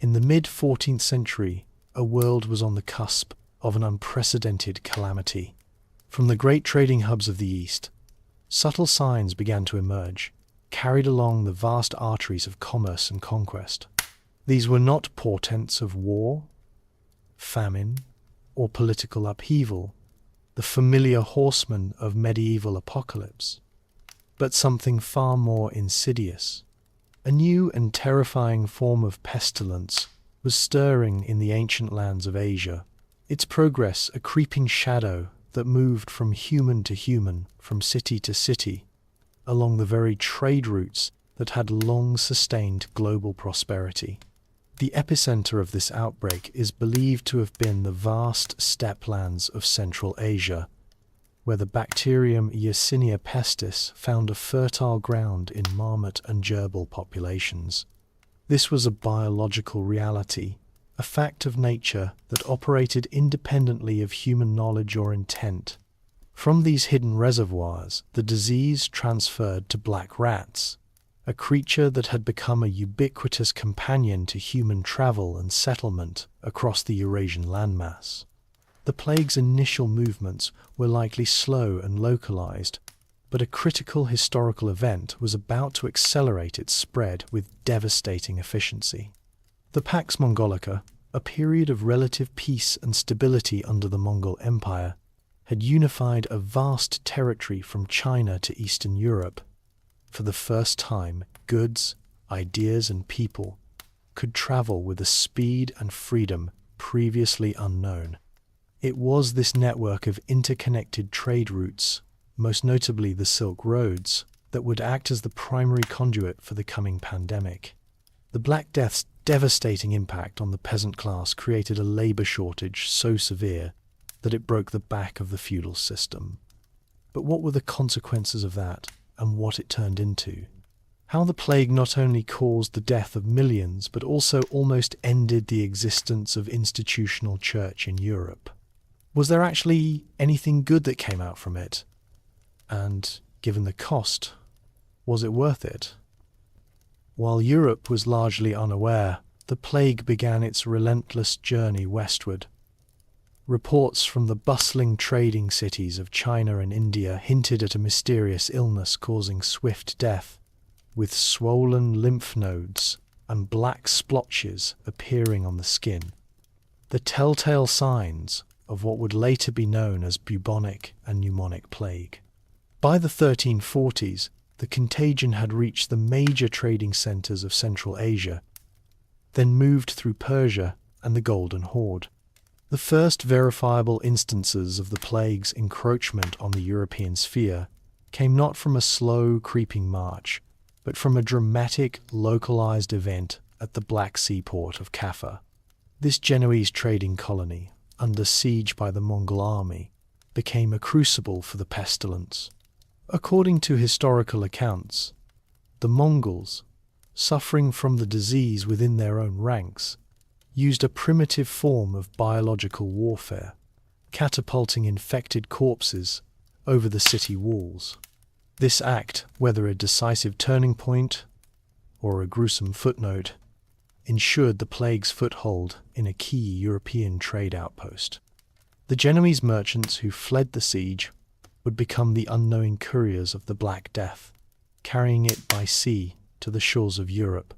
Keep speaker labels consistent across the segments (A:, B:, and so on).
A: In the mid-14th century, a world was on the cusp of an unprecedented calamity. From the great trading hubs of the East, subtle signs began to emerge, carried along the vast arteries of commerce and conquest. These were not portents of war, famine, or political upheaval, the familiar horsemen of medieval apocalypse, but something far more insidious. A new and terrifying form of pestilence was stirring in the ancient lands of Asia, its progress a creeping shadow that moved from human to human, from city to city, along the very trade routes that had long sustained global prosperity. The epicenter of this outbreak is believed to have been the vast steppe lands of Central Asia, where the bacterium Yersinia pestis found a fertile ground in marmot and gerbil populations. This was a biological reality, a fact of nature that operated independently of human knowledge or intent. From these hidden reservoirs, the disease transferred to black rats, a creature that had become a ubiquitous companion to human travel and settlement across the Eurasian landmass. The plague's initial movements were likely slow and localized, but a critical historical event was about to accelerate its spread with devastating efficiency. The Pax Mongolica, a period of relative peace and stability under the Mongol Empire, had unified a vast territory from China to Eastern Europe. For the first time, goods, ideas, and people could travel with a speed and freedom previously unknown. It was this network of interconnected trade routes, most notably the Silk Roads, that would act as the primary conduit for the coming pandemic. The Black Death's devastating impact on the peasant class created a labor shortage so severe that it broke the back of the feudal system. But what were the consequences of that, and what it turned into? How the plague not only caused the death of millions, but also almost ended the existence of institutional church in Europe. Was there actually anything good that came out from it? And, given the cost, was it worth it? While Europe was largely unaware, the plague began its relentless journey westward. Reports from the bustling trading cities of China and India hinted at a mysterious illness causing swift death, with swollen lymph nodes and black splotches appearing on the skin. The telltale signs of what would later be known as bubonic and pneumonic plague. By the 1340s, the contagion had reached the major trading centers of Central Asia, then moved through Persia and the Golden Horde. The first verifiable instances of the plague's encroachment on the European sphere came not from a slow, creeping march, but from a dramatic, localized event at the Black Sea port of Kaffa. This Genoese trading colony, under siege by the Mongol army, became a crucible for the pestilence. According to historical accounts, the Mongols, suffering from the disease within their own ranks, used a primitive form of biological warfare, catapulting infected corpses over the city walls. This act, whether a decisive turning point or a gruesome footnote, ensured the plague's foothold in a key European trade outpost. The Genoese merchants who fled the siege would become the unknowing couriers of the Black Death, carrying it by sea to the shores of Europe,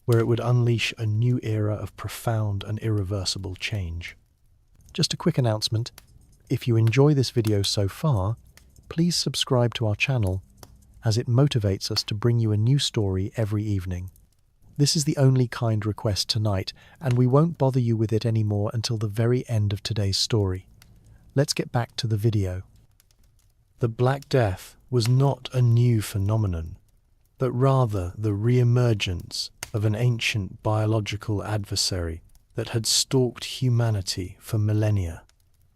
A: where it would unleash a new era of profound and irreversible change. Just a quick announcement: if you enjoy this video so far, please subscribe to our channel, as it motivates us to bring you a new story every evening. This is the only kind request tonight, and we won't bother you with it anymore until the very end of today's story. Let's get back to the video. The Black Death was not a new phenomenon, but rather the re-emergence of an ancient biological adversary that had stalked humanity for millennia.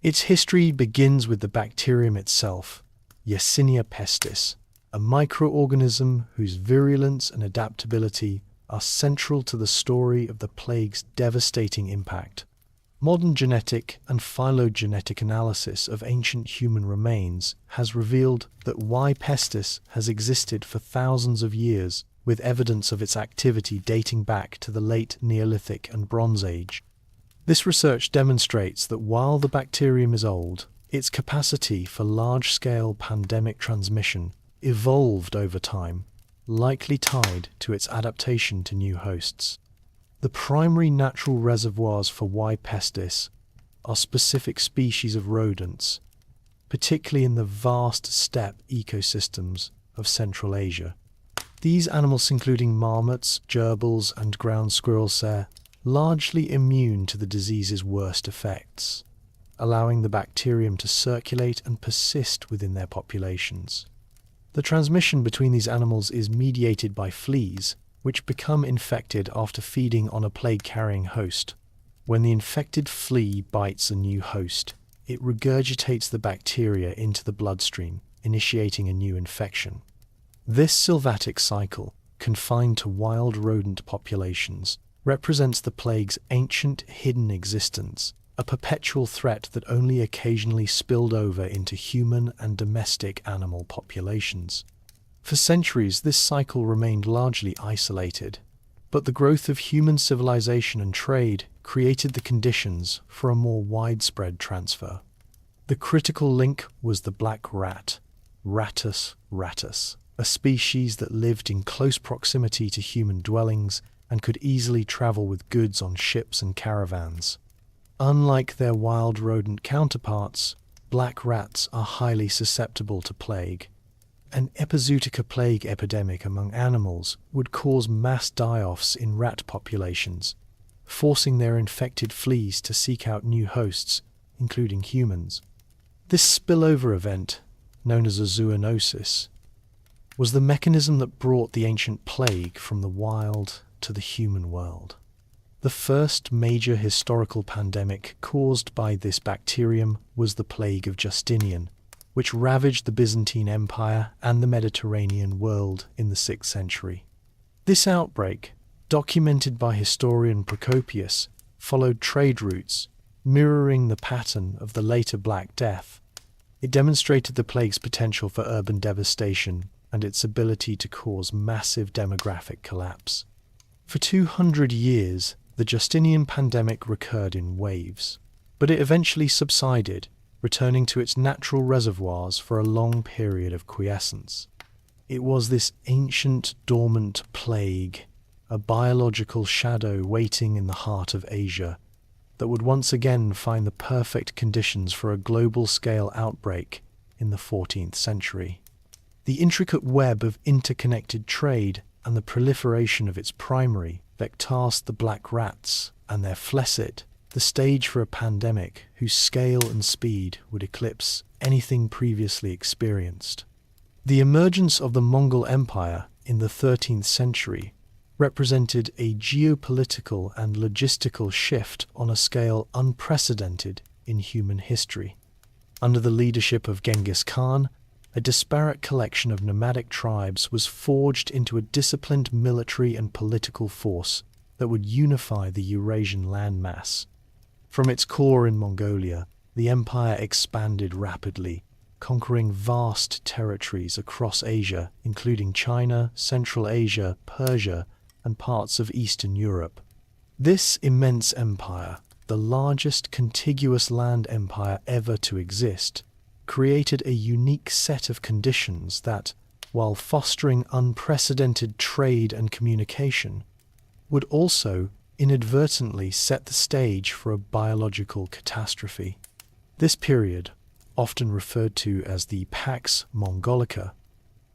A: Its history begins with the bacterium itself, Yersinia pestis, a microorganism whose virulence and adaptability are central to the story of the plague's devastating impact. Modern genetic and phylogenetic analysis of ancient human remains has revealed that Y. pestis has existed for thousands of years with evidence of its activity dating back to the late Neolithic and Bronze Age. This research demonstrates that while the bacterium is old, its capacity for large-scale pandemic transmission evolved over time, likely tied to its adaptation to new hosts. The primary natural reservoirs for Y. pestis are specific species of rodents, particularly in the vast steppe ecosystems of Central Asia. These animals, including marmots, gerbils, and ground squirrels, are largely immune to the disease's worst effects, allowing the bacterium to circulate and persist within their populations. The transmission between these animals is mediated by fleas, which become infected after feeding on a plague-carrying host. When the infected flea bites a new host, it regurgitates the bacteria into the bloodstream, initiating a new infection. This sylvatic cycle, confined to wild rodent populations, represents the plague's ancient hidden existence, a perpetual threat that only occasionally spilled over into human and domestic animal populations. For centuries, this cycle remained largely isolated, but the growth of human civilization and trade created the conditions for a more widespread transfer. The critical link was the black rat, Rattus rattus, a species that lived in close proximity to human dwellings and could easily travel with goods on ships and caravans. Unlike their wild rodent counterparts, black rats are highly susceptible to plague. An epizootica plague epidemic among animals would cause mass die-offs in rat populations, forcing their infected fleas to seek out new hosts, including humans. This spillover event, known as a zoonosis, was the mechanism that brought the ancient plague from the wild to the human world. The first major historical pandemic caused by this bacterium was the plague of Justinian, which ravaged the Byzantine Empire and the Mediterranean world in the 6th century. This outbreak, documented by historian Procopius, followed trade routes, mirroring the pattern of the later Black Death. It demonstrated the plague's potential for urban devastation and its ability to cause massive demographic collapse. For 200 years, the Justinian pandemic recurred in waves, but it eventually subsided, returning to its natural reservoirs for a long period of quiescence. It was this ancient, dormant plague, a biological shadow waiting in the heart of Asia, that would once again find the perfect conditions for a global-scale outbreak in the 14th century. The intricate web of interconnected trade and the proliferation of its primary vectarsed the black rats and their flesset, the stage for a pandemic whose scale and speed would eclipse anything previously experienced. The emergence of the Mongol Empire in the 13th century represented a geopolitical and logistical shift on a scale unprecedented in human history. Under the leadership of Genghis Khan, a disparate collection of nomadic tribes was forged into a disciplined military and political force that would unify the Eurasian landmass. From its core in Mongolia, the empire expanded rapidly, conquering vast territories across Asia, including China, Central Asia, Persia, and parts of Eastern Europe. This immense empire, the largest contiguous land empire ever to exist, created a unique set of conditions that, while fostering unprecedented trade and communication, would also inadvertently set the stage for a biological catastrophe. This period, often referred to as the Pax Mongolica,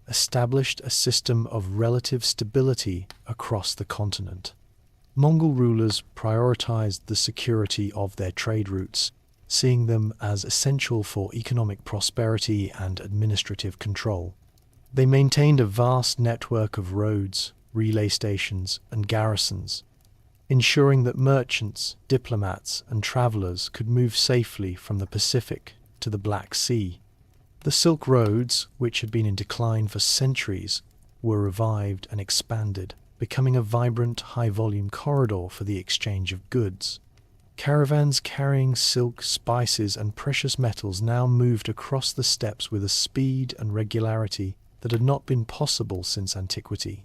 A: established a system of relative stability across the continent. Mongol rulers prioritized the security of their trade routes, seeing them as essential for economic prosperity and administrative control. They maintained a vast network of roads, relay stations, and garrisons, ensuring that merchants, diplomats, and travelers could move safely from the Pacific to the Black Sea. The Silk Roads, which had been in decline for centuries, were revived and expanded, becoming a vibrant, high-volume corridor for the exchange of goods. Caravans carrying silk, spices, and precious metals now moved across the steppes with a speed and regularity that had not been possible since antiquity.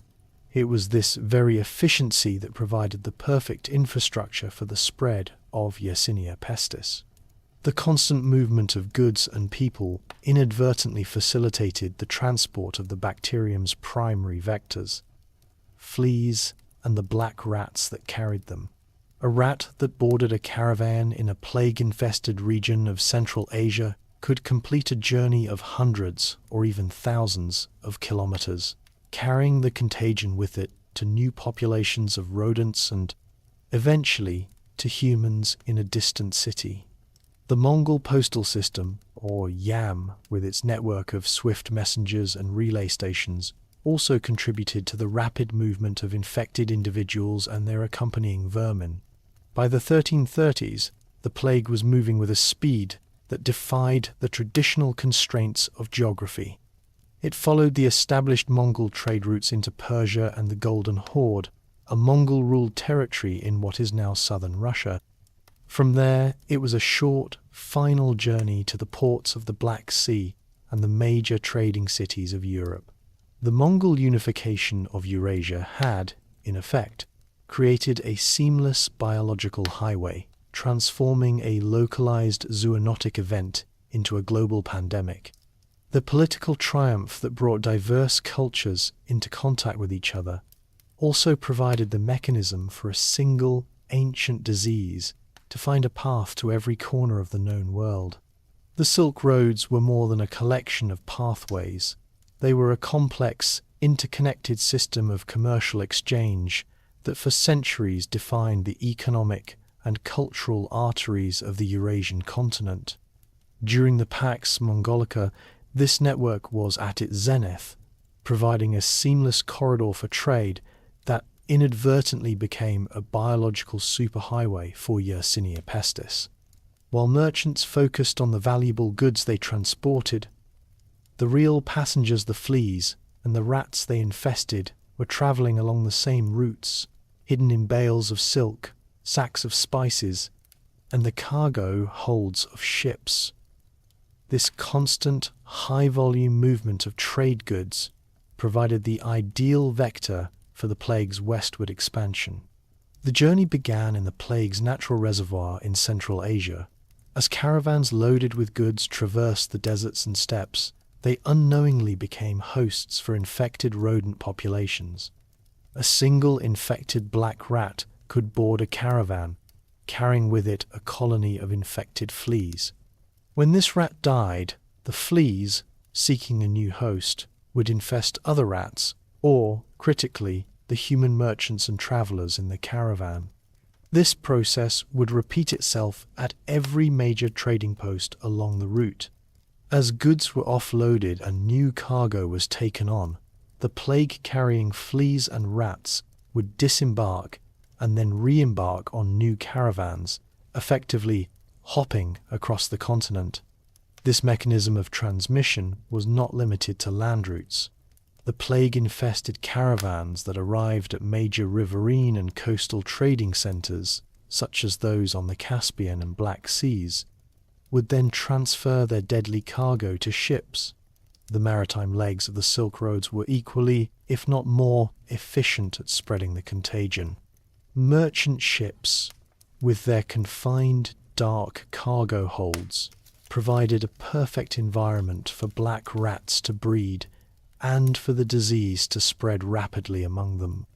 A: It was this very efficiency that provided the perfect infrastructure for the spread of Yersinia pestis. The constant movement of goods and people inadvertently facilitated the transport of the bacterium's primary vectors, fleas and the black rats that carried them. A rat that boarded a caravan in a plague-infested region of Central Asia could complete a journey of hundreds or even thousands of kilometers, carrying the contagion with it to new populations of rodents and, eventually, to humans in a distant city. The Mongol postal system, or YAM, with its network of swift messengers and relay stations, also contributed to the rapid movement of infected individuals and their accompanying vermin. By the 1330s, the plague was moving with a speed that defied the traditional constraints of geography. It followed the established Mongol trade routes into Persia and the Golden Horde, a Mongol-ruled territory in what is now southern Russia. From there, it was a short, final journey to the ports of the Black Sea and the major trading cities of Europe. The Mongol unification of Eurasia had, in effect, created a seamless biological highway, transforming a localized zoonotic event into a global pandemic. The political triumph that brought diverse cultures into contact with each other also provided the mechanism for a single, ancient disease to find a path to every corner of the known world. The Silk Roads were more than a collection of pathways. They were a complex, interconnected system of commercial exchange that for centuries defined the economic and cultural arteries of the Eurasian continent. During the Pax Mongolica, this network was at its zenith, providing a seamless corridor for trade that inadvertently became a biological superhighway for Yersinia pestis. While merchants focused on the valuable goods they transported, the real passengers, the fleas, and the rats they infested were traveling along the same routes, hidden in bales of silk, sacks of spices, and the cargo holds of ships. This constant, high-volume movement of trade goods provided the ideal vector for the plague's westward expansion. The journey began in the plague's natural reservoir in Central Asia. As caravans loaded with goods traversed the deserts and steppes, they unknowingly became hosts for infected rodent populations. A single infected black rat could board a caravan, carrying with it a colony of infected fleas. When this rat died, the fleas, seeking a new host, would infest other rats, or, critically, the human merchants and travelers in the caravan. This process would repeat itself at every major trading post along the route. As goods were offloaded and new cargo was taken on, the plague-carrying fleas and rats would disembark and then re-embark on new caravans, effectively hopping across the continent. This mechanism of transmission was not limited to land routes. The plague-infested caravans that arrived at major riverine and coastal trading centers, such as those on the Caspian and Black Seas, would then transfer their deadly cargo to ships. The maritime legs of the Silk Roads were equally, if not more, efficient at spreading the contagion. Merchant ships, with their confined, dark cargo holds, provided a perfect environment for black rats to breed and for the disease to spread rapidly among them.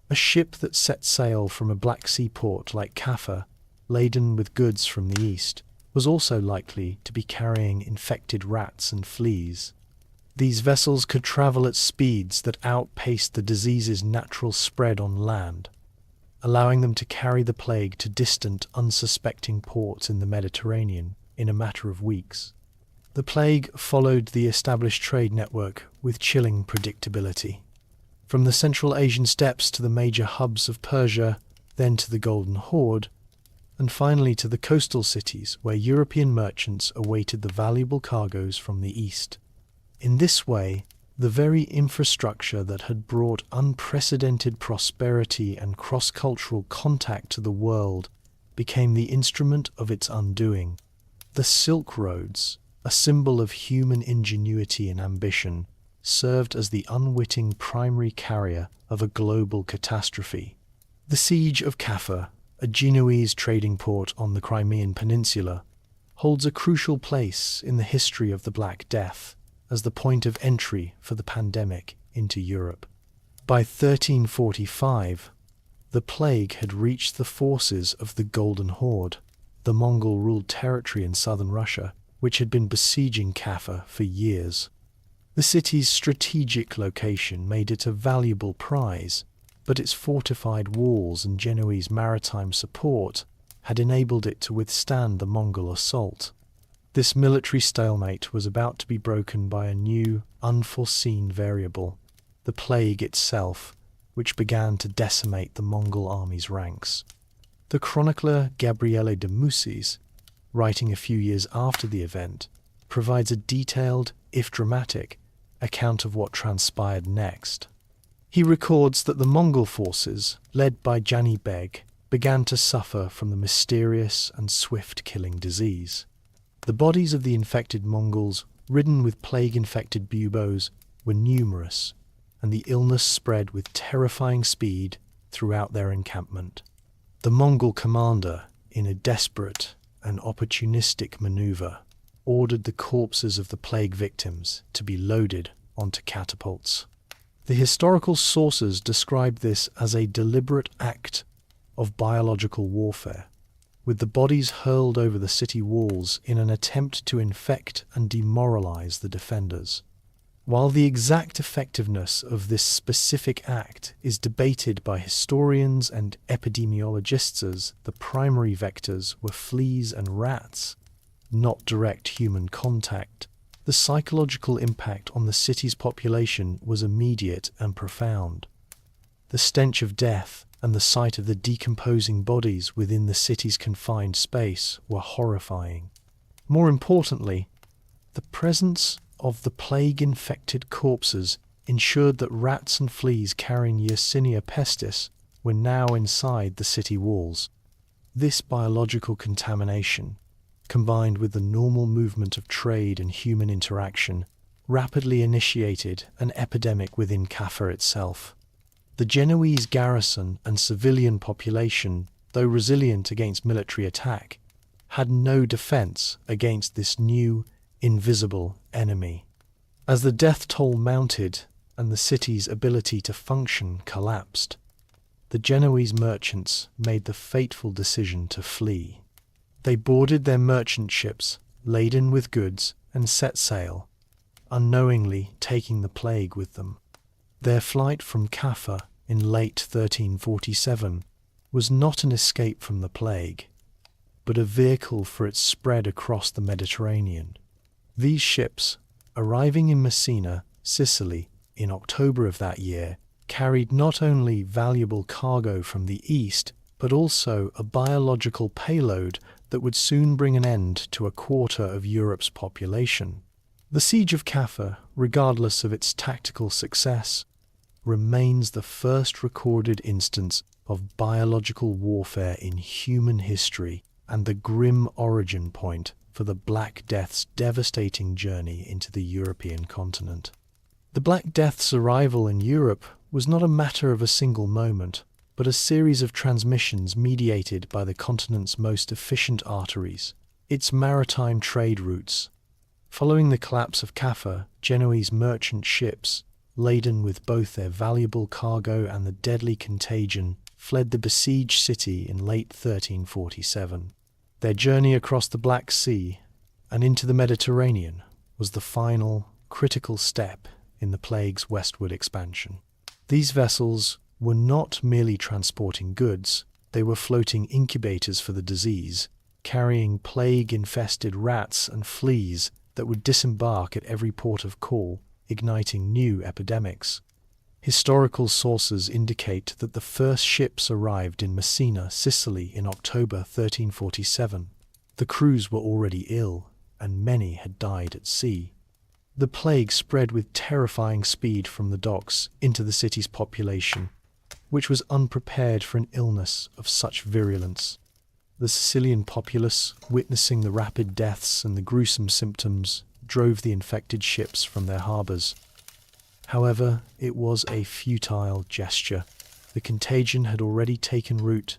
A: A ship that set sail from a Black Sea port like Kaffa, laden with goods from the east, was also likely to be carrying infected rats and fleas. These vessels could travel at speeds that outpaced the disease's natural spread on land, allowing them to carry the plague to distant, unsuspecting ports in the Mediterranean in a matter of weeks. The plague followed the established trade network with chilling predictability. From the Central Asian steppes to the major hubs of Persia, then to the Golden Horde, and finally to the coastal cities where European merchants awaited the valuable cargoes from the east. In this way, the very infrastructure that had brought unprecedented prosperity and cross-cultural contact to the world became the instrument of its undoing. The Silk Roads, a symbol of human ingenuity and ambition, served as the unwitting primary carrier of a global catastrophe. The siege of Kaffa, a Genoese trading port on the Crimean Peninsula, holds a crucial place in the history of the Black Death as the point of entry for the pandemic into Europe. By 1345, the plague had reached the forces of the Golden Horde, the Mongol-ruled territory in southern Russia, which had been besieging Kaffa for years. The city's strategic location made it a valuable prize, but its fortified walls and Genoese maritime support had enabled it to withstand the Mongol assault. This military stalemate was about to be broken by a new, unforeseen variable, the plague itself, which began to decimate the Mongol army's ranks. The chronicler Gabriele de Mussis, writing a few years after the event, provides a detailed, if dramatic, account of what transpired next. He records that the Mongol forces, led by Jani Beg, began to suffer from the mysterious and swift-killing disease. The bodies of the infected Mongols, ridden with plague-infected buboes, were numerous, and the illness spread with terrifying speed throughout their encampment. The Mongol commander, in a desperate and opportunistic maneuver, ordered the corpses of the plague victims to be loaded onto catapults. The historical sources describe this as a deliberate act of biological warfare, with the bodies hurled over the city walls in an attempt to infect and demoralize the defenders. While the exact effectiveness of this specific act is debated by historians and epidemiologists, as the primary vectors were fleas and rats, not direct human contact, the psychological impact on the city's population was immediate and profound. The stench of death and the sight of the decomposing bodies within the city's confined space were horrifying. More importantly, the presence of the plague-infected corpses ensured that rats and fleas carrying Yersinia pestis were now inside the city walls. This biological contamination, combined with the normal movement of trade and human interaction, rapidly initiated an epidemic within Kaffa itself. The Genoese garrison and civilian population, though resilient against military attack, had no defense against this new, invisible enemy. As the death toll mounted and the city's ability to function collapsed, the Genoese merchants made the fateful decision to flee. They boarded their merchant ships, laden with goods, and set sail, unknowingly taking the plague with them. Their flight from Kaffa in late 1347 was not an escape from the plague, but a vehicle for its spread across the Mediterranean. These ships, arriving in Messina, Sicily, in October of that year, carried not only valuable cargo from the east, but also a biological payload that would soon bring an end to a quarter of Europe's population. The siege of Kaffa, regardless of its tactical success, remains the first recorded instance of biological warfare in human history and the grim origin point for the Black Death's devastating journey into the European continent. The Black Death's arrival in Europe was not a matter of a single moment, but a series of transmissions mediated by the continent's most efficient arteries, its maritime trade routes. Following the collapse of Kaffa, Genoese merchant ships, laden with both their valuable cargo and the deadly contagion, fled the besieged city in late 1347. Their journey across the Black Sea and into the Mediterranean was the final, critical step in the plague's westward expansion. These vessels were not merely transporting goods, they were floating incubators for the disease, carrying plague-infested rats and fleas that would disembark at every port of call, igniting new epidemics. Historical sources indicate that the first ships arrived in Messina, Sicily in October 1347. The crews were already ill, and many had died at sea. The plague spread with terrifying speed from the docks into the city's population, which was unprepared for an illness of such virulence. The Sicilian populace, witnessing the rapid deaths and the gruesome symptoms, drove the infected ships from their harbours. However, it was a futile gesture. The contagion had already taken root.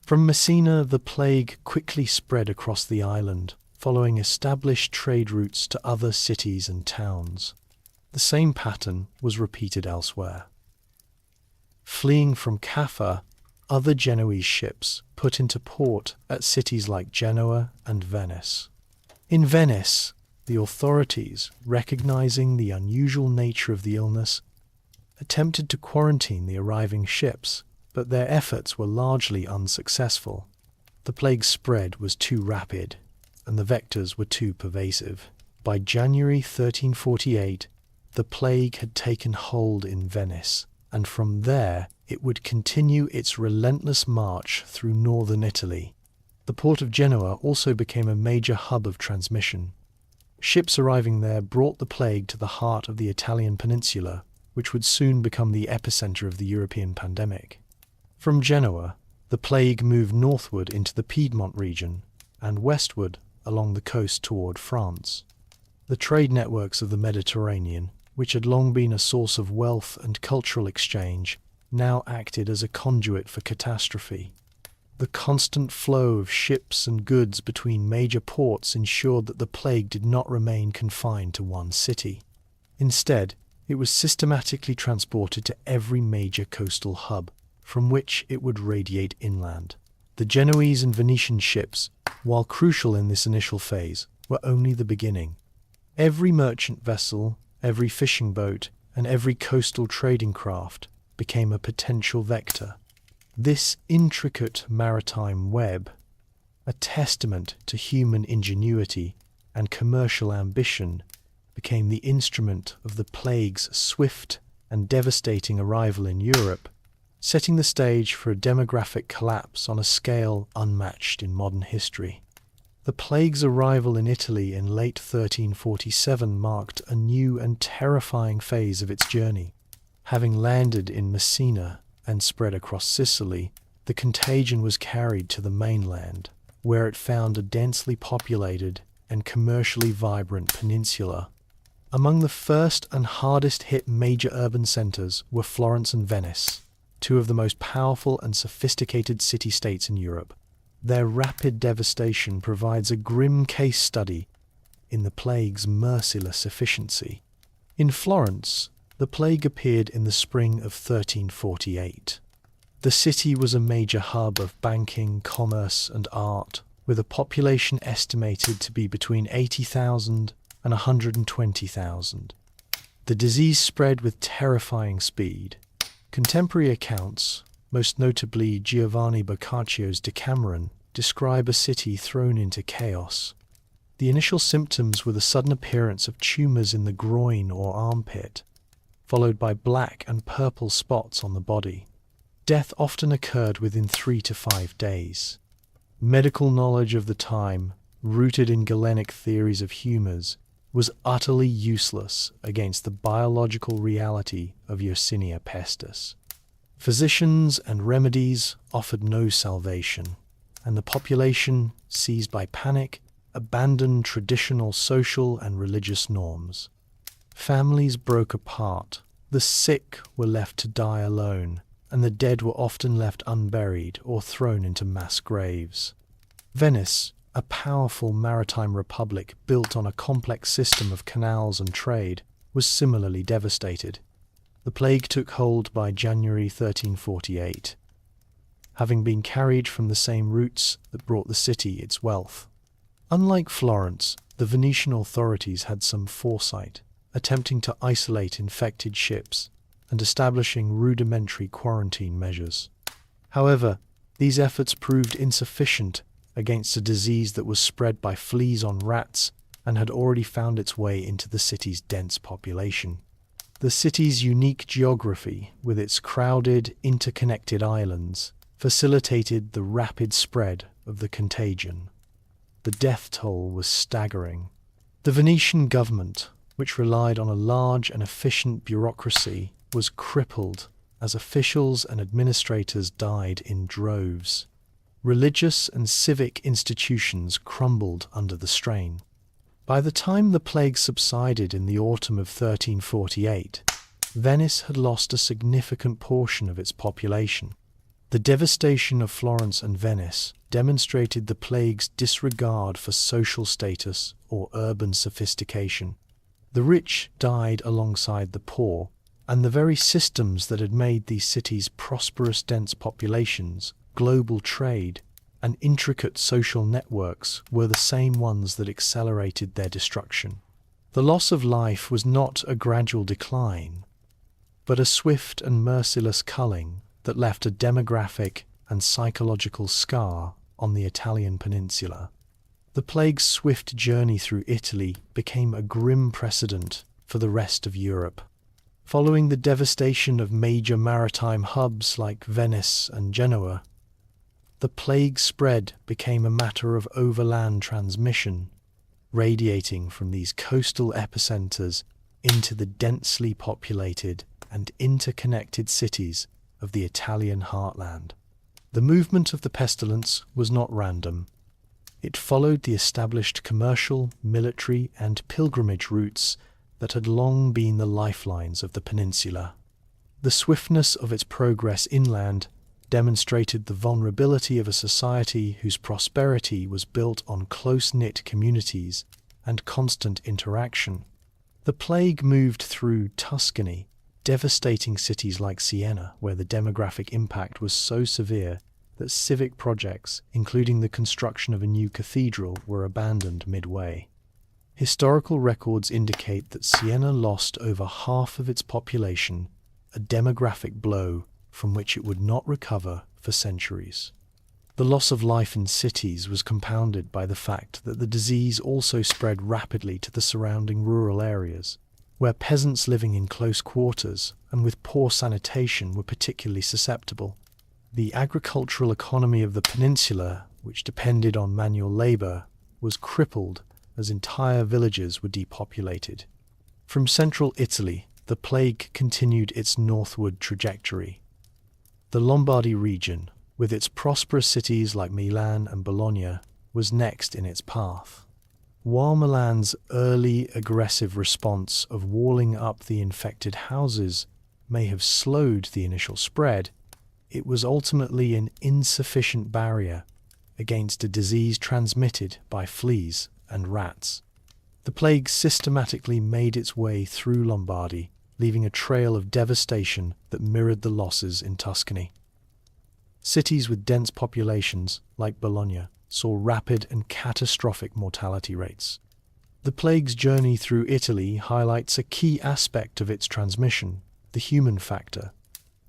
A: From Messina, the plague quickly spread across the island, following established trade routes to other cities and towns. The same pattern was repeated elsewhere. Fleeing from Caffa, other Genoese ships put into port at cities like Genoa and Venice. In Venice, the authorities, recognizing the unusual nature of the illness, attempted to quarantine the arriving ships, but their efforts were largely unsuccessful. The plague spread was too rapid, and the vectors were too pervasive. By January 1348, the plague had taken hold in Venice, and from there it would continue its relentless march through northern Italy. The port of Genoa also became a major hub of transmission. Ships arriving there brought the plague to the heart of the Italian peninsula, which would soon become the epicenter of the European pandemic. From Genoa, the plague moved northward into the Piedmont region and westward along the coast toward France. The trade networks of the Mediterranean, which had long been a source of wealth and cultural exchange, now acted as a conduit for catastrophe. The constant flow of ships and goods between major ports ensured that the plague did not remain confined to one city. Instead, it was systematically transported to every major coastal hub, from which it would radiate inland. The Genoese and Venetian ships, while crucial in this initial phase, were only the beginning. Every merchant vessel, every fishing boat, and every coastal trading craft became a potential vector. This intricate maritime web, a testament to human ingenuity and commercial ambition, became the instrument of the plague's swift and devastating arrival in Europe, setting the stage for a demographic collapse on a scale unmatched in modern history. The plague's arrival in Italy in late 1347 marked a new and terrifying phase of its journey. Having landed in Messina and spread across Sicily, the contagion was carried to the mainland, where it found a densely populated and commercially vibrant peninsula. Among the first and hardest hit major urban centers were Florence and Venice, two of the most powerful and sophisticated city-states in Europe. Their rapid devastation provides a grim case study in the plague's merciless efficiency. In Florence, the plague appeared in the spring of 1348. The city was a major hub of banking, commerce, and art, with a population estimated to be between 80,000 and 120,000. The disease spread with terrifying speed. Contemporary accounts, most notably Giovanni Boccaccio's Decameron, describe a city thrown into chaos. The initial symptoms were the sudden appearance of tumors in the groin or armpit, followed by black and purple spots on the body. Death often occurred within 3 to 5 days. Medical knowledge of the time, rooted in Galenic theories of humors, was utterly useless against the biological reality of Yersinia pestis. Physicians and remedies offered no salvation, and the population, seized by panic, abandoned traditional social and religious norms. Families broke apart, the sick were left to die alone, and the dead were often left unburied or thrown into mass graves. Venice, a powerful maritime republic built on a complex system of canals and trade, was similarly devastated. The plague took hold by January 1348, having been carried from the same routes that brought the city its wealth. Unlike Florence, the Venetian authorities had some foresight, attempting to isolate infected ships and establishing rudimentary quarantine measures. However, these efforts proved insufficient against a disease that was spread by fleas on rats and had already found its way into the city's dense population. The city's unique geography, with its crowded, interconnected islands, facilitated the rapid spread of the contagion. The death toll was staggering. The Venetian government, which relied on a large and efficient bureaucracy, was crippled as officials and administrators died in droves. Religious and civic institutions crumbled under the strain. By the time the plague subsided in the autumn of 1348, Venice had lost a significant portion of its population. The devastation of Florence and Venice demonstrated the plague's disregard for social status or urban sophistication. The rich died alongside the poor, and the very systems that had made these cities prosperous, dense populations, global trade, and intricate social networks were the same ones that accelerated their destruction. The loss of life was not a gradual decline, but a swift and merciless culling that left a demographic and psychological scar on the Italian peninsula. The plague's swift journey through Italy became a grim precedent for the rest of Europe. Following the devastation of major maritime hubs like Venice and Genoa, the plague spread became a matter of overland transmission, radiating from these coastal epicenters into the densely populated and interconnected cities of the Italian heartland. The movement of the pestilence was not random. It followed the established commercial, military, and pilgrimage routes that had long been the lifelines of the peninsula. The swiftness of its progress inland demonstrated the vulnerability of a society whose prosperity was built on close-knit communities and constant interaction. The plague moved through Tuscany, devastating cities like Siena, where the demographic impact was so severe that civic projects, including the construction of a new cathedral, were abandoned midway. Historical records indicate that Siena lost over half of its population, a demographic blow from which it would not recover for centuries. The loss of life in cities was compounded by the fact that the disease also spread rapidly to the surrounding rural areas, where peasants living in close quarters and with poor sanitation were particularly susceptible. The agricultural economy of the peninsula, which depended on manual labor, was crippled as entire villages were depopulated. From central Italy, the plague continued its northward trajectory. The Lombardy region, with its prosperous cities like Milan and Bologna, was next in its path. While Milan's early aggressive response of walling up the infected houses may have slowed the initial spread, it was ultimately an insufficient barrier against a disease transmitted by fleas and rats. The plague systematically made its way through Lombardy, leaving a trail of devastation that mirrored the losses in Tuscany. Cities with dense populations, like Bologna, saw rapid and catastrophic mortality rates. The plague's journey through Italy highlights a key aspect of its transmission, the human factor.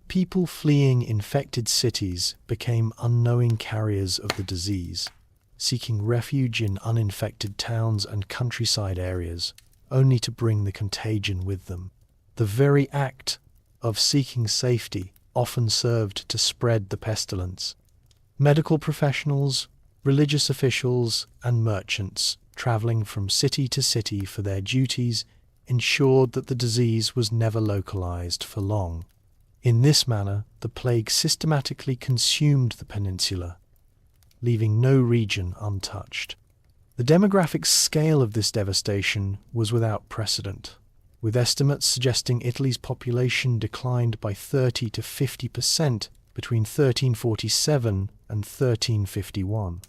A: People fleeing infected cities became unknowing carriers of the disease, seeking refuge in uninfected towns and countryside areas, only to bring the contagion with them. The very act of seeking safety often served to spread the pestilence. Medical professionals, religious officials, and merchants traveling from city to city for their duties ensured that the disease was never localized for long. In this manner, the plague systematically consumed the peninsula, leaving no region untouched. The demographic scale of this devastation was without precedent, with estimates suggesting Italy's population declined by 30 to 50% between 1347 and 1351.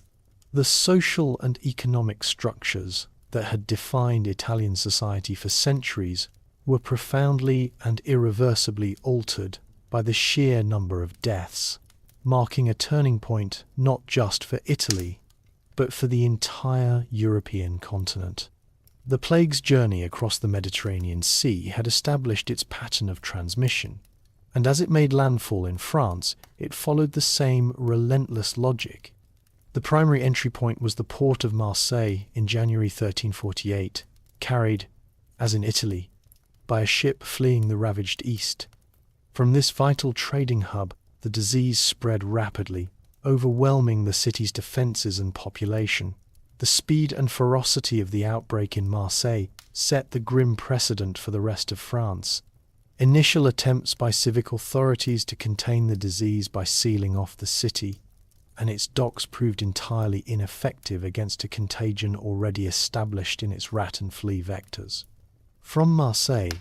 A: The social and economic structures that had defined Italian society for centuries were profoundly and irreversibly altered by the sheer number of deaths, marking a turning point not just for Italy, but for the entire European continent. The plague's journey across the Mediterranean Sea had established its pattern of transmission, and as it made landfall in France, it followed the same relentless logic. The primary entry point was the port of Marseille in January 1348, carried, as in Italy, by a ship fleeing the ravaged East. From this vital trading hub, the disease spread rapidly, overwhelming the city's defences and population. The speed and ferocity of the outbreak in Marseille set the grim precedent for the rest of France. Initial attempts by civic authorities to contain the disease by sealing off the city and its docks proved entirely ineffective against a contagion already established in its rat and flea vectors. From Marseille,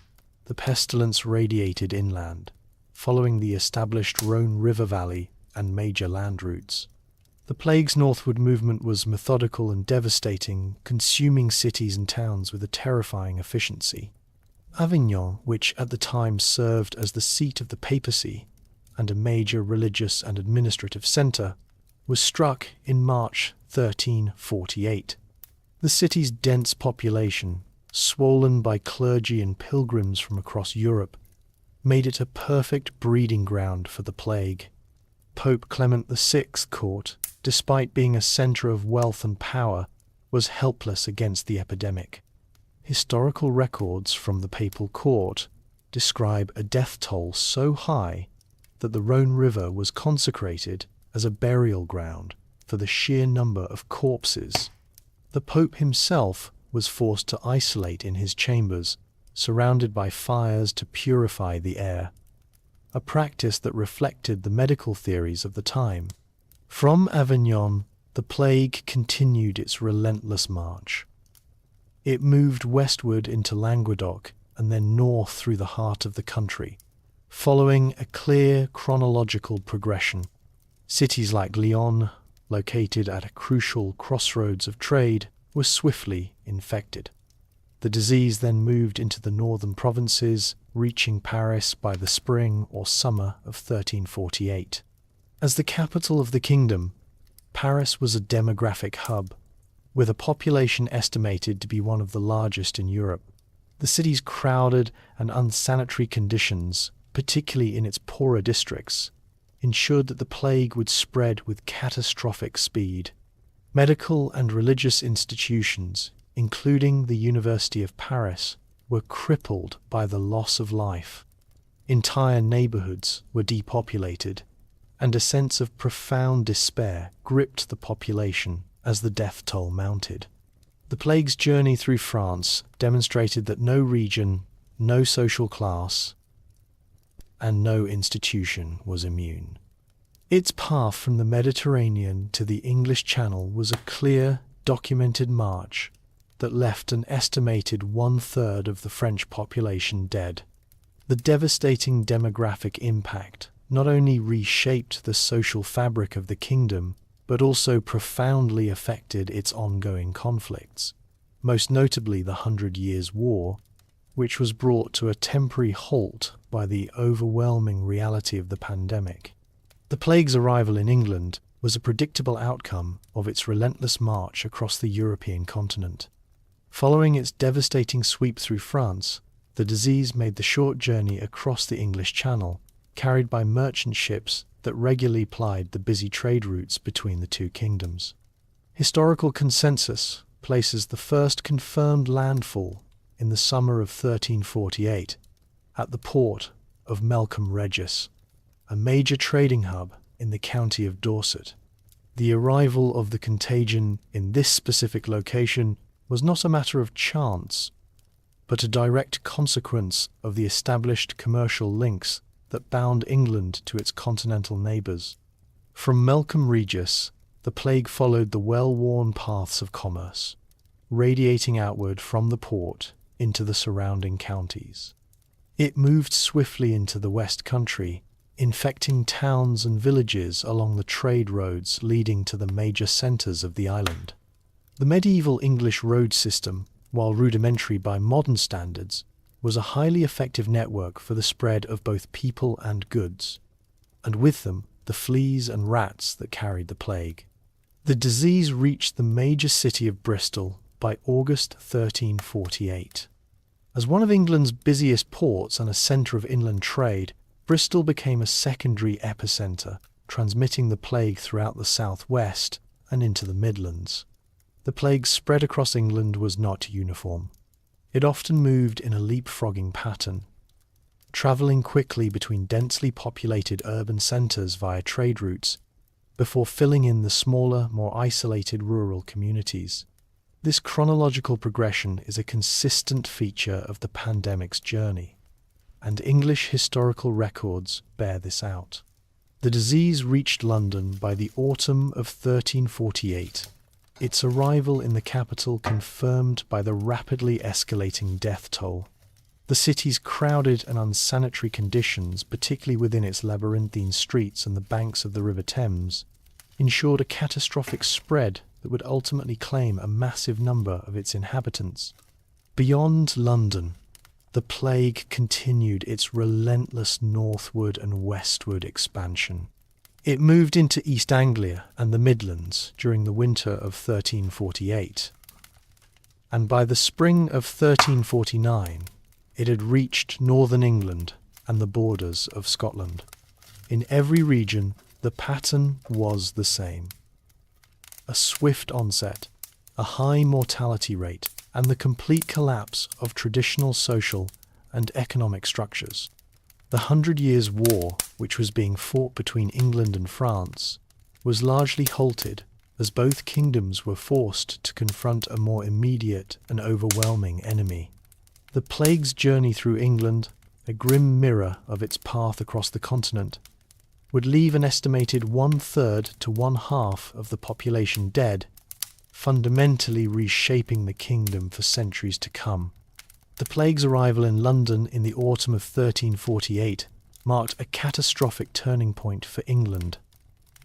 A: the pestilence radiated inland, following the established Rhone River valley and major land routes. The plague's northward movement was methodical and devastating, consuming cities and towns with a terrifying efficiency. Avignon, which at the time served as the seat of the papacy and a major religious and administrative centre, was struck in March 1348. The city's dense population, swollen by clergy and pilgrims from across Europe, made it a perfect breeding ground for the plague. Pope Clement VI court, despite being a centre of wealth and power, was helpless against the epidemic. Historical records from the papal court describe a death toll so high that the Rhone River was consecrated as a burial ground for the sheer number of corpses. The Pope himself was forced to isolate in his chambers, surrounded by fires to purify the air, a practice that reflected the medical theories of the time. From Avignon, the plague continued its relentless march. It moved westward into Languedoc and then north through the heart of the country, following a clear chronological progression. Cities like Lyon, located at a crucial crossroads of trade, were swiftly infected. The disease then moved into the northern provinces, reaching Paris by the spring or summer of 1348. As the capital of the kingdom, Paris was a demographic hub, with a population estimated to be one of the largest in Europe. The city's crowded and unsanitary conditions, particularly in its poorer districts, ensured that the plague would spread with catastrophic speed. Medical and religious institutions, including the University of Paris, were crippled by the loss of life. Entire neighborhoods were depopulated, and a sense of profound despair gripped the population as the death toll mounted. The plague's journey through France demonstrated that no region, no social class, and no institution was immune. Its path from the Mediterranean to the English Channel was a clear, documented march that left an estimated 1/3 of the French population dead. The devastating demographic impact not only reshaped the social fabric of the kingdom, but also profoundly affected its ongoing conflicts, most notably the 100 Years' War, which was brought to a temporary halt by the overwhelming reality of the pandemic. The plague's arrival in England was a predictable outcome of its relentless march across the European continent. Following its devastating sweep through France, the disease made the short journey across the English Channel, carried by merchant ships that regularly plied the busy trade routes between the two kingdoms. Historical consensus places the first confirmed landfall in the summer of 1348 at the port of Melcombe Regis, a major trading hub in the county of Dorset. The arrival of the contagion in this specific location was not a matter of chance, but a direct consequence of the established commercial links that bound England to its continental neighbours. From Melcombe Regis, the plague followed the well-worn paths of commerce, radiating outward from the port into the surrounding counties. It moved swiftly into the West Country, infecting towns and villages along the trade roads leading to the major centres of the island. The medieval English road system, while rudimentary by modern standards, was a highly effective network for the spread of both people and goods, and with them the fleas and rats that carried the plague. The disease reached the major city of Bristol by August 1348. As one of England's busiest ports and a centre of inland trade, Bristol became a secondary epicentre, transmitting the plague throughout the southwest and into the Midlands. The plague's spread across England was not uniform. It often moved in a leapfrogging pattern, travelling quickly between densely populated urban centres via trade routes, before filling in the smaller, more isolated rural communities. This chronological progression is a consistent feature of the pandemic's journey, and English historical records bear this out. The disease reached London by the autumn of 1348. Its arrival in the capital confirmed by the rapidly escalating death toll. The city's crowded and unsanitary conditions, particularly within its labyrinthine streets and the banks of the River Thames, ensured a catastrophic spread that would ultimately claim a massive number of its inhabitants. Beyond London, the plague continued its relentless northward and westward expansion. It moved into East Anglia and the Midlands during the winter of 1348, and by the spring of 1349, it had reached northern England and the borders of Scotland. In every region, the pattern was the same. A swift onset, a high mortality rate, and the complete collapse of traditional social and economic structures. The 100 Years' War, which was being fought between England and France, was largely halted as both kingdoms were forced to confront a more immediate and overwhelming enemy. The plague's journey through England, a grim mirror of its path across the continent, would leave an estimated 1/3 to 1/2 of the population dead, fundamentally reshaping the kingdom for centuries to come. The plague's arrival in London in the autumn of 1348 marked a catastrophic turning point for England.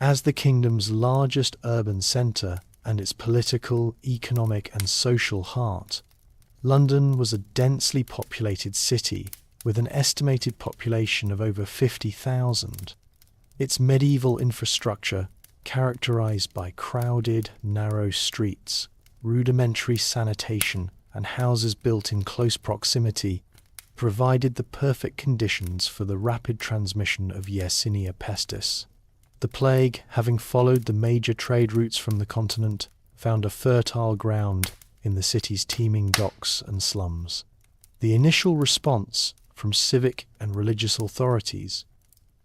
A: As the kingdom's largest urban centre and its political, economic and social heart, London was a densely populated city with an estimated population of over 50,000. Its medieval infrastructure, characterised by crowded, narrow streets, rudimentary sanitation, and houses built in close proximity, provided the perfect conditions for the rapid transmission of Yersinia pestis. The plague, having followed the major trade routes from the continent, found a fertile ground in the city's teeming docks and slums. The initial response from civic and religious authorities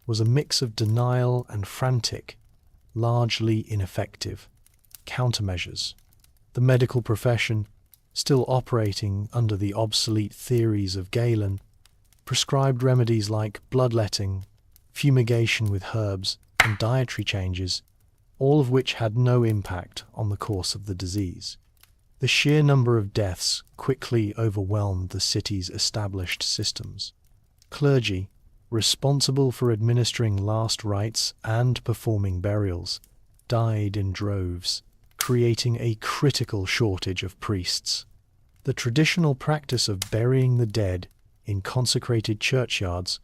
A: was a mix of denial and frantic, largely ineffective, countermeasures. The medical profession, still operating under the obsolete theories of Galen, prescribed remedies like bloodletting, fumigation with herbs, and dietary changes, all of which had no impact on the course of the disease. The sheer number of deaths quickly overwhelmed the city's established systems. Clergy, responsible for administering last rites and performing burials, died in droves, creating a critical shortage of priests. The traditional practice of burying the dead in consecrated churchyards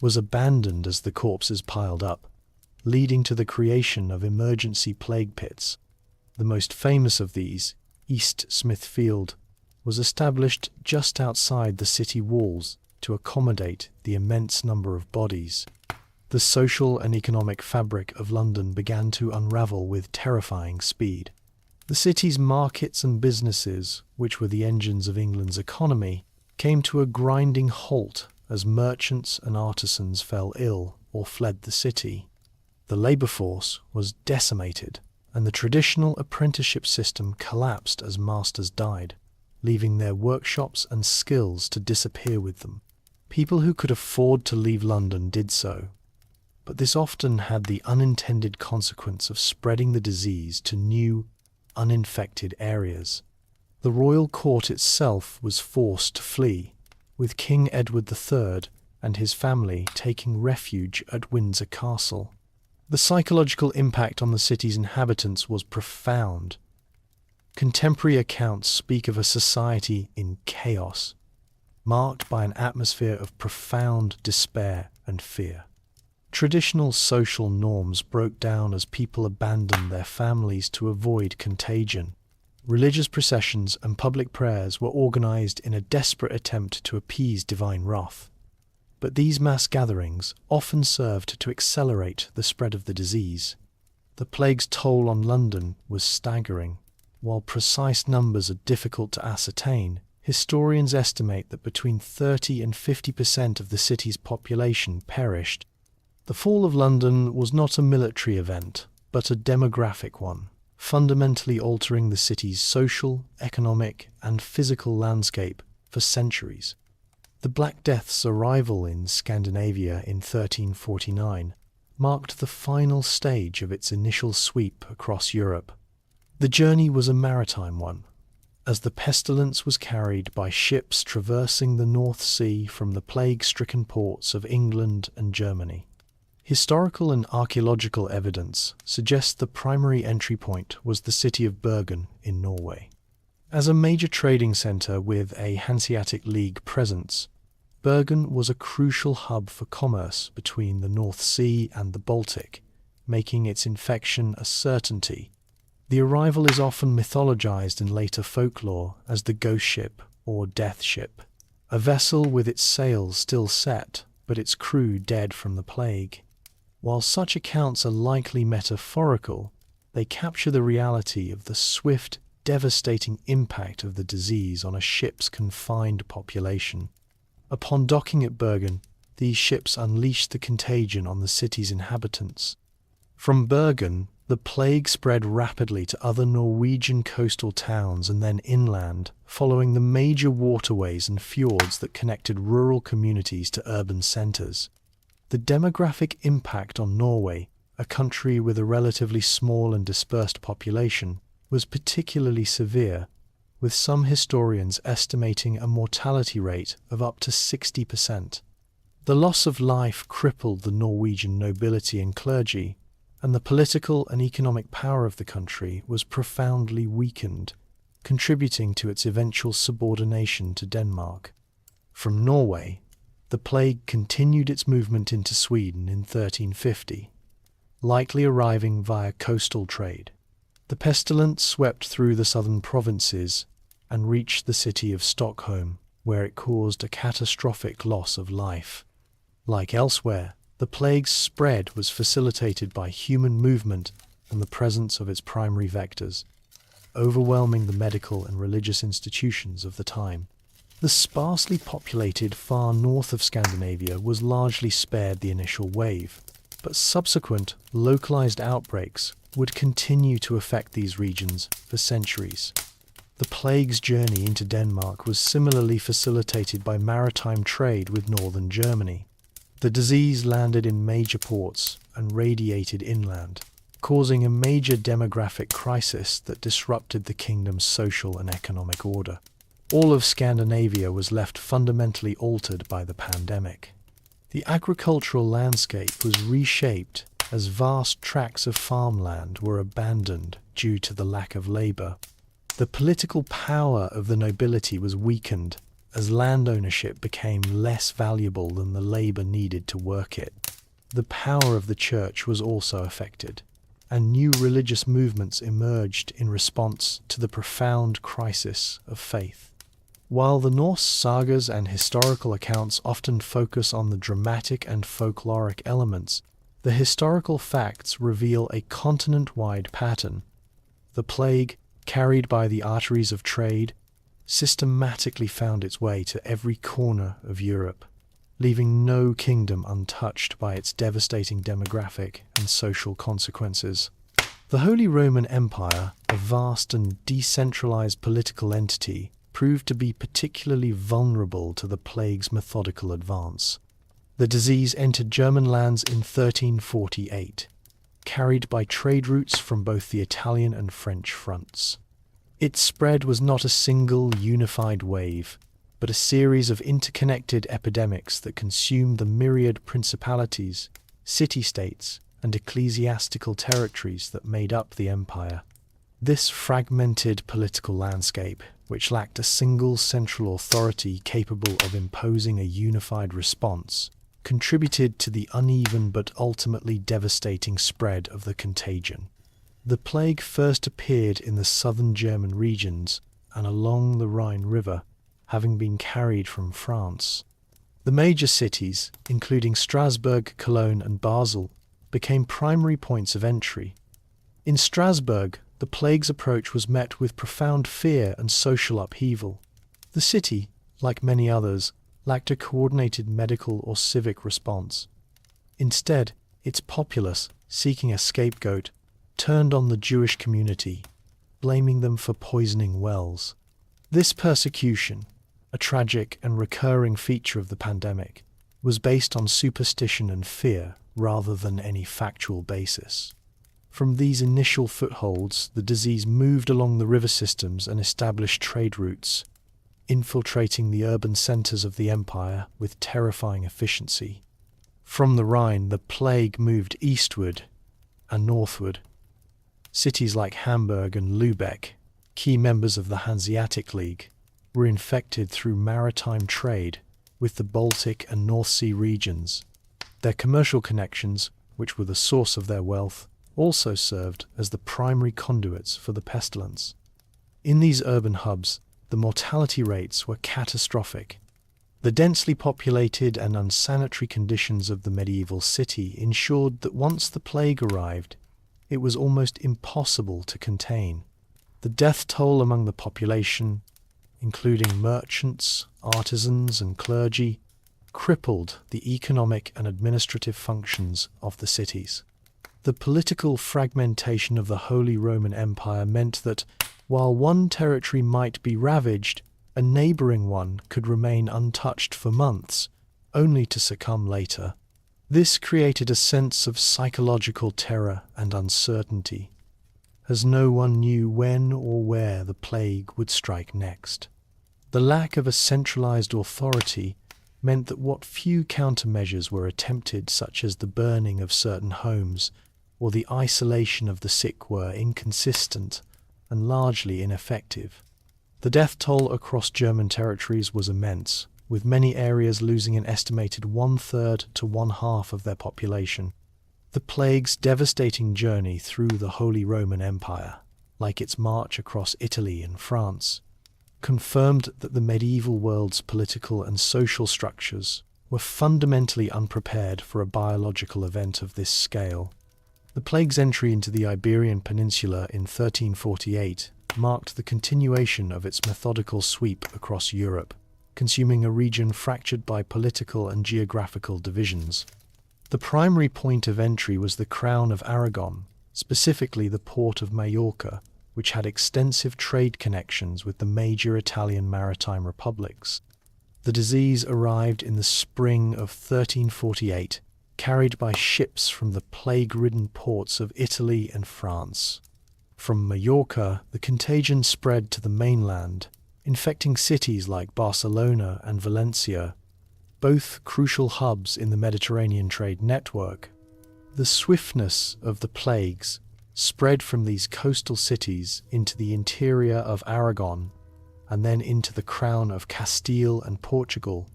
A: was abandoned as the corpses piled up, leading to the creation of emergency plague pits. The most famous of these, East Smithfield, was established just outside the city walls to accommodate the immense number of bodies. The social and economic fabric of London began to unravel with terrifying speed. The city's markets and businesses, which were the engines of England's economy, came to a grinding halt as merchants and artisans fell ill or fled the city. The labour force was decimated, and the traditional apprenticeship system collapsed as masters died, leaving their workshops and skills to disappear with them. People who could afford to leave London did so, but this often had the unintended consequence of spreading the disease to new, uninfected areas. The royal court itself was forced to flee, with King Edward III and his family taking refuge at Windsor Castle. The psychological impact on the city's inhabitants was profound. Contemporary accounts speak of a society in chaos, marked by an atmosphere of profound despair and fear. Traditional social norms broke down as people abandoned their families to avoid contagion. Religious processions and public prayers were organized in a desperate attempt to appease divine wrath. But these mass gatherings often served to accelerate the spread of the disease. The plague's toll on London was staggering. While precise numbers are difficult to ascertain, historians estimate that between 30 and 50% of the city's population perished. The fall of London was not a military event, but a demographic one, fundamentally altering the city's social, economic, and physical landscape for centuries. The Black Death's arrival in Scandinavia in 1349 marked the final stage of its initial sweep across Europe. The journey was a maritime one. as the pestilence was carried by ships traversing the North Sea from the plague-stricken ports of England and Germany. Historical and archaeological evidence suggests the primary entry point was the city of Bergen in Norway. As a major trading centre with a Hanseatic League presence, Bergen was a crucial hub for commerce between the North Sea and the Baltic, making its infection a certainty. The arrival is often mythologized in later folklore as the ghost ship or death ship, a vessel with its sails still set but its crew dead from the plague. While such accounts are likely metaphorical, they capture the reality of the swift, devastating impact of the disease on a ship's confined population. Upon docking at Bergen, these ships unleashed the contagion on the city's inhabitants. From Bergen, the plague spread rapidly to other Norwegian coastal towns and then inland, following the major waterways and fjords that connected rural communities to urban centres. The demographic impact on Norway, a country with a relatively small and dispersed population, was particularly severe, with some historians estimating a mortality rate of up to 60%. The loss of life crippled the Norwegian nobility and clergy, and the political and economic power of the country was profoundly weakened, contributing to its eventual subordination to Denmark. From Norway, the plague continued its movement into Sweden in 1350, likely arriving via coastal trade. The pestilence swept through the southern provinces and reached the city of Stockholm, where it caused a catastrophic loss of life. Like elsewhere, the plague's spread was facilitated by human movement and the presence of its primary vectors, overwhelming the medical and religious institutions of the time. The sparsely populated far north of Scandinavia was largely spared the initial wave, but subsequent localized outbreaks would continue to affect these regions for centuries. The plague's journey into Denmark was similarly facilitated by maritime trade with northern Germany. The disease landed in major ports and radiated inland, causing a major demographic crisis that disrupted the kingdom's social and economic order. All of Scandinavia was left fundamentally altered by the pandemic. The agricultural landscape was reshaped as vast tracts of farmland were abandoned due to the lack of labor. The political power of the nobility was weakened as land ownership became less valuable than the labor needed to work it. The power of the church was also affected, and new religious movements emerged in response to the profound crisis of faith. While the Norse sagas and historical accounts often focus on the dramatic and folkloric elements, the historical facts reveal a continent-wide pattern. The plague, carried by the arteries of trade, systematically found its way to every corner of Europe, leaving no kingdom untouched by its devastating demographic and social consequences. The Holy Roman Empire, a vast and decentralized political entity, proved to be particularly vulnerable to the plague's methodical advance. The disease entered German lands in 1348, carried by trade routes from both the Italian and French fronts. Its spread was not a single unified wave, but a series of interconnected epidemics that consumed the myriad principalities, city-states, and ecclesiastical territories that made up the empire. This fragmented political landscape, which lacked a single central authority capable of imposing a unified response, contributed to the uneven but ultimately devastating spread of the contagion. The plague first appeared in the southern German regions and along the Rhine River, having been carried from France. The major cities, including Strasbourg, Cologne, and Basel, became primary points of entry. In Strasbourg, the plague's approach was met with profound fear and social upheaval. The city, like many others, lacked a coordinated medical or civic response. Instead, its populace, seeking a scapegoat, turned on the Jewish community, blaming them for poisoning wells. This persecution, a tragic and recurring feature of the pandemic, was based on superstition and fear rather than any factual basis. From these initial footholds, the disease moved along the river systems and established trade routes, infiltrating the urban centers of the empire with terrifying efficiency. From the Rhine, the plague moved eastward and northward. Cities like Hamburg and Lübeck, key members of the Hanseatic League, were infected through maritime trade with the Baltic and North Sea regions. Their commercial connections, which were the source of their wealth, also served as the primary conduits for the pestilence. In these urban hubs, the mortality rates were catastrophic. The densely populated and unsanitary conditions of the medieval city ensured that once the plague arrived, it was almost impossible to contain. The death toll among the population, including merchants, artisans, and clergy, crippled the economic and administrative functions of the cities. The political fragmentation of the Holy Roman Empire meant that, while one territory might be ravaged, a neighbouring one could remain untouched for months, only to succumb later. This created a sense of psychological terror and uncertainty, as no one knew when or where the plague would strike next. The lack of a centralized authority meant that what few countermeasures were attempted, such as the burning of certain homes or the isolation of the sick, were inconsistent and largely ineffective. The death toll across German territories was immense, with many areas losing an estimated 1/3 to 1/2 of their population. The plague's devastating journey through the Holy Roman Empire, like its march across Italy and France, confirmed that the medieval world's political and social structures were fundamentally unprepared for a biological event of this scale. The plague's entry into the Iberian Peninsula in 1348 marked the continuation of its methodical sweep across Europe, consuming a region fractured by political and geographical divisions. The primary point of entry was the Crown of Aragon, specifically the port of Majorca, which had extensive trade connections with the major Italian maritime republics. The disease arrived in the spring of 1348, carried by ships from the plague-ridden ports of Italy and France. From Majorca, the contagion spread to the mainland, infecting cities like Barcelona and Valencia, both crucial hubs in the Mediterranean trade network. The swiftness of the plagues spread from these coastal cities into the interior of Aragon and then into the Crown of Castile and Portugal,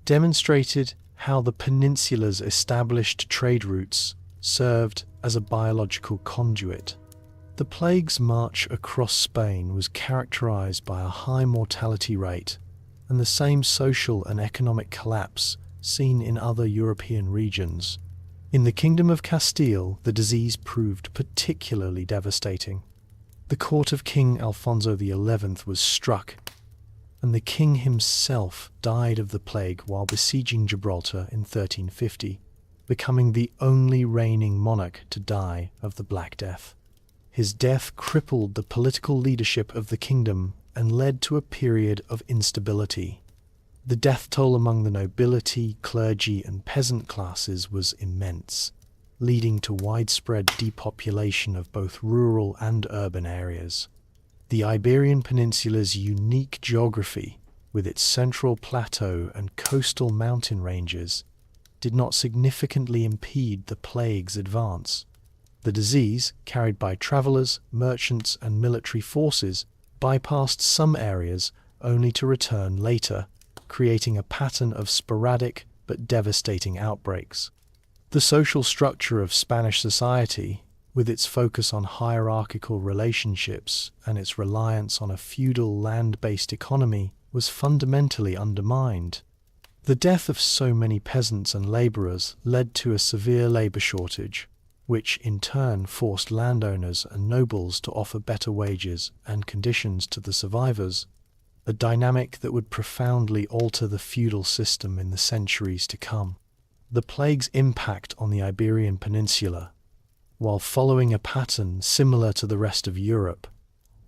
A: demonstrated how the peninsula's established trade routes served as a biological conduit. The plague's march across Spain was characterized by a high mortality rate and the same social and economic collapse seen in other European regions. In the Kingdom of Castile, the disease proved particularly devastating. The court of King Alfonso XI was struck, and the king himself died of the plague while besieging Gibraltar in 1350, becoming the only reigning monarch to die of the Black Death. His death crippled the political leadership of the kingdom and led to a period of instability. The death toll among the nobility, clergy, and peasant classes was immense, leading to widespread depopulation of both rural and urban areas. The Iberian Peninsula's unique geography, with its central plateau and coastal mountain ranges, did not significantly impede the plague's advance. The disease, carried by travelers, merchants, and military forces, bypassed some areas only to return later, creating a pattern of sporadic but devastating outbreaks. The social structure of Spanish society, with its focus on hierarchical relationships and its reliance on a feudal land-based economy, was fundamentally undermined. The death of so many peasants and labourers led to a severe labour shortage, which in turn forced landowners and nobles to offer better wages and conditions to the survivors, a dynamic that would profoundly alter the feudal system in the centuries to come. The plague's impact on the Iberian Peninsula, while following a pattern similar to the rest of Europe,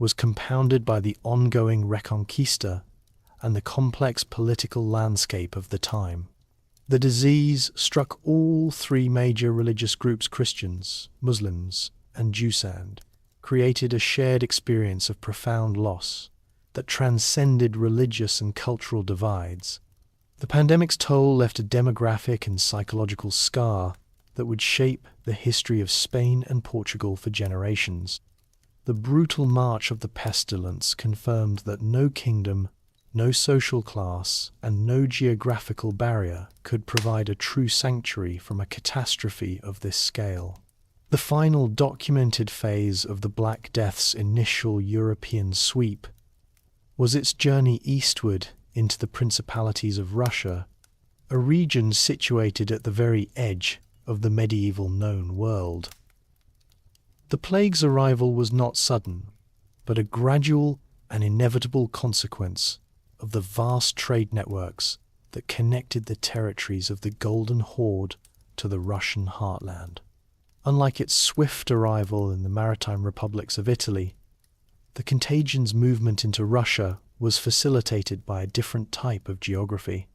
A: was compounded by the ongoing Reconquista and the complex political landscape of the time. The disease struck all three major religious groups: Christians, Muslims, and Jusand created a shared experience of profound loss that transcended religious and cultural divides. The pandemic's toll left a demographic and psychological scar that would shape the history of Spain and Portugal for generations. The brutal march of the pestilence confirmed that no kingdom, no social class, and no geographical barrier could provide a true sanctuary from a catastrophe of this scale. The final documented phase of the Black Death's initial European sweep was its journey eastward into the principalities of Russia, a region situated at the very edge of the medieval known world. The plague's arrival was not sudden, but a gradual and inevitable consequence of the vast trade networks that connected the territories of the Golden Horde to the Russian heartland. Unlike its swift arrival in the maritime republics of Italy, the contagion's movement into Russia was facilitated by a different type of geography: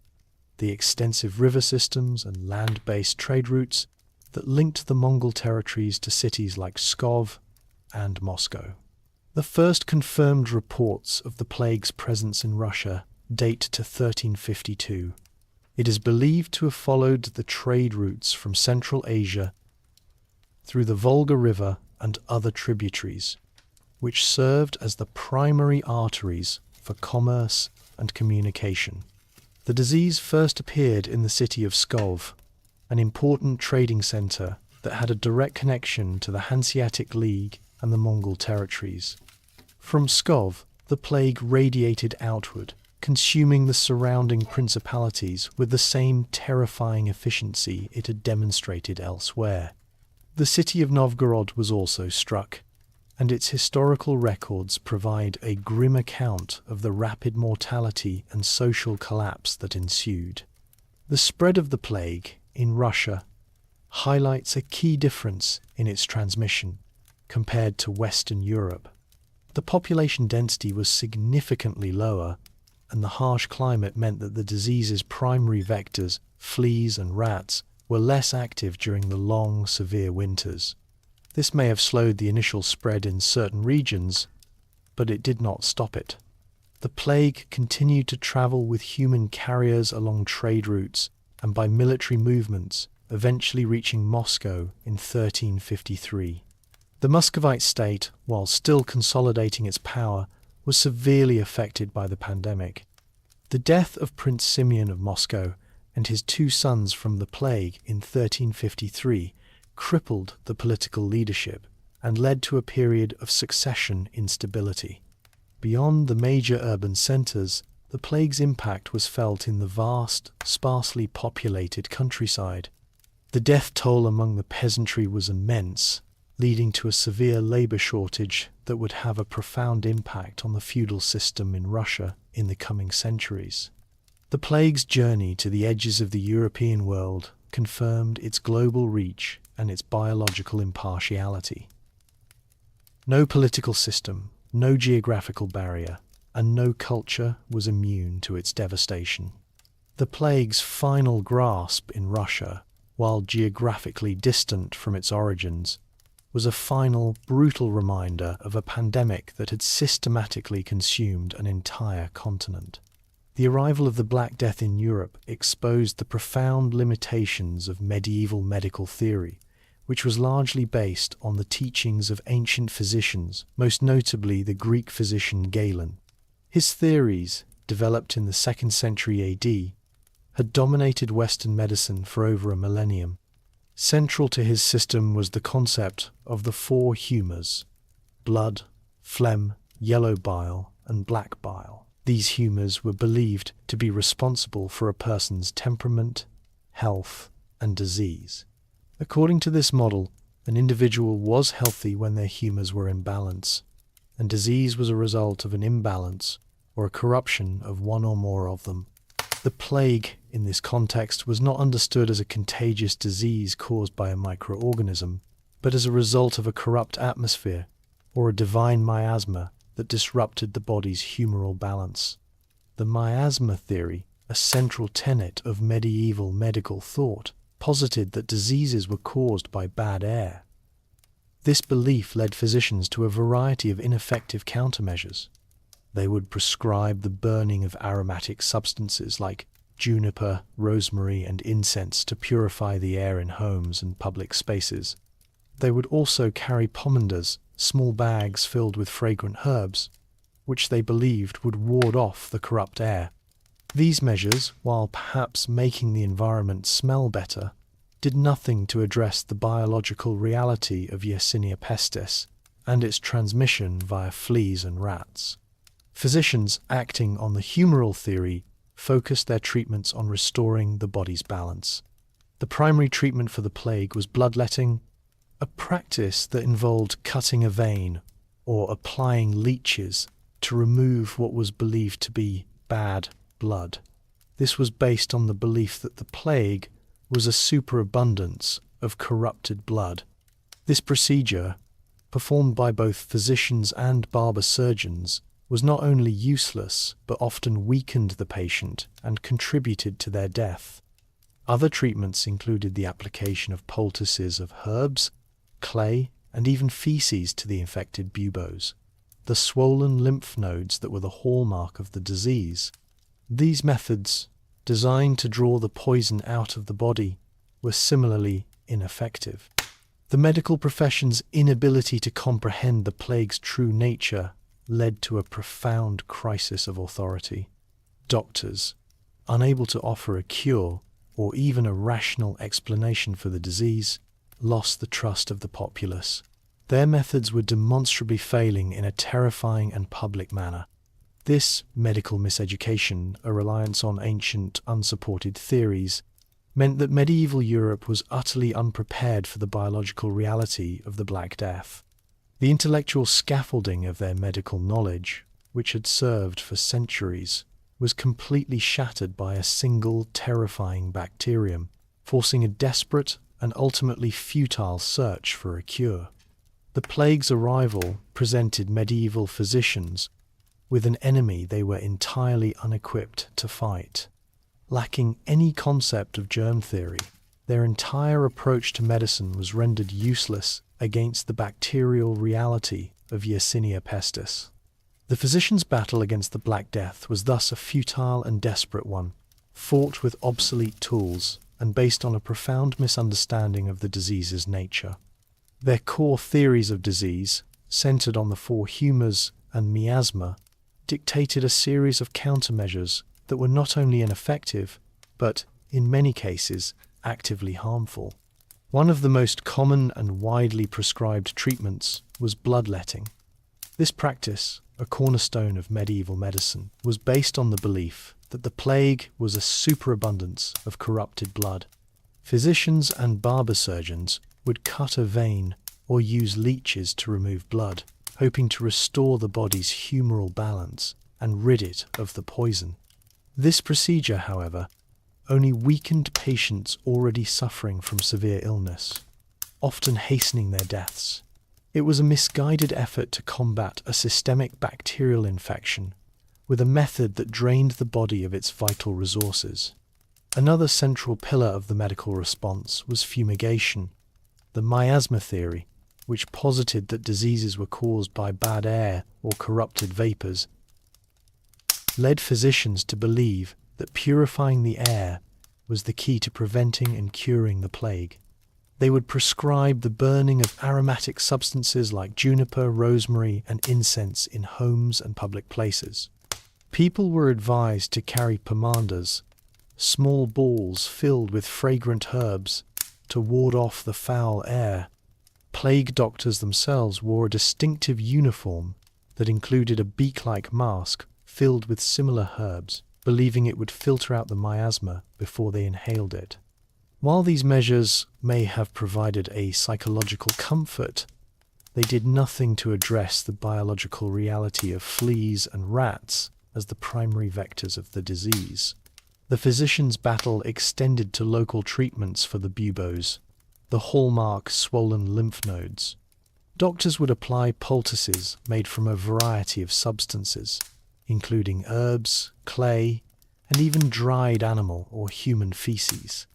A: the extensive river systems and land-based trade routes that linked the Mongol territories to cities like Pskov and Moscow. The first confirmed reports of the plague's presence in Russia date to 1352. It is believed to have followed the trade routes from Central Asia through the Volga River and other tributaries, which served as the primary arteries for commerce and communication. The disease first appeared in the city of Pskov, an important trading centre that had a direct connection to the Hanseatic League and the Mongol territories. From Pskov, the plague radiated outward, consuming the surrounding principalities with the same terrifying efficiency it had demonstrated elsewhere. The city of Novgorod was also struck, and its historical records provide a grim account of the rapid mortality and social collapse that ensued. The spread of the plague in Russia highlights a key difference in its transmission compared to Western Europe. The population density was significantly lower, and the harsh climate meant that the disease's primary vectors, fleas and rats, were less active during the long, severe winters. This may have slowed the initial spread in certain regions, but it did not stop it. The plague continued to travel with human carriers along trade routes and by military movements, eventually reaching Moscow in 1353. The Muscovite state, while still consolidating its power, was severely affected by the pandemic. The death of Prince Simeon of Moscow and his two sons from the plague in 1353 crippled the political leadership and led to a period of succession instability. Beyond the major urban centres, the plague's impact was felt in the vast, sparsely populated countryside. The death toll among the peasantry was immense, leading to a severe labour shortage that would have a profound impact on the feudal system in Russia in the coming centuries. The plague's journey to the edges of the European world confirmed its global reach and its biological impartiality. No political system, no geographical barrier, and no culture was immune to its devastation. The plague's final grasp in Russia, while geographically distant from its origins, was a final, brutal reminder of a pandemic that had systematically consumed an entire continent. The arrival of the Black Death in Europe exposed the profound limitations of medieval medical theory, which was largely based on the teachings of ancient physicians, most notably the Greek physician Galen. His theories, developed in the 2nd century AD, had dominated Western medicine for over a millennium. Central to his system was the concept of the 4 humours: blood, phlegm, yellow bile, and black bile. These humours were believed to be responsible for a person's temperament, health, and disease. According to this model, an individual was healthy when their humours were in balance, and disease was a result of an imbalance or a corruption of one or more of them. The plague, in this context, was not understood as a contagious disease caused by a microorganism, but as a result of a corrupt atmosphere or a divine miasma that disrupted the body's humoral balance. The miasma theory, a central tenet of medieval medical thought, posited that diseases were caused by bad air. This belief led physicians to a variety of ineffective countermeasures. They would prescribe the burning of aromatic substances like juniper, rosemary, and incense to purify the air in homes and public spaces. They would also carry pomandas, small bags filled with fragrant herbs, which they believed would ward off the corrupt air. These measures, while perhaps making the environment smell better, did nothing to address the biological reality of Yersinia pestis and its transmission via fleas and rats. Physicians acting on the humoral theory focused their treatments on restoring the body's balance. The primary treatment for the plague was bloodletting, a practice that involved cutting a vein or applying leeches to remove what was believed to be bad blood. This was based on the belief that the plague was a superabundance of corrupted blood. This procedure, performed by both physicians and barber surgeons, was not only useless but often weakened the patient and contributed to their death. Other treatments included the application of poultices of herbs, clay, and even feces to the infected buboes, the swollen lymph nodes that were the hallmark of the disease. These methods, designed to draw the poison out of the body, were similarly ineffective. The medical profession's inability to comprehend the plague's true nature led to a profound crisis of authority. Doctors, unable to offer a cure or even a rational explanation for the disease, lost the trust of the populace. Their methods were demonstrably failing in a terrifying and public manner. This medical miseducation, a reliance on ancient, unsupported theories, meant that medieval Europe was utterly unprepared for the biological reality of the Black Death. The intellectual scaffolding of their medical knowledge, which had served for centuries, was completely shattered by a single terrifying bacterium, forcing a desperate and ultimately futile search for a cure. The plague's arrival presented medieval physicians with an enemy they were entirely unequipped to fight. Lacking any concept of germ theory, their entire approach to medicine was rendered useless against the bacterial reality of Yersinia pestis. The physician's battle against the Black Death was thus a futile and desperate one, fought with obsolete tools and based on a profound misunderstanding of the disease's nature. Their core theories of disease, centered on the four humours and miasma, dictated a series of countermeasures that were not only ineffective, but, in many cases, actively harmful. One of the most common and widely prescribed treatments was bloodletting. This practice, a cornerstone of medieval medicine, was based on the belief that the plague was a superabundance of corrupted blood. Physicians and barber surgeons would cut a vein or use leeches to remove blood, hoping to restore the body's humoral balance and rid it of the poison. This procedure, however, only weakened patients already suffering from severe illness, often hastening their deaths. It was a misguided effort to combat a systemic bacterial infection with a method that drained the body of its vital resources. Another central pillar of the medical response was fumigation, the miasma theory, which posited that diseases were caused by bad air or corrupted vapors, led physicians to believe that purifying the air was the key to preventing and curing the plague. They would prescribe the burning of aromatic substances like juniper, rosemary, and incense in homes and public places. People were advised to carry pomandas, small balls filled with fragrant herbs, to ward off the foul air. Plague doctors themselves wore a distinctive uniform that included a beak-like mask filled with similar herbs, believing it would filter out the miasma before they inhaled it. While these measures may have provided a psychological comfort, they did nothing to address the biological reality of fleas and rats as the primary vectors of the disease. The physician's battle extended to local treatments for the buboes, the hallmark swollen lymph nodes. Doctors would apply poultices made from a variety of substances, including herbs, clay, and even dried animal or human feces.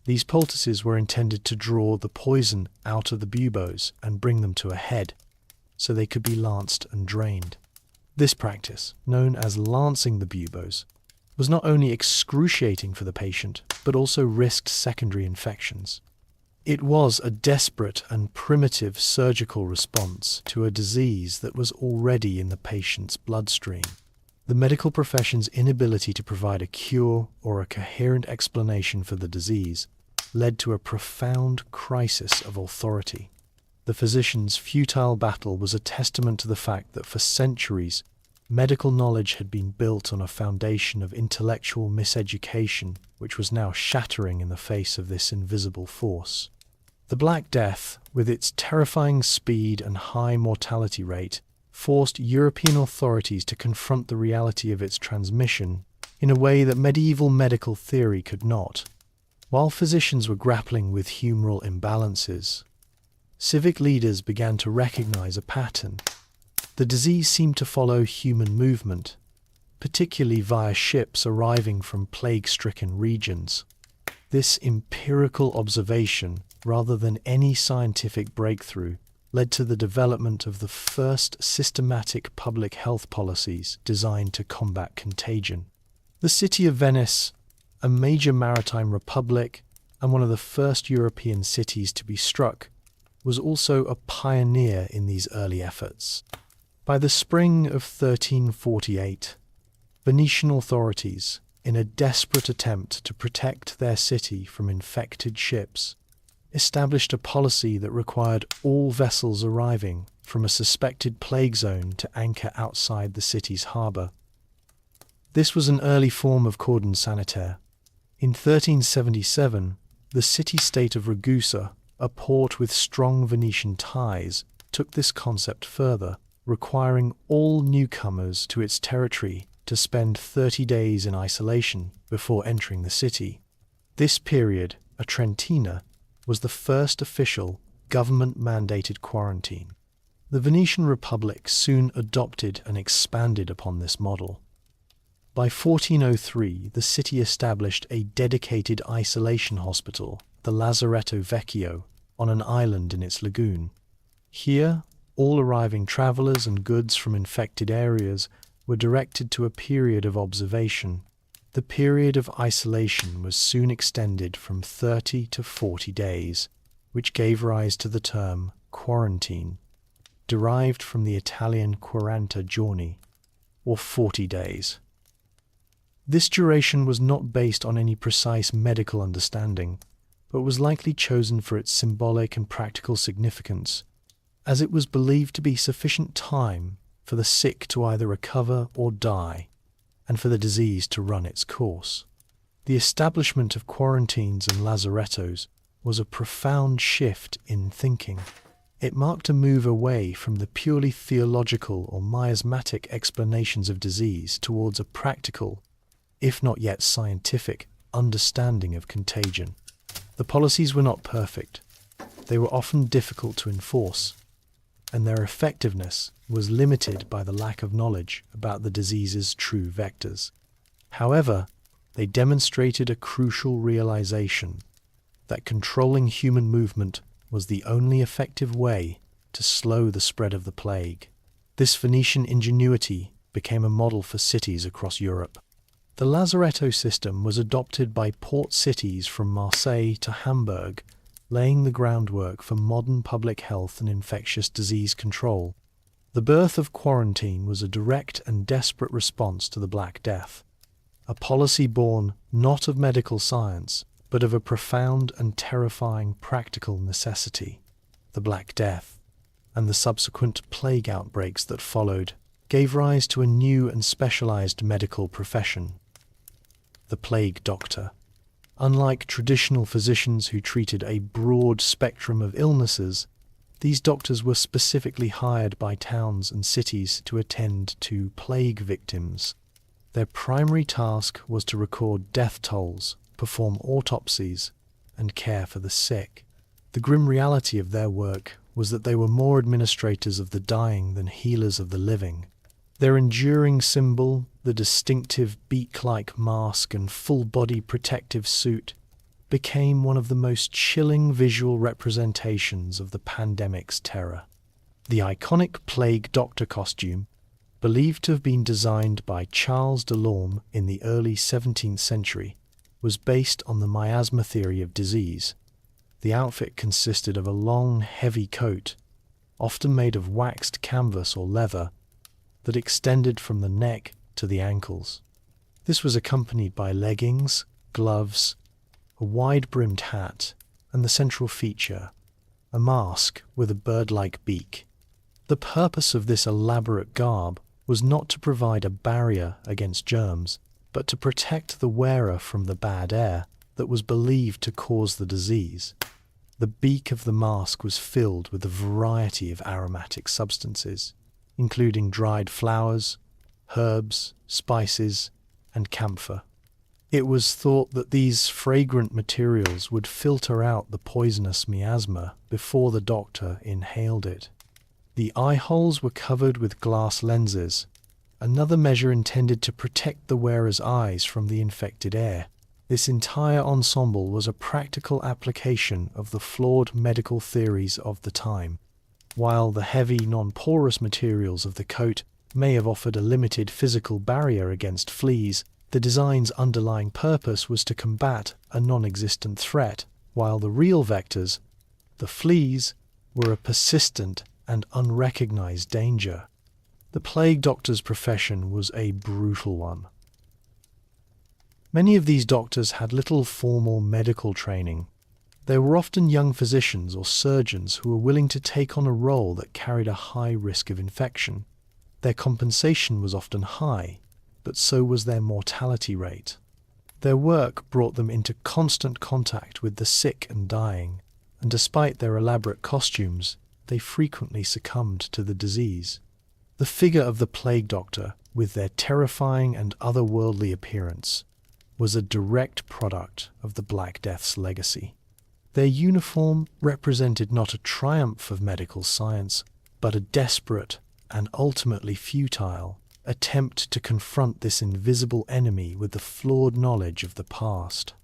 A: These poultices were intended to draw the poison out of the buboes and bring them to a head, so they could be lanced and drained. This practice, known as lancing the buboes, was not only excruciating for the patient, but also risked secondary infections. It was a desperate and primitive surgical response to a disease that was already in the patient's bloodstream. The medical profession's inability to provide a cure or a coherent explanation for the disease led to a profound crisis of authority. The physician's futile battle was a testament to the fact that for centuries, medical knowledge had been built on a foundation of intellectual miseducation, which was now shattering in the face of this invisible force. The Black Death, with its terrifying speed and high mortality rate, forced European authorities to confront the reality of its transmission in a way that medieval medical theory could not. While physicians were grappling with humoral imbalances, civic leaders began to recognize a pattern. The disease seemed to follow human movement, particularly via ships arriving from plague-stricken regions. This empirical observation, rather than any scientific breakthrough, led to the development of the first systematic public health policies designed to combat contagion. The city of Venice, a major maritime republic and one of the first European cities to be struck, was also a pioneer in these early efforts. By the spring of 1348, Venetian authorities, in a desperate attempt to protect their city from infected ships, established a policy that required all vessels arriving from a suspected plague zone to anchor outside the city's harbour. This was an early form of cordon sanitaire. In 1377, the city-state of Ragusa, a port with strong Venetian ties, took this concept further, requiring all newcomers to its territory to spend 30 days in isolation before entering the city. This period, a Trentina, was the first official government-mandated quarantine. The Venetian Republic soon adopted and expanded upon this model. By 1403, the city established a dedicated isolation hospital, the Lazaretto Vecchio, on an island in its lagoon. Here, all arriving travelers and goods from infected areas were directed to a period of observation. The period of isolation was soon extended from 30 to 40 days, which gave rise to the term quarantine, derived from the Italian 40 giorni, or 40 days. This duration was not based on any precise medical understanding, but was likely chosen for its symbolic and practical significance, as it was believed to be sufficient time for the sick to either recover or die, and for the disease to run its course. The establishment of quarantines and lazarettos was a profound shift in thinking. It marked a move away from the purely theological or miasmatic explanations of disease towards a practical, if not yet scientific, understanding of contagion. The policies were not perfect. They were often difficult to enforce, and their effectiveness was limited by the lack of knowledge about the disease's true vectors. However, they demonstrated a crucial realization that controlling human movement was the only effective way to slow the spread of the plague. This Venetian ingenuity became a model for cities across Europe. The Lazaretto system was adopted by port cities from Marseille to Hamburg, laying the groundwork for modern public health and infectious disease control. The birth of quarantine was a direct and desperate response to the Black Death, a policy born not of medical science, but of a profound and terrifying practical necessity. The Black Death, and the subsequent plague outbreaks that followed, gave rise to a new and specialized medical profession, the plague doctor. Unlike traditional physicians who treated a broad spectrum of illnesses, these doctors were specifically hired by towns and cities to attend to plague victims. Their primary task was to record death tolls, perform autopsies, and care for the sick. The grim reality of their work was that they were more administrators of the dying than healers of the living. Their enduring symbol, the distinctive beak-like mask and full-body protective suit, became one of the most chilling visual representations of the pandemic's terror. The iconic plague doctor costume, believed to have been designed by Charles Delorme in the early 17th century, was based on the miasma theory of disease. The outfit consisted of a long, heavy coat, often made of waxed canvas or leather, that extended from the neck to the ankles. This was accompanied by leggings, gloves, a wide-brimmed hat, and the central feature, a mask with a bird-like beak. The purpose of this elaborate garb was not to provide a barrier against germs, but to protect the wearer from the bad air that was believed to cause the disease. The beak of the mask was filled with a variety of aromatic substances, including dried flowers, herbs, spices, and camphor. It was thought that these fragrant materials would filter out the poisonous miasma before the doctor inhaled it. The eye holes were covered with glass lenses, another measure intended to protect the wearer's eyes from the infected air. This entire ensemble was a practical application of the flawed medical theories of the time. While the heavy, non-porous materials of the coat may have offered a limited physical barrier against fleas, the design's underlying purpose was to combat a non-existent threat, while the real vectors, the fleas, were a persistent and unrecognized danger. The plague doctor's profession was a brutal one. Many of these doctors had little formal medical training. They were often young physicians or surgeons who were willing to take on a role that carried a high risk of infection. Their compensation was often high, but so was their mortality rate. Their work brought them into constant contact with the sick and dying, and despite their elaborate costumes, they frequently succumbed to the disease. The figure of the plague doctor, with their terrifying and otherworldly appearance, was a direct product of the Black Death's legacy. Their uniform represented not a triumph of medical science, but a desperate and ultimately futile attempt to confront this invisible enemy with the flawed knowledge of the past.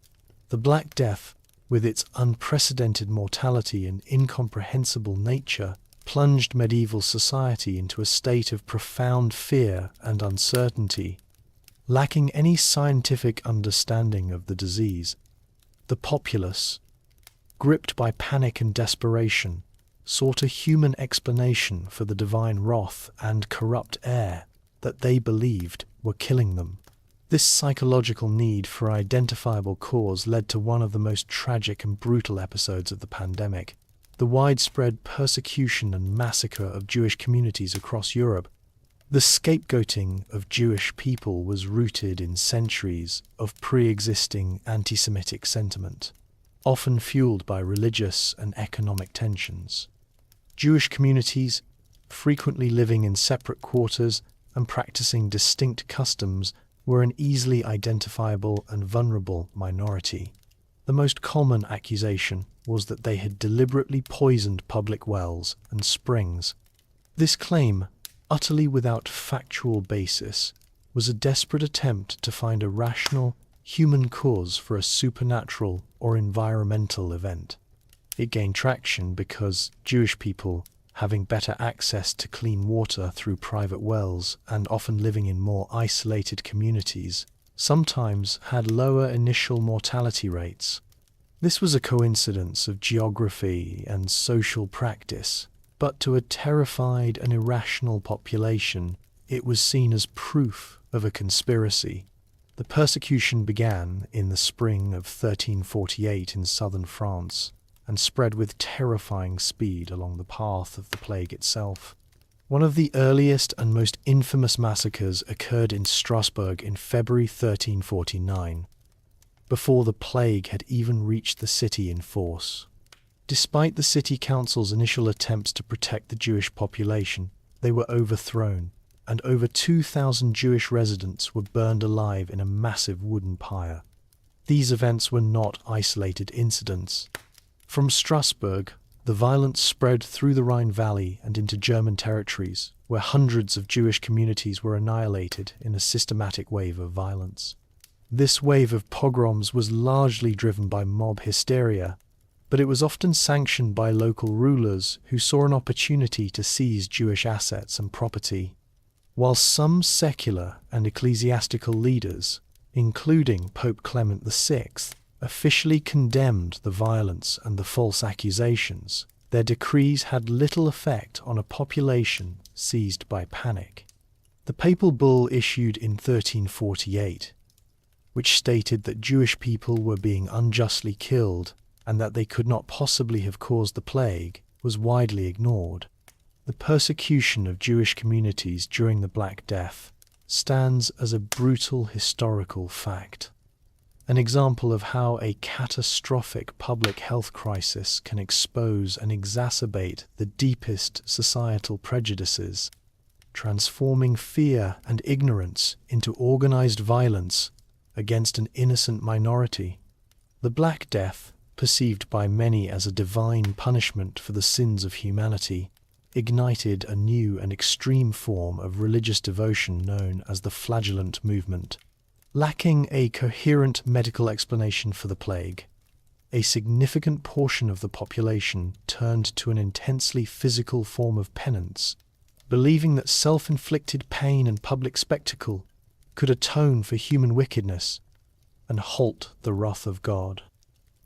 A: The Black Death, with its unprecedented mortality and incomprehensible nature, plunged medieval society into a state of profound fear and uncertainty. Lacking any scientific understanding of the disease, the populace, gripped by panic and desperation, sought a human explanation for the divine wrath and corrupt air that they believed were killing them. This psychological need for identifiable cause led to one of the most tragic and brutal episodes of the pandemic, the widespread persecution and massacre of Jewish communities across Europe. The scapegoating of Jewish people was rooted in centuries of pre-existing anti-Semitic sentiment, often fueled by religious and economic tensions. Jewish communities, frequently living in separate quarters and practicing distinct customs, were an easily identifiable and vulnerable minority. The most common accusation was that they had deliberately poisoned public wells and springs. This claim, utterly without factual basis, was a desperate attempt to find a rational, human cause for a supernatural or environmental event. It gained traction because Jewish people, having better access to clean water through private wells and often living in more isolated communities, sometimes had lower initial mortality rates. This was a coincidence of geography and social practice, but to a terrified and irrational population, it was seen as proof of a conspiracy. The persecution began in the spring of 1348 in southern France and spread with terrifying speed along the path of the plague itself. One of the earliest and most infamous massacres occurred in Strasbourg in February 1349, before the plague had even reached the city in force. Despite the city council's initial attempts to protect the Jewish population, they were overthrown, and over 2,000 Jewish residents were burned alive in a massive wooden pyre. These events were not isolated incidents. From Strasbourg, the violence spread through the Rhine Valley and into German territories, where hundreds of Jewish communities were annihilated in a systematic wave of violence. This wave of pogroms was largely driven by mob hysteria, but it was often sanctioned by local rulers who saw an opportunity to seize Jewish assets and property. While some secular and ecclesiastical leaders, including Pope Clement VI, officially condemned the violence and the false accusations, their decrees had little effect on a population seized by panic. The papal bull issued in 1348, which stated that Jewish people were being unjustly killed and that they could not possibly have caused the plague, was widely ignored. The persecution of Jewish communities during the Black Death stands as a brutal historical fact, an example of how a catastrophic public health crisis can expose and exacerbate the deepest societal prejudices, transforming fear and ignorance into organized violence against an innocent minority. The Black Death, perceived by many as a divine punishment for the sins of humanity, ignited a new and extreme form of religious devotion known as the flagellant movement. Lacking a coherent medical explanation for the plague, a significant portion of the population turned to an intensely physical form of penance, believing that self-inflicted pain and public spectacle could atone for human wickedness and halt the wrath of God.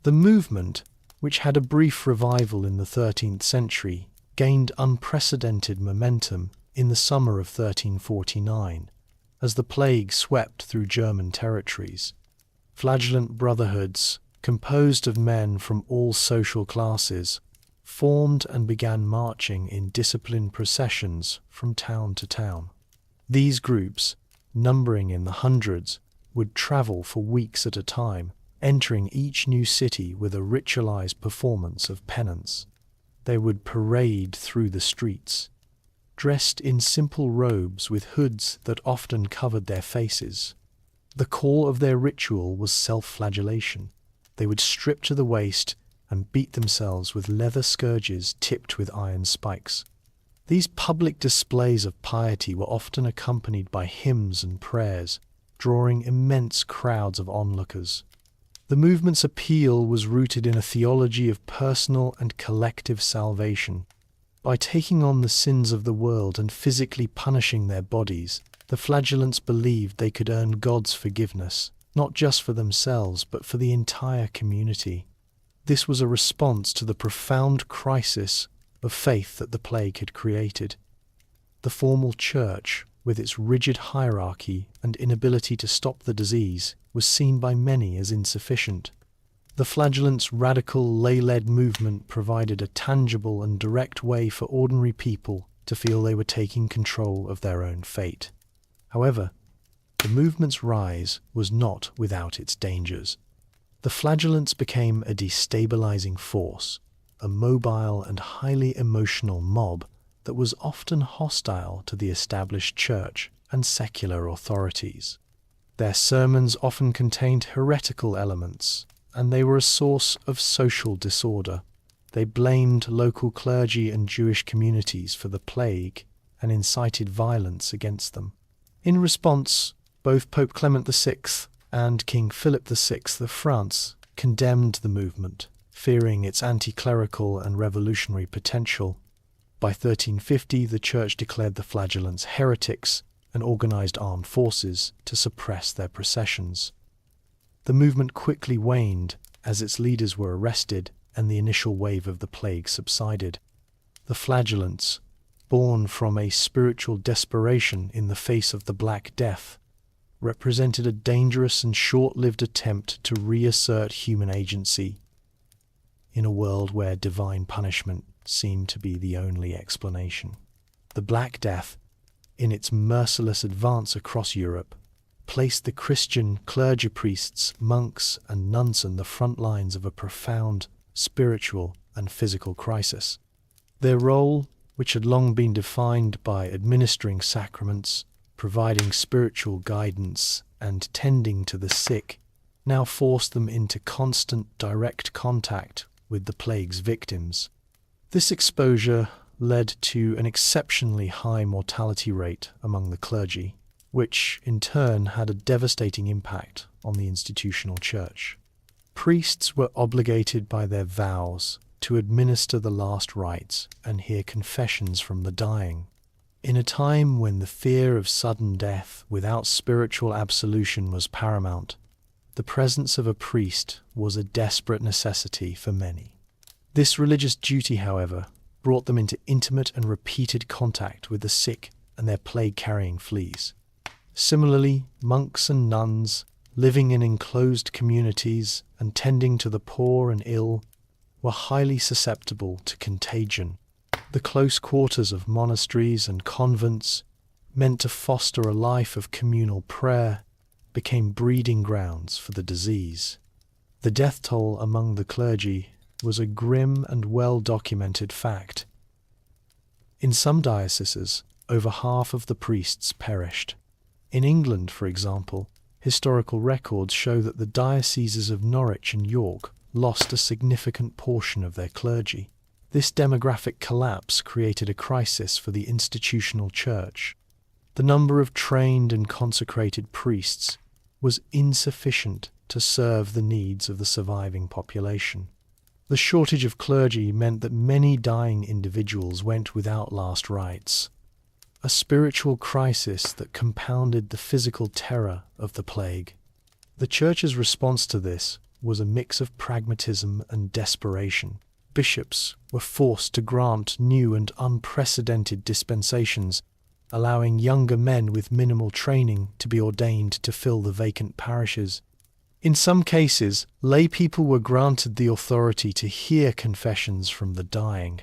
A: The movement, which had a brief revival in the 13th century, gained unprecedented momentum in the summer of 1349, as the plague swept through German territories. Flagellant brotherhoods, composed of men from all social classes, formed and began marching in disciplined processions from town to town. These groups, numbering in the hundreds, would travel for weeks at a time, entering each new city with a ritualized performance of penance. They would parade through the streets, dressed in simple robes with hoods that often covered their faces. The core of their ritual was self-flagellation. They would strip to the waist and beat themselves with leather scourges tipped with iron spikes. These public displays of piety were often accompanied by hymns and prayers, drawing immense crowds of onlookers. The movement's appeal was rooted in a theology of personal and collective salvation. By taking on the sins of the world and physically punishing their bodies, the flagellants believed they could earn God's forgiveness, not just for themselves but for the entire community. This was a response to the profound crisis of faith that the plague had created. The formal church, with its rigid hierarchy and inability to stop the disease, was seen by many as insufficient. The flagellants' radical lay-led movement provided a tangible and direct way for ordinary people to feel they were taking control of their own fate. However, the movement's rise was not without its dangers. The flagellants became a destabilizing force, a mobile and highly emotional mob that was often hostile to the established church and secular authorities. Their sermons often contained heretical elements, and they were a source of social disorder. They blamed local clergy and Jewish communities for the plague and incited violence against them. In response, both Pope Clement VI and King Philip VI of France condemned the movement, fearing its anti-clerical and revolutionary potential. By 1350, the Church declared the flagellants heretics and organized armed forces to suppress their processions. The movement quickly waned as its leaders were arrested and the initial wave of the plague subsided. The flagellants, born from a spiritual desperation in the face of the Black Death, represented a dangerous and short-lived attempt to reassert human agency in a world where divine punishment seemed to be the only explanation. The Black Death, in its merciless advance across Europe, placed the Christian clergy priests, monks, and nuns on the front lines of a profound spiritual and physical crisis. Their role, which had long been defined by administering sacraments, providing spiritual guidance, and tending to the sick, now forced them into constant direct contact with the plague's victims. This exposure led to an exceptionally high mortality rate among the clergy. which in turn had a devastating impact on the institutional church. Priests were obligated by their vows to administer the last rites and hear confessions from the dying. In a time when the fear of sudden death without spiritual absolution was paramount, the presence of a priest was a desperate necessity for many. This religious duty, however, brought them into intimate and repeated contact with the sick and their plague-carrying fleas. Similarly, monks and nuns, living in enclosed communities and tending to the poor and ill, were highly susceptible to contagion. The close quarters of monasteries and convents, meant to foster a life of communal prayer, became breeding grounds for the disease. The death toll among the clergy was a grim and well-documented fact. In some dioceses, over half of the priests perished. In England, for example, historical records show that the dioceses of Norwich and York lost a significant portion of their clergy. This demographic collapse created a crisis for the institutional church. The number of trained and consecrated priests was insufficient to serve the needs of the surviving population. The shortage of clergy meant that many dying individuals went without last rites, a spiritual crisis that compounded the physical terror of the plague. The Church's response to this was a mix of pragmatism and desperation. Bishops were forced to grant new and unprecedented dispensations, allowing younger men with minimal training to be ordained to fill the vacant parishes. In some cases, lay people were granted the authority to hear confessions from the dying,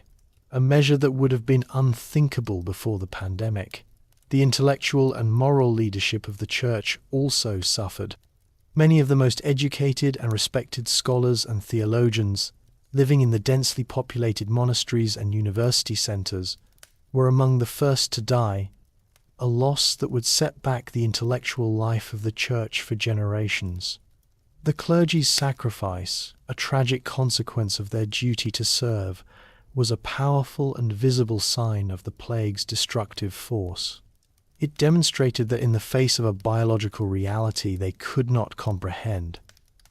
A: a measure that would have been unthinkable before the pandemic. The intellectual and moral leadership of the Church also suffered. Many of the most educated and respected scholars and theologians, living in the densely populated monasteries and university centers, were among the first to die, a loss that would set back the intellectual life of the Church for generations. The clergy's sacrifice, a tragic consequence of their duty to serve, was a powerful and visible sign of the plague's destructive force. It demonstrated that in the face of a biological reality they could not comprehend,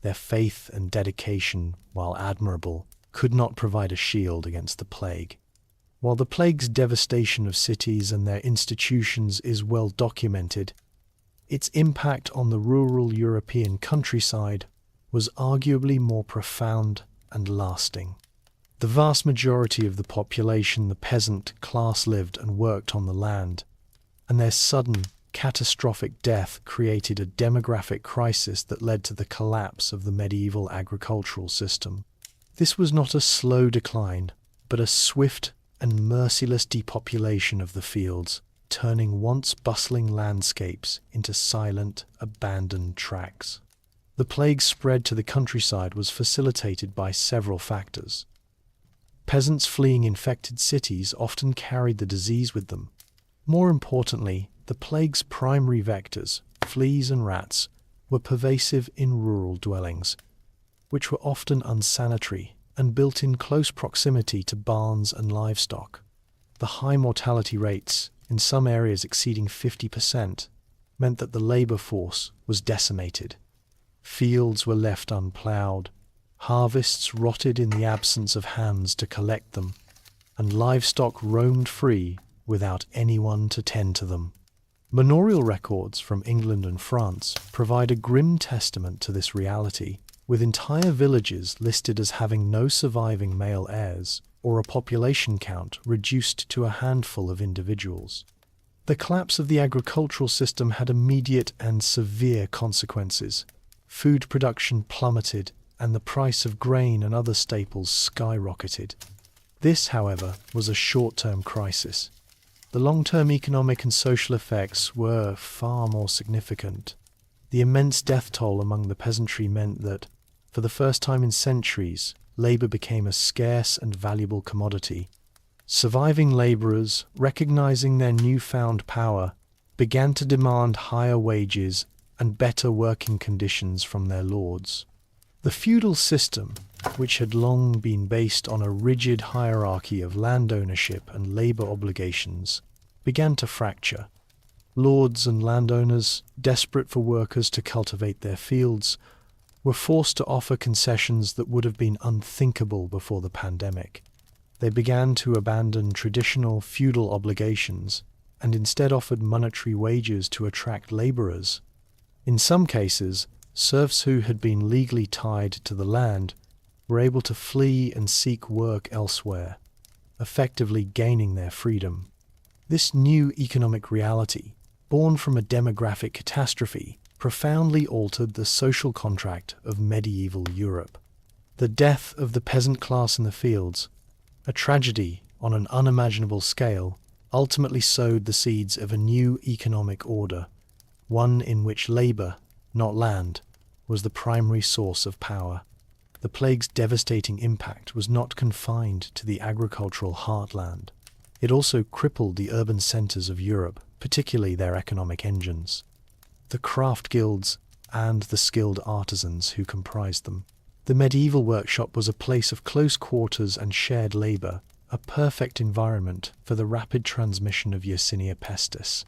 A: their faith and dedication, while admirable, could not provide a shield against the plague. While the plague's devastation of cities and their institutions is well documented, its impact on the rural European countryside was arguably more profound and lasting. The vast majority of the population, the peasant class, lived and worked on the land, and their sudden, catastrophic death created a demographic crisis that led to the collapse of the medieval agricultural system. This was not a slow decline, but a swift and merciless depopulation of the fields, turning once bustling landscapes into silent, abandoned tracts. The plague's spread to the countryside was facilitated by several factors. Peasants fleeing infected cities often carried the disease with them. More importantly, the plague's primary vectors, fleas and rats, were pervasive in rural dwellings, which were often unsanitary and built in close proximity to barns and livestock. The high mortality rates, in some areas exceeding 50%, meant that the labor force was decimated. Fields were left unplowed, harvests rotted in the absence of hands to collect them, and livestock roamed free without anyone to tend to them. Manorial records from England and France provide a grim testament to this reality, with entire villages listed as having no surviving male heirs, or a population count reduced to a handful of individuals. The collapse of the agricultural system had immediate and severe consequences. Food production plummeted, and the price of grain and other staples skyrocketed. This, however, was a short-term crisis. The long-term economic and social effects were far more significant. The immense death toll among the peasantry meant that, for the first time in centuries, labor became a scarce and valuable commodity. Surviving laborers, recognizing their newfound power, began to demand higher wages and better working conditions from their lords. The feudal system, which had long been based on a rigid hierarchy of land ownership and labor obligations, began to fracture. Lords and landowners, desperate for workers to cultivate their fields, were forced to offer concessions that would have been unthinkable before the pandemic. They began to abandon traditional feudal obligations and instead offered monetary wages to attract laborers. In some cases, serfs who had been legally tied to the land were able to flee and seek work elsewhere, effectively gaining their freedom. This new economic reality, born from a demographic catastrophe, profoundly altered the social contract of medieval Europe. The death of the peasant class in the fields, a tragedy on an unimaginable scale, ultimately sowed the seeds of a new economic order, one in which labor, not land, was the primary source of power. The plague's devastating impact was not confined to the agricultural heartland. It also crippled the urban centers of Europe, particularly their economic engines, the craft guilds and the skilled artisans who comprised them. The medieval workshop was a place of close quarters and shared labor, a perfect environment for the rapid transmission of Yersinia pestis.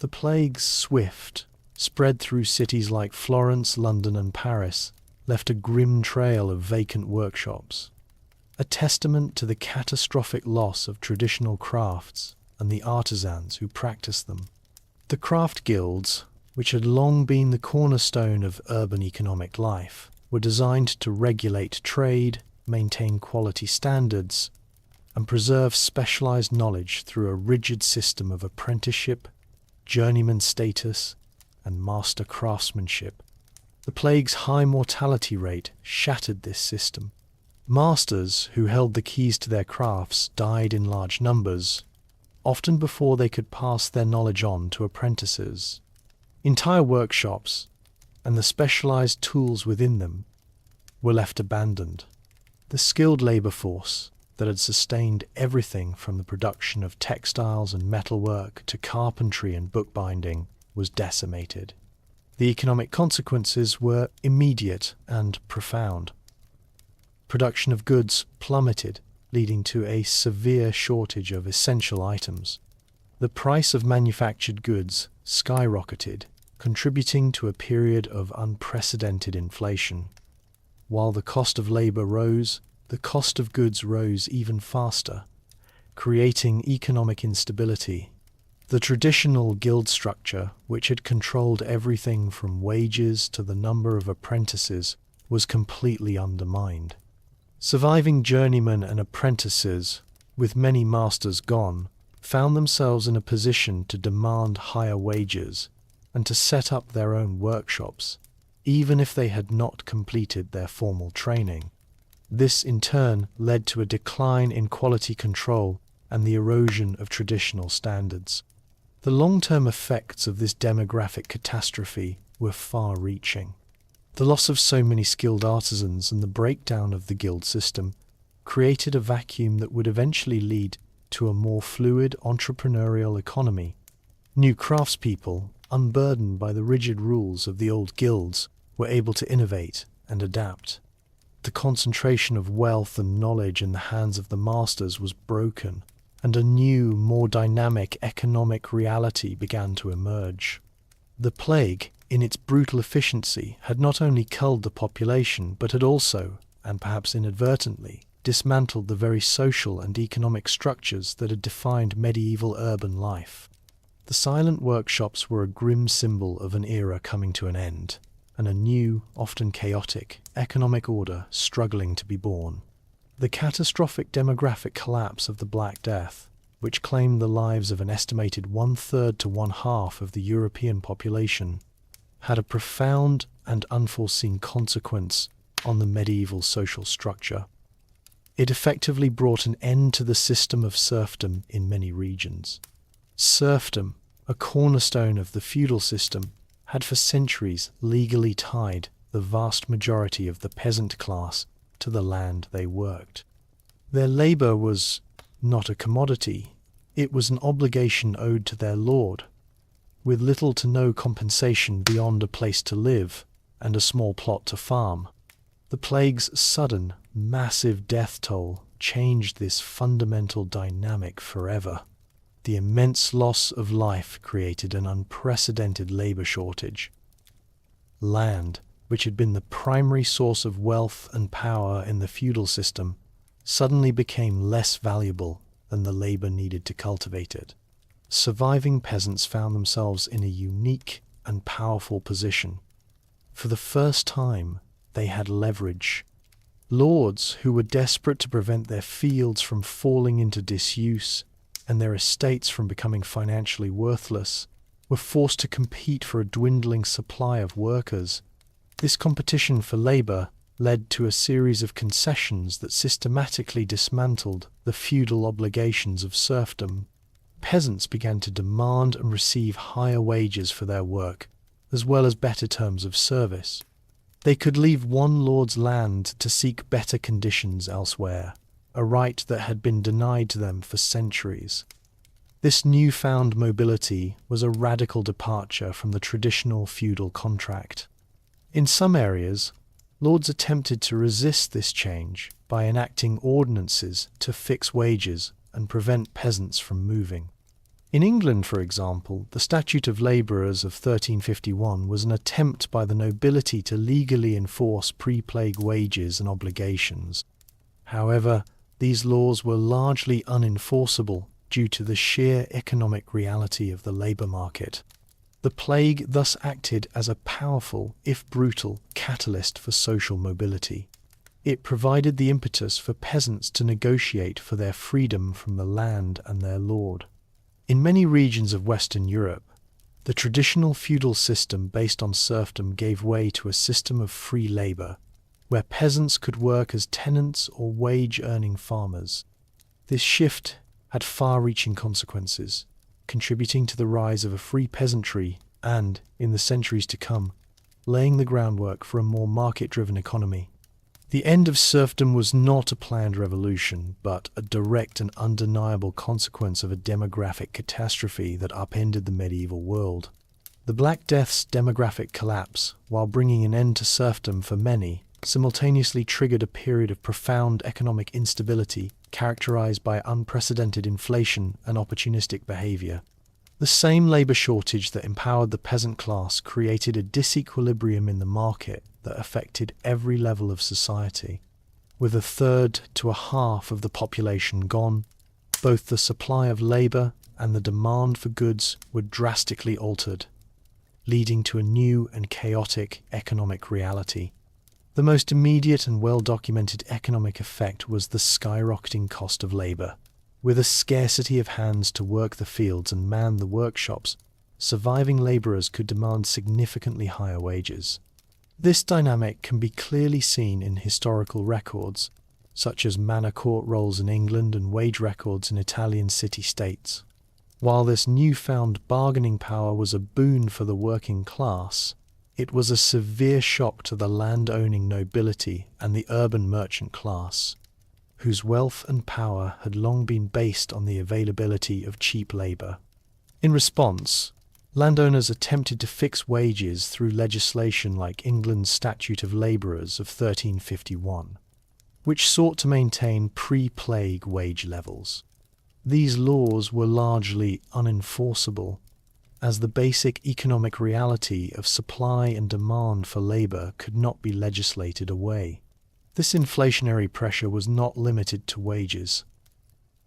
A: The plague's swift spread through cities like Florence, London, and Paris, left a grim trail of vacant workshops, a testament to the catastrophic loss of traditional crafts and the artisans who practiced them. The craft guilds, which had long been the cornerstone of urban economic life, were designed to regulate trade, maintain quality standards, and preserve specialized knowledge through a rigid system of apprenticeship, journeyman status, and master craftsmanship. The plague's high mortality rate shattered this system. Masters who held the keys to their crafts died in large numbers, often before they could pass their knowledge on to apprentices. Entire workshops, and the specialized tools within them, were left abandoned. The skilled labor force that had sustained everything from the production of textiles and metalwork to carpentry and bookbinding was decimated. The economic consequences were immediate and profound. Production of goods plummeted, leading to a severe shortage of essential items. The price of manufactured goods skyrocketed, contributing to a period of unprecedented inflation. While the cost of labor rose, the cost of goods rose even faster, creating economic instability. The traditional guild structure, which had controlled everything from wages to the number of apprentices, was completely undermined. Surviving journeymen and apprentices, with many masters gone, found themselves in a position to demand higher wages and to set up their own workshops, even if they had not completed their formal training. This, in turn, led to a decline in quality control and the erosion of traditional standards. The long-term effects of this demographic catastrophe were far-reaching. The loss of so many skilled artisans and the breakdown of the guild system created a vacuum that would eventually lead to a more fluid entrepreneurial economy. New craftspeople, unburdened by the rigid rules of the old guilds, were able to innovate and adapt. The concentration of wealth and knowledge in the hands of the masters was broken, and a new, more dynamic economic reality began to emerge. The plague, in its brutal efficiency, had not only culled the population, but had also, and perhaps inadvertently, dismantled the very social and economic structures that had defined medieval urban life. The silent workshops were a grim symbol of an era coming to an end, and a new, often chaotic, economic order struggling to be born. The catastrophic demographic collapse of the Black Death, which claimed the lives of an estimated 1/3 to 1/2 of the European population, had a profound and unforeseen consequence on the medieval social structure. It effectively brought an end to the system of serfdom in many regions. Serfdom, a cornerstone of the feudal system, had for centuries legally tied the vast majority of the peasant class to the land they worked. Their labor was not a commodity, it was an obligation owed to their lord, with little to no compensation beyond a place to live and a small plot to farm. The plague's sudden, massive death toll changed this fundamental dynamic forever. the immense loss of life created an unprecedented labor shortage. Land, which had been the primary source of wealth and power in the feudal system, suddenly became less valuable than the labor needed to cultivate it. Surviving peasants found themselves in a unique and powerful position. For the first time, they had leverage. Lords who were desperate to prevent their fields from falling into disuse and their estates from becoming financially worthless were forced to compete for a dwindling supply of workers. This competition for labor led to a series of concessions that systematically dismantled the feudal obligations of serfdom. Peasants began to demand and receive higher wages for their work, as well as better terms of service. They could leave one lord's land to seek better conditions elsewhere, a right that had been denied to them for centuries. This newfound mobility was a radical departure from the traditional feudal contract. In some areas, lords attempted to resist this change by enacting ordinances to fix wages and prevent peasants from moving. In England, for example, the Statute of Labourers of 1351 was an attempt by the nobility to legally enforce pre-plague wages and obligations. However, these laws were largely unenforceable due to the sheer economic reality of the labour market. The plague thus acted as a powerful, if brutal, catalyst for social mobility. It provided the impetus for peasants to negotiate for their freedom from the land and their lord. In many regions of Western Europe, the traditional feudal system based on serfdom gave way to a system of free labour, where peasants could work as tenants or wage-earning farmers. This shift had far-reaching consequences, contributing to the rise of a free peasantry and, in the centuries to come, laying the groundwork for a more market-driven economy. The end of serfdom was not a planned revolution, but a direct and undeniable consequence of a demographic catastrophe that upended the medieval world. The Black Death's demographic collapse, while bringing an end to serfdom for many, simultaneously triggered a period of profound economic instability characterized by unprecedented inflation and opportunistic behavior. The same labor shortage that empowered the peasant class created a disequilibrium in the market that affected every level of society. With a third to a half of the population gone, both the supply of labor and the demand for goods were drastically altered, leading to a new and chaotic economic reality. The most immediate and well-documented economic effect was the skyrocketing cost of labor. With a scarcity of hands to work the fields and man the workshops, surviving laborers could demand significantly higher wages. This dynamic can be clearly seen in historical records, such as manor court rolls in England and wage records in Italian city-states. While this newfound bargaining power was a boon for the working class, it was a severe shock to the land-owning nobility and the urban merchant class, whose wealth and power had long been based on the availability of cheap labor. In response, landowners attempted to fix wages through legislation like England's Statute of Labourers of 1351, which sought to maintain pre-plague wage levels. These laws were largely unenforceable, as the basic economic reality of supply and demand for labour could not be legislated away. This inflationary pressure was not limited to wages.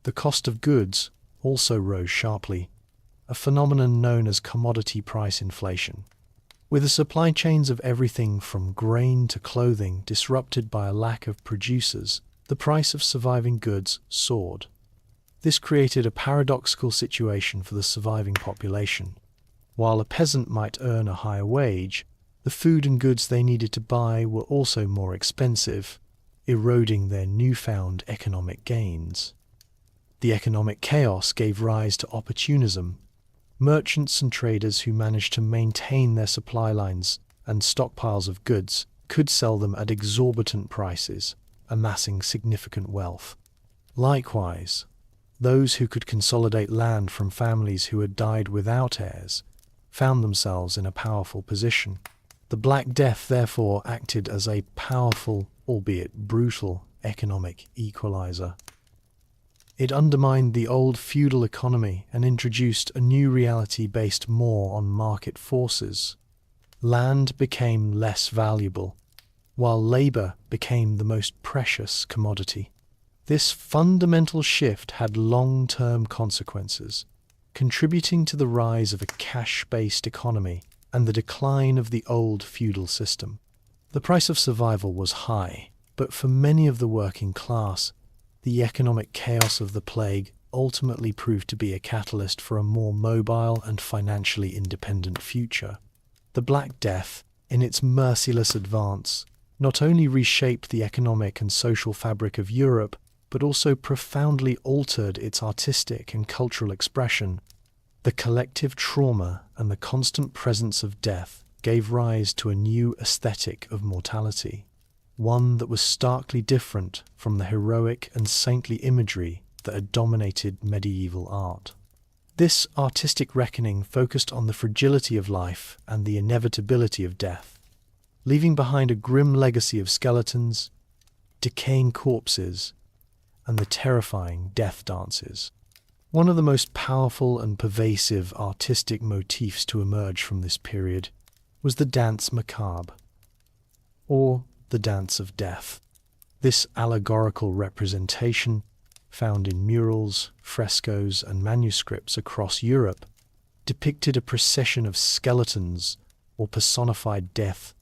A: The cost of goods also rose sharply, a phenomenon known as commodity price inflation. With the supply chains of everything from grain to clothing disrupted by a lack of producers, the price of surviving goods soared. This created a paradoxical situation for the surviving population. While a peasant might earn a higher wage, the food and goods they needed to buy were also more expensive, eroding their newfound economic gains. The economic chaos gave rise to opportunism. Merchants and traders who managed to maintain their supply lines and stockpiles of goods could sell them at exorbitant prices, amassing significant wealth. Likewise, those who could consolidate land from families who had died without heirs found themselves in a powerful position. The Black Death therefore acted as a powerful, albeit brutal, economic equalizer. It undermined the old feudal economy and introduced a new reality based more on market forces. Land became less valuable, while labor became the most precious commodity. This fundamental shift had long-term consequences, contributing to the rise of a cash-based economy and the decline of the old feudal system. The price of survival was high, but for many of the working class, the economic chaos of the plague ultimately proved to be a catalyst for a more mobile and financially independent future. The Black Death, in its merciless advance, not only reshaped the economic and social fabric of Europe, but also profoundly altered its artistic and cultural expression. The collective trauma and the constant presence of death gave rise to a new aesthetic of mortality, one that was starkly different from the heroic and saintly imagery that had dominated medieval art. This artistic reckoning focused on the fragility of life and the inevitability of death, leaving behind a grim legacy of skeletons, decaying corpses, and the terrifying death dances. One of the most powerful and pervasive artistic motifs to emerge from this period was the danse macabre, or the dance of death. This allegorical representation, found in murals, frescoes, and manuscripts across Europe, depicted a procession of skeletons or personified death,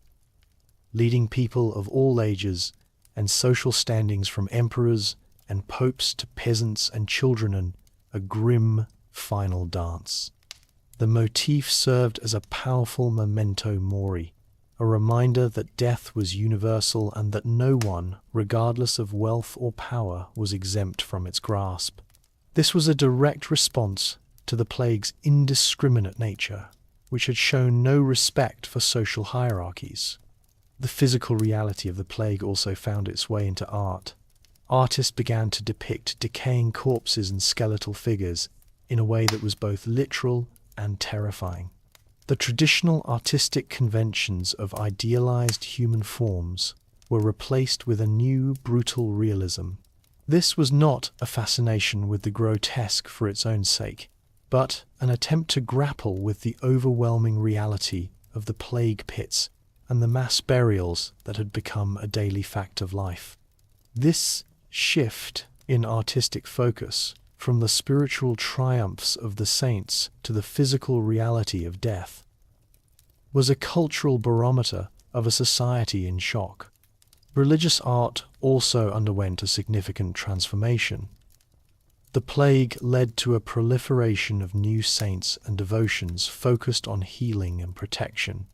A: leading people of all ages and social standings from emperors and popes to peasants and children in a grim final dance. The motif served as a powerful memento mori, a reminder that death was universal and that no one, regardless of wealth or power, was exempt from its grasp. This was a direct response to the plague's indiscriminate nature, which had shown no respect for social hierarchies. The physical reality of the plague also found its way into art. Artists began to depict decaying corpses and skeletal figures in a way that was both literal and terrifying. The traditional artistic conventions of idealized human forms were replaced with a new brutal realism. This was not a fascination with the grotesque for its own sake, but an attempt to grapple with the overwhelming reality of the plague pits and the mass burials that had become a daily fact of life. This shift in artistic focus, from the spiritual triumphs of the saints to the physical reality of death, was a cultural barometer of a society in shock. Religious art also underwent a significant transformation. The plague led to a proliferation of new saints and devotions focused on healing and protection,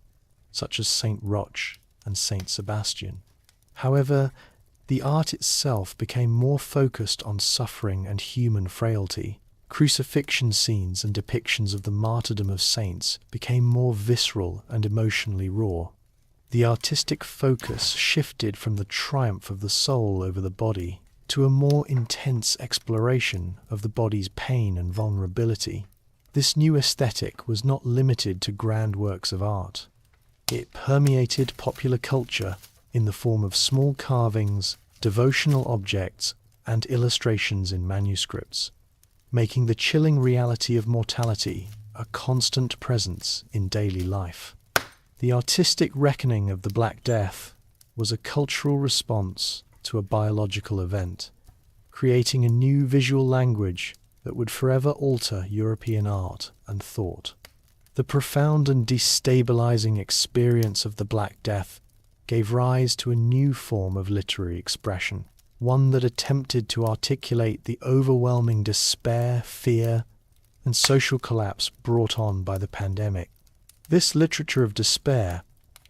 A: such as Saint Roch and Saint Sebastian. However, the art itself became more focused on suffering and human frailty. Crucifixion scenes and depictions of the martyrdom of saints became more visceral and emotionally raw. The artistic focus shifted from the triumph of the soul over the body to a more intense exploration of the body's pain and vulnerability. This new aesthetic was not limited to grand works of art. It permeated popular culture in the form of small carvings, devotional objects, and illustrations in manuscripts, making the chilling reality of mortality a constant presence in daily life. The artistic reckoning of the Black Death was a cultural response to a biological event, creating a new visual language that would forever alter European art and thought. The profound and destabilizing experience of the Black Death gave rise to a new form of literary expression, one that attempted to articulate the overwhelming despair, fear, and social collapse brought on by the pandemic. This literature of despair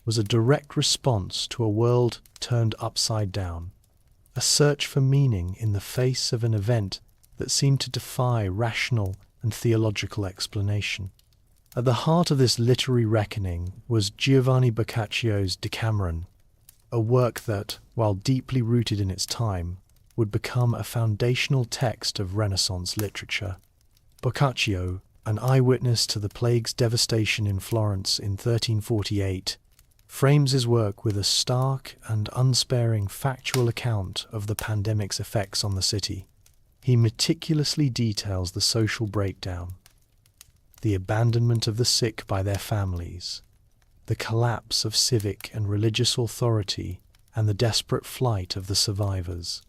A: was a direct response to a world turned upside down, a search for meaning in the face of an event that seemed to defy rational and theological explanation. At the heart of this literary reckoning was Giovanni Boccaccio's Decameron, a work that, while deeply rooted in its time, would become a foundational text of Renaissance literature. Boccaccio, an eyewitness to the plague's devastation in Florence in 1348, frames his work with a stark and unsparing factual account of the pandemic's effects on the city. He meticulously details the social breakdown, the abandonment of the sick by their families, the collapse of civic and religious authority, and the desperate flight of the survivors.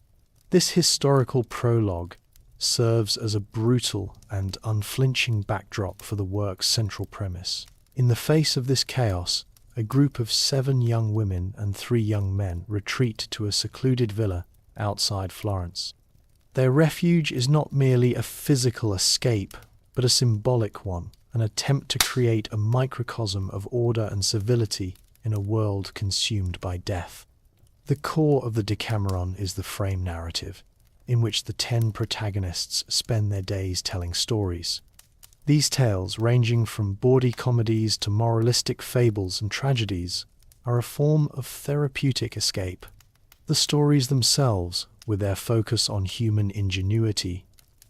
A: This historical prologue serves as a brutal and unflinching backdrop for the work's central premise. In the face of this chaos, a group of 7 young women and 3 young men retreat to a secluded villa outside Florence. Their refuge is not merely a physical escape, but a symbolic one, an attempt to create a microcosm of order and civility in a world consumed by death. The core of the Decameron is the frame narrative, in which the 10 protagonists spend their days telling stories. These tales, ranging from bawdy comedies to moralistic fables and tragedies, are a form of therapeutic escape. The stories themselves, with their focus on human ingenuity,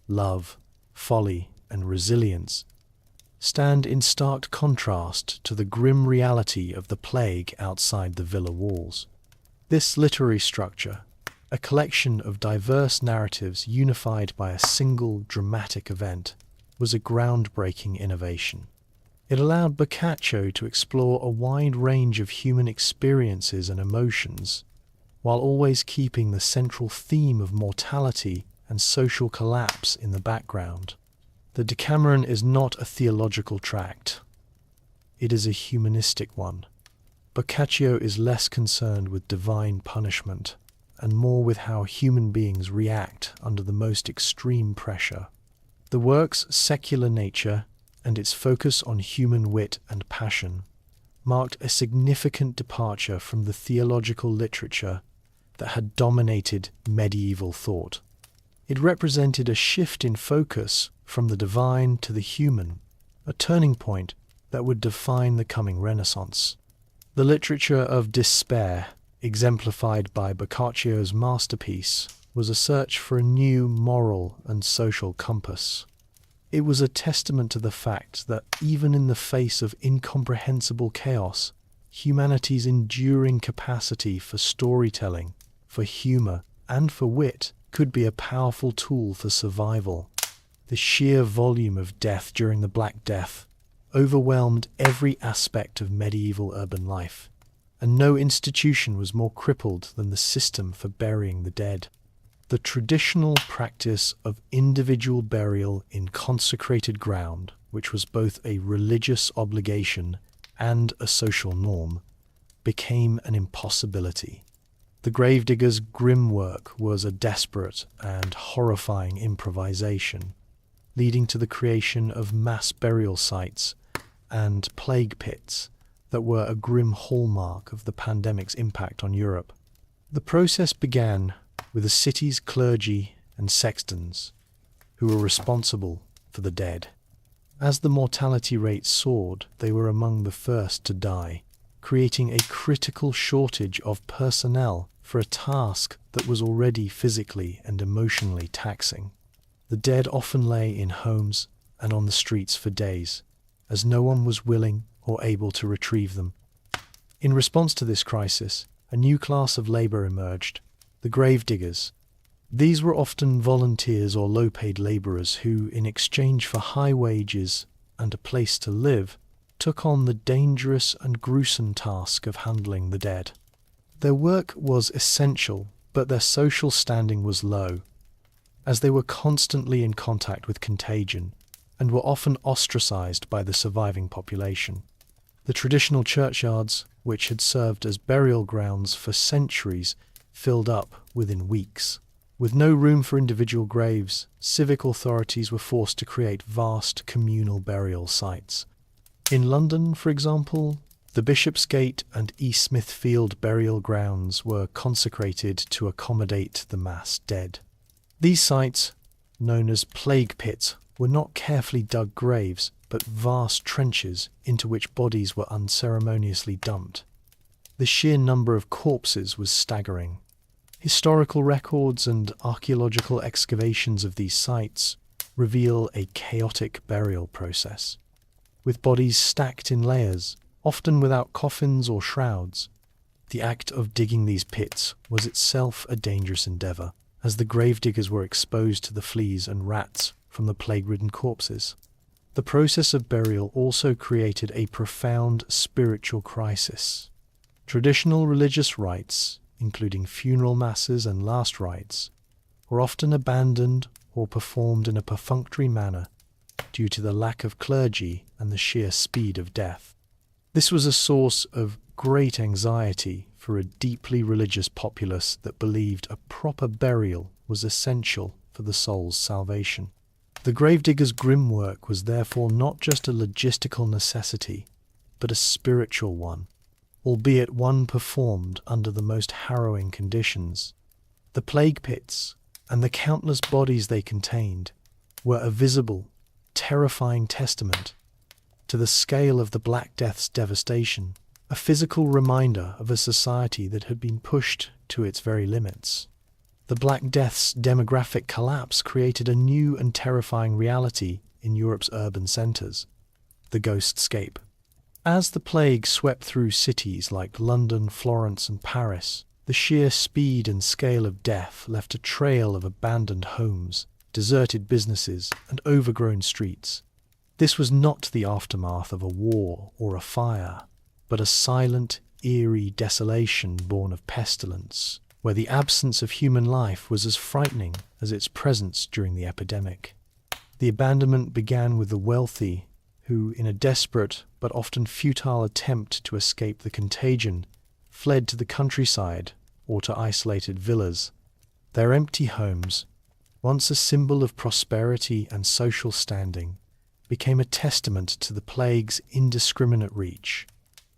A: love, folly, and resilience, stand in stark contrast to the grim reality of the plague outside the villa walls. This literary structure, a collection of diverse narratives unified by a single dramatic event, was a groundbreaking innovation. It allowed Boccaccio to explore a wide range of human experiences and emotions, while always keeping the central theme of mortality and social collapse in the background. The Decameron is not a theological tract. It is a humanistic one. Boccaccio is less concerned with divine punishment and more with how human beings react under the most extreme pressure. The work's secular nature and its focus on human wit and passion marked a significant departure from the theological literature that had dominated medieval thought. It represented a shift in focus from the divine to the human, a turning point that would define the coming Renaissance. The literature of despair, exemplified by Boccaccio's masterpiece, was a search for a new moral and social compass. It was a testament to the fact that even in the face of incomprehensible chaos, humanity's enduring capacity for storytelling, for humor, and for wit could be a powerful tool for survival. The sheer volume of death during the Black Death overwhelmed every aspect of medieval urban life, and no institution was more crippled than the system for burying the dead. The traditional practice of individual burial in consecrated ground, which was both a religious obligation and a social norm, became an impossibility. The gravedigger's grim work was a desperate and horrifying improvisation, leading to the creation of mass burial sites and plague pits that were a grim hallmark of the pandemic's impact on Europe. The process began with the city's clergy and sextons, who were responsible for the dead. As the mortality rate soared, they were among the first to die, creating a critical shortage of personnel for a task that was already physically and emotionally taxing. The dead often lay in homes and on the streets for days, as no one was willing or able to retrieve them. In response to this crisis, a new class of labor emerged, the gravediggers. These were often volunteers or low-paid laborers who, in exchange for high wages and a place to live, took on the dangerous and gruesome task of handling the dead. Their work was essential, but their social standing was low, as they were constantly in contact with contagion and were often ostracized by the surviving population. The traditional churchyards, which had served as burial grounds for centuries, filled up within weeks. With no room for individual graves, civic authorities were forced to create vast communal burial sites. In London, for example, the Bishopsgate and East Smithfield burial grounds were consecrated to accommodate the mass dead. These sites, known as plague pits, were not carefully dug graves, but vast trenches into which bodies were unceremoniously dumped. The sheer number of corpses was staggering. Historical records and archaeological excavations of these sites reveal a chaotic burial process, with bodies stacked in layers, often without coffins or shrouds. The act of digging these pits was itself a dangerous endeavor, as the gravediggers were exposed to the fleas and rats from the plague-ridden corpses. The process of burial also created a profound spiritual crisis. Traditional religious rites, including funeral masses and last rites, were often abandoned or performed in a perfunctory manner due to the lack of clergy and the sheer speed of death. This was a source of great anxiety for a deeply religious populace that believed a proper burial was essential for the soul's salvation. The gravedigger's grim work was therefore not just a logistical necessity, but a spiritual one, albeit one performed under the most harrowing conditions. The plague pits, and the countless bodies they contained, were a visible, terrifying testament to the scale of the Black Death's devastation, a physical reminder of a society that had been pushed to its very limits. The Black Death's demographic collapse created a new and terrifying reality in Europe's urban centres, the ghostscape. As the plague swept through cities like London, Florence, and Paris, the sheer speed and scale of death left a trail of abandoned homes, deserted businesses, and overgrown streets. This was not the aftermath of a war or a fire, but a silent, eerie desolation born of pestilence, where the absence of human life was as frightening as its presence during the epidemic. The abandonment began with the wealthy, who, in a desperate but often futile attempt to escape the contagion, fled to the countryside or to isolated villas. Their empty homes, once a symbol of prosperity and social standing, became a testament to the plague's indiscriminate reach.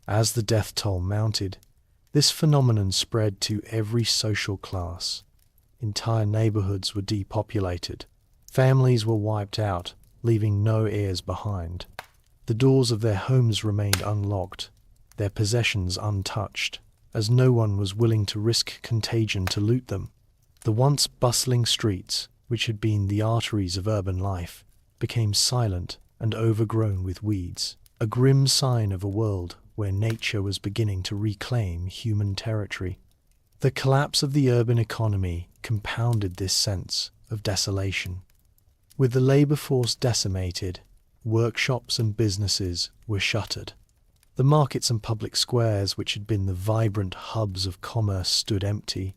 A: As the death toll mounted, this phenomenon spread to every social class. Entire neighborhoods were depopulated. Families were wiped out, leaving no heirs behind. The doors of their homes remained unlocked, their possessions untouched, as no one was willing to risk contagion to loot them. The once bustling streets, which had been the arteries of urban life, became silent and overgrown with weeds, a grim sign of a world where nature was beginning to reclaim human territory. The collapse of the urban economy compounded this sense of desolation. With the labor force decimated, workshops and businesses were shuttered. The markets and public squares, which had been the vibrant hubs of commerce, stood empty.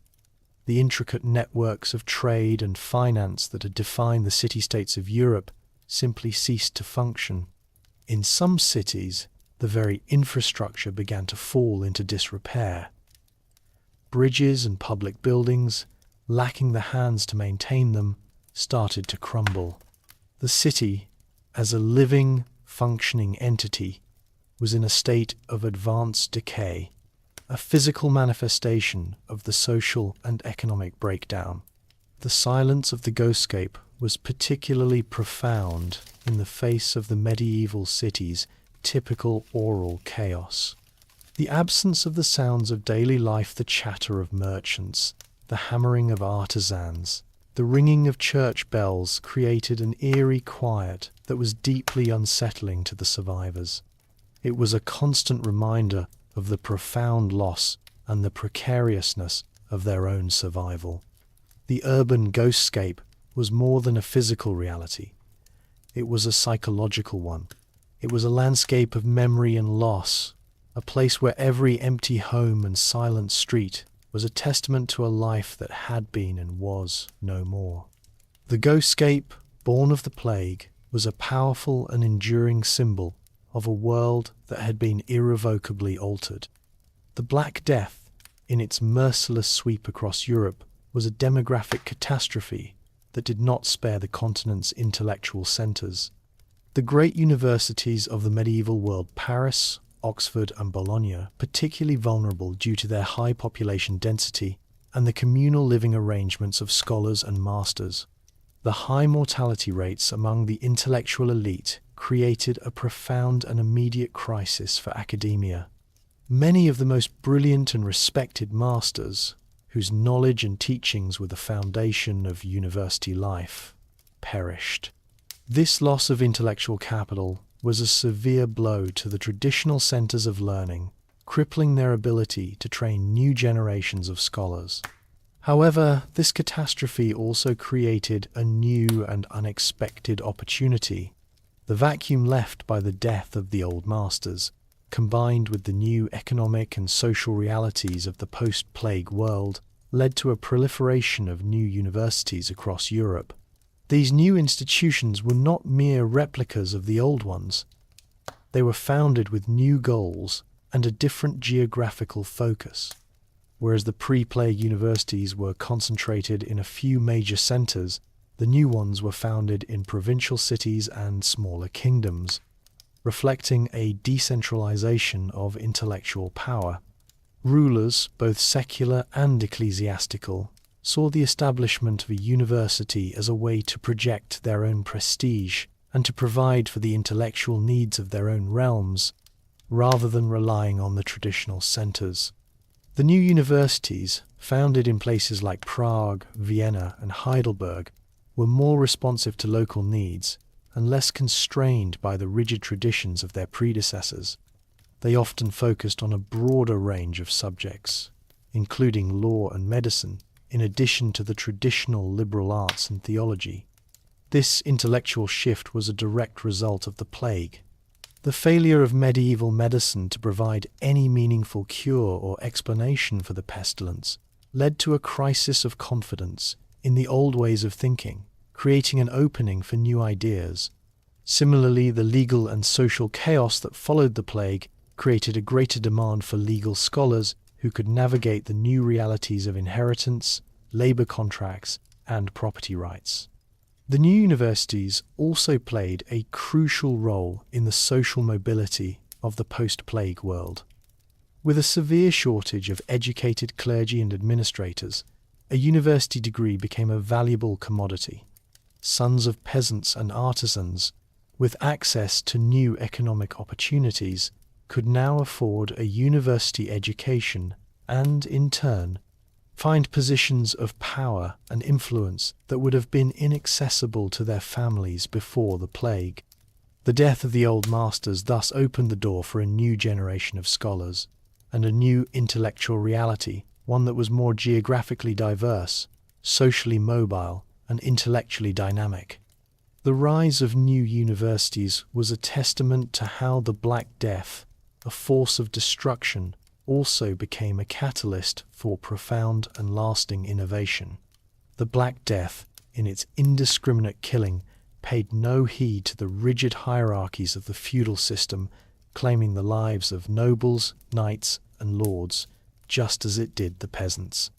A: The intricate networks of trade and finance that had defined the city-states of Europe simply ceased to function. In some cities, the very infrastructure began to fall into disrepair. Bridges and public buildings, lacking the hands to maintain them, started to crumble. The city, as a living, functioning entity, was in a state of advanced decay, a physical manifestation of the social and economic breakdown. The silence of the ghostscape was particularly profound in the face of the medieval city's typical oral chaos. The absence of the sounds of daily life, the chatter of merchants, the hammering of artisans, the ringing of church bells created an eerie quiet that was deeply unsettling to the survivors. It was a constant reminder of the profound loss and the precariousness of their own survival. The urban ghostscape was more than a physical reality. It was a psychological one. It was a landscape of memory and loss, a place where every empty home and silent street was a testament to a life that had been and was no more. The ghostscape, born of the plague, was a powerful and enduring symbol of a world that had been irrevocably altered. The Black Death, in its merciless sweep across Europe, was a demographic catastrophe that did not spare the continent's intellectual centres. The great universities of the medieval world, Paris, Oxford and Bologna, particularly vulnerable due to their high population density and the communal living arrangements of scholars and masters. The high mortality rates among the intellectual elite created a profound and immediate crisis for academia. Many of the most brilliant and respected masters, whose knowledge and teachings were the foundation of university life, perished. This loss of intellectual capital was a severe blow to the traditional centres of learning, crippling their ability to train new generations of scholars. However, this catastrophe also created a new and unexpected opportunity. The vacuum left by the death of the old masters, combined with the new economic and social realities of the post-plague world, led to a proliferation of new universities across Europe. These new institutions were not mere replicas of the old ones. They were founded with new goals and a different geographical focus. Whereas the pre-plague universities were concentrated in a few major centers, the new ones were founded in provincial cities and smaller kingdoms, reflecting a decentralization of intellectual power. Rulers, both secular and ecclesiastical, saw the establishment of a university as a way to project their own prestige and to provide for the intellectual needs of their own realms, rather than relying on the traditional centers. The new universities, founded in places like Prague, Vienna, and Heidelberg, were more responsive to local needs and less constrained by the rigid traditions of their predecessors. They often focused on a broader range of subjects, including law and medicine, in addition to the traditional liberal arts and theology. This intellectual shift was a direct result of the plague. The failure of medieval medicine to provide any meaningful cure or explanation for the pestilence led to a crisis of confidence in the old ways of thinking, creating an opening for new ideas. Similarly, the legal and social chaos that followed the plague created a greater demand for legal scholars who could navigate the new realities of inheritance, labor contracts, and property rights. The new universities also played a crucial role in the social mobility of the post-plague world. With a severe shortage of educated clergy and administrators, a university degree became a valuable commodity. Sons of peasants and artisans, with access to new economic opportunities, could now afford a university education and, in turn, find positions of power and influence that would have been inaccessible to their families before the plague. The death of the old masters thus opened the door for a new generation of scholars and a new intellectual reality, one that was more geographically diverse, socially mobile, and intellectually dynamic. The rise of new universities was a testament to how the Black Death, a force of destruction, also became a catalyst for profound and lasting innovation. The Black Death, in its indiscriminate killing, paid no heed to the rigid hierarchies of the feudal system, claiming the lives of nobles, knights, and lords, just as it did the peasants.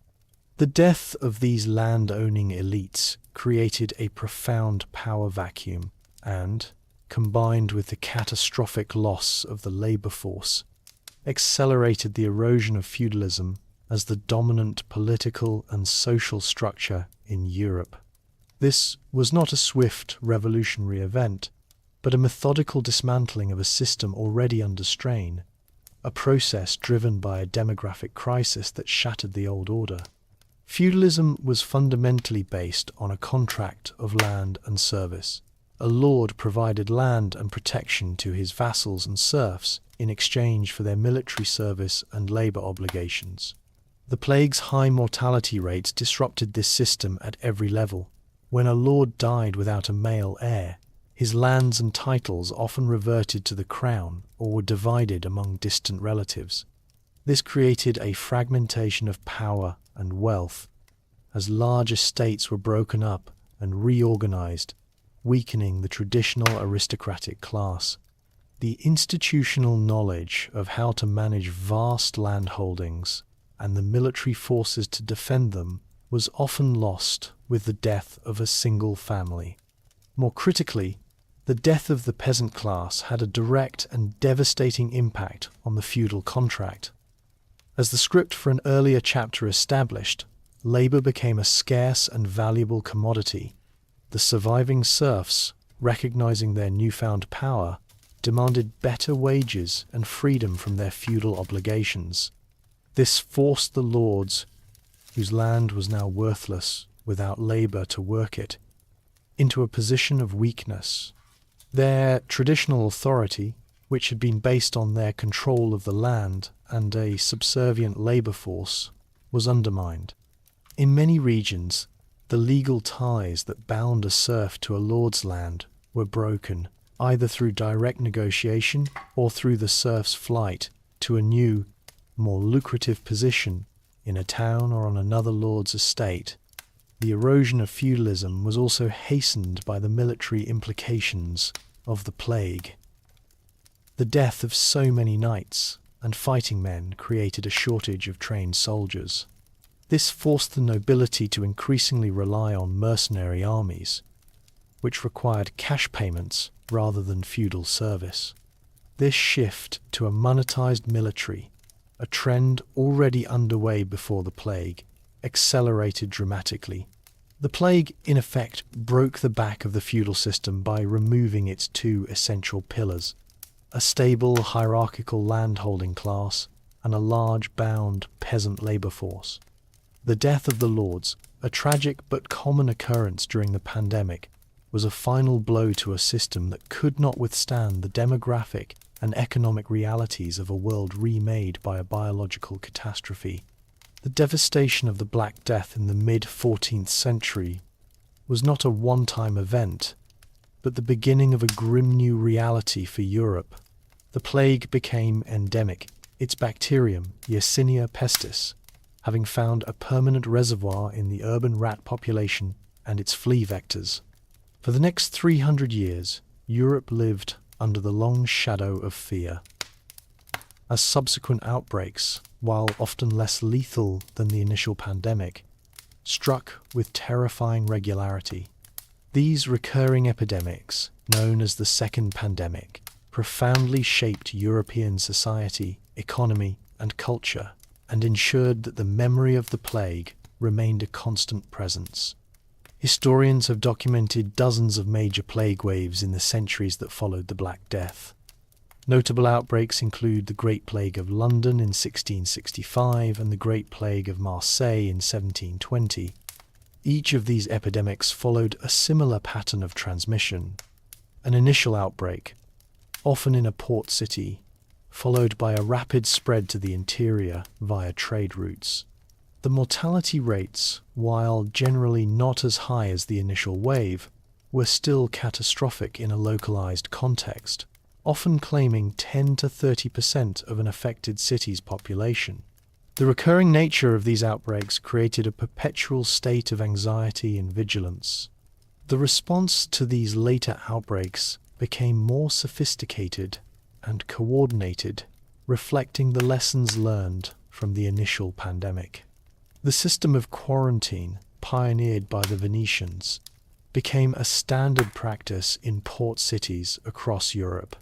A: The death of these land-owning elites created a profound power vacuum and, combined with the catastrophic loss of the labor force, accelerated the erosion of feudalism as the dominant political and social structure in Europe. This was not a swift revolutionary event, but a methodical dismantling of a system already under strain, a process driven by a demographic crisis that shattered the old order. Feudalism was fundamentally based on a contract of land and service. A lord provided land and protection to his vassals and serfs in exchange for their military service and labor obligations. The plague's high mortality rates disrupted this system at every level. When a lord died without a male heir, his lands and titles often reverted to the crown or were divided among distant relatives. This created a fragmentation of power and wealth, as large estates were broken up and reorganized, weakening the traditional aristocratic class. The institutional knowledge of how to manage vast landholdings and the military forces to defend them was often lost with the death of a single family. More critically, the death of the peasant class had a direct and devastating impact on the feudal contract. As the script for an earlier chapter established, labor became a scarce and valuable commodity. The surviving serfs, recognizing their newfound power, demanded better wages and freedom from their feudal obligations. This forced the lords, whose land was now worthless without labor to work it, into a position of weakness. Their traditional authority, which had been based on their control of the land and a subservient labor force, was undermined. In many regions, the legal ties that bound a serf to a lord's land were broken, either through direct negotiation or through the serf's flight to a new, more lucrative position in a town or on another lord's estate. The erosion of feudalism was also hastened by the military implications of the plague. The death of so many knights and fighting men created a shortage of trained soldiers. This forced the nobility to increasingly rely on mercenary armies, which required cash payments rather than feudal service. This shift to a monetized military, a trend already underway before the plague, accelerated dramatically. The plague, in effect, broke the back of the feudal system by removing its two essential pillars: a stable hierarchical landholding class and a large bound peasant labor force. The death of the lords, a tragic but common occurrence during the pandemic, was a final blow to a system that could not withstand the demographic and economic realities of a world remade by a biological catastrophe. The devastation of the Black Death in the mid-14th century was not a one-time event, but the beginning of a grim new reality for Europe. The plague became endemic, its bacterium, Yersinia pestis, having found a permanent reservoir in the urban rat population and its flea vectors. For the next 300 years, Europe lived under the long shadow of fear. As subsequent outbreaks, while often less lethal than the initial pandemic, struck with terrifying regularity. These recurring epidemics, known as the Second Pandemic, profoundly shaped European society, economy, and culture, and ensured that the memory of the plague remained a constant presence. Historians have documented dozens of major plague waves in the centuries that followed the Black Death. Notable outbreaks include the Great Plague of London in 1665 and the Great Plague of Marseille in 1720. Each of these epidemics followed a similar pattern of transmission: an initial outbreak, often in a port city, followed by a rapid spread to the interior via trade routes. The mortality rates, while generally not as high as the initial wave, were still catastrophic in a localized context, often claiming 10 to 30% of an affected city's population. The recurring nature of these outbreaks created a perpetual state of anxiety and vigilance. The response to these later outbreaks became more sophisticated and coordinated, reflecting the lessons learned from the initial pandemic. The system of quarantine, pioneered by the Venetians, became a standard practice in port cities across Europe.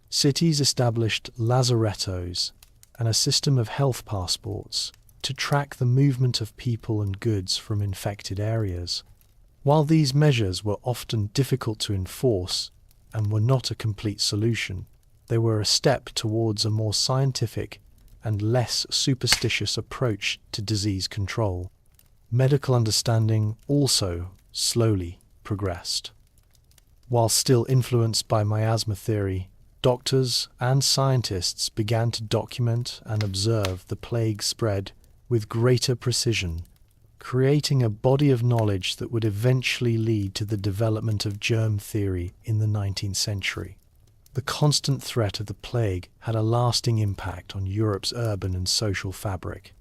A: Cities established lazarettos and a system of health passports to track the movement of people and goods from infected areas. While these measures were often difficult to enforce and were not a complete solution, they were a step towards a more scientific and less superstitious approach to disease control. Medical understanding also slowly progressed. While still influenced by miasma theory, doctors and scientists began to document and observe the plague spread with greater precision, creating a body of knowledge that would eventually lead to the development of germ theory in the 19th century. The constant threat of the plague had a lasting impact on Europe's urban and social fabric.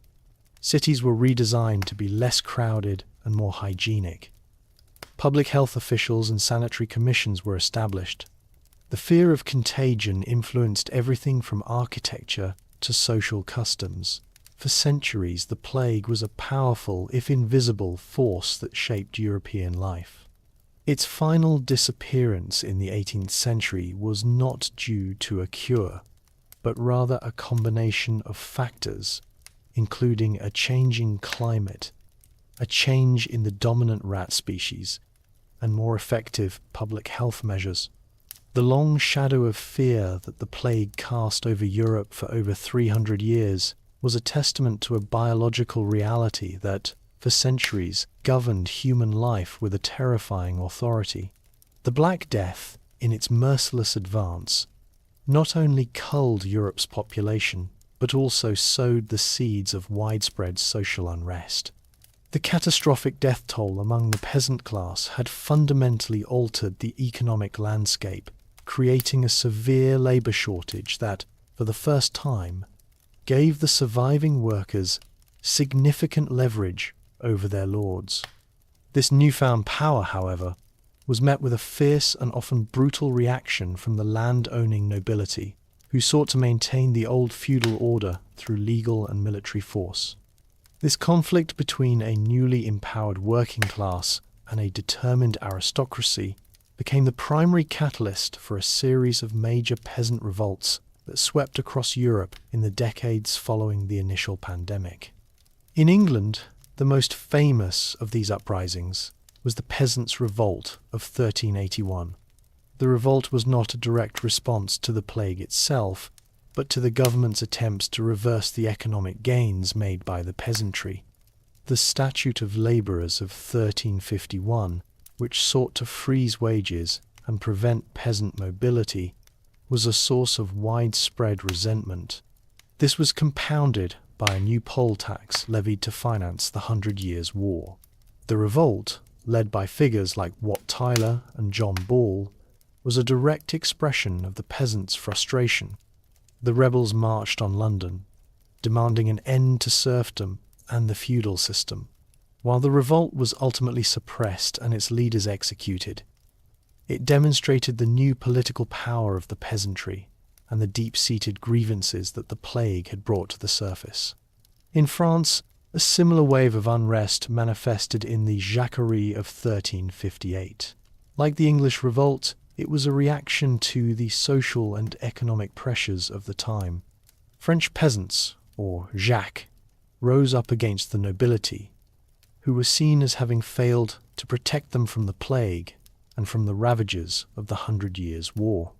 A: Cities were redesigned to be less crowded and more hygienic. Public health officials and sanitary commissions were established. The fear of contagion influenced everything from architecture to social customs. For centuries, the plague was a powerful, if invisible, force that shaped European life. Its final disappearance in the 18th century was not due to a cure, but rather a combination of factors, including a changing climate, a change in the dominant rat species, and more effective public health measures. The long shadow of fear that the plague cast over Europe for over 300 years was a testament to a biological reality that, for centuries, governed human life with a terrifying authority. The Black Death, in its merciless advance, not only culled Europe's population, but also sowed the seeds of widespread social unrest. The catastrophic death toll among the peasant class had fundamentally altered the economic landscape, creating a severe labor shortage that, for the first time, gave the surviving workers significant leverage over their lords. This newfound power, however, was met with a fierce and often brutal reaction from the land-owning nobility, who sought to maintain the old feudal order through legal and military force. This conflict between a newly empowered working class and a determined aristocracy became the primary catalyst for a series of major peasant revolts that swept across Europe in the decades following the initial pandemic. In England, the most famous of these uprisings was the Peasants' Revolt of 1381. The revolt was not a direct response to the plague itself, but to the government's attempts to reverse the economic gains made by the peasantry. The Statute of Labourers of 1351, which sought to freeze wages and prevent peasant mobility, was a source of widespread resentment. This was compounded by a new poll tax levied to finance the 100 Years' War. The revolt, led by figures like Wat Tyler and John Ball, was a direct expression of the peasants' frustration. The rebels marched on London, demanding an end to serfdom and the feudal system. While the revolt was ultimately suppressed and its leaders executed, it demonstrated the new political power of the peasantry and the deep-seated grievances that the plague had brought to the surface. In France, a similar wave of unrest manifested in the Jacquerie of 1358. Like the English revolt, it was a reaction to the social and economic pressures of the time. French peasants, or Jacques, rose up against the nobility, who were seen as having failed to protect them from the plague and from the ravages of the 100 Years' War.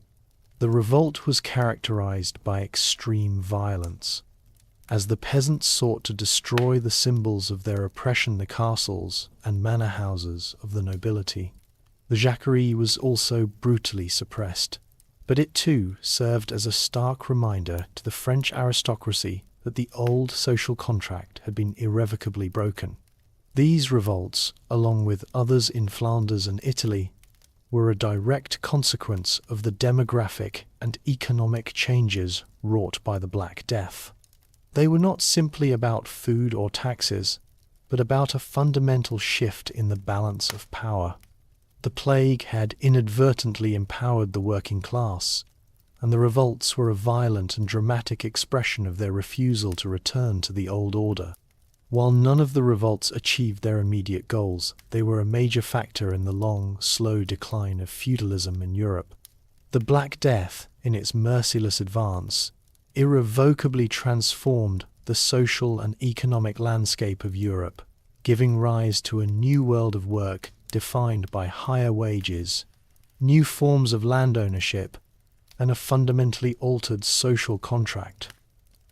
A: The revolt was characterized by extreme violence, as the peasants sought to destroy the symbols of their oppression, the castles and manor houses of the nobility. The Jacquerie was also brutally suppressed, but it too served as a stark reminder to the French aristocracy that the old social contract had been irrevocably broken. These revolts, along with others in Flanders and Italy, were a direct consequence of the demographic and economic changes wrought by the Black Death. They were not simply about food or taxes, but about a fundamental shift in the balance of power. The plague had inadvertently empowered the working class, and the revolts were a violent and dramatic expression of their refusal to return to the old order. While none of the revolts achieved their immediate goals, they were a major factor in the long, slow decline of feudalism in Europe. The Black Death, in its merciless advance, irrevocably transformed the social and economic landscape of Europe, giving rise to a new world of work defined by higher wages, new forms of land ownership, and a fundamentally altered social contract.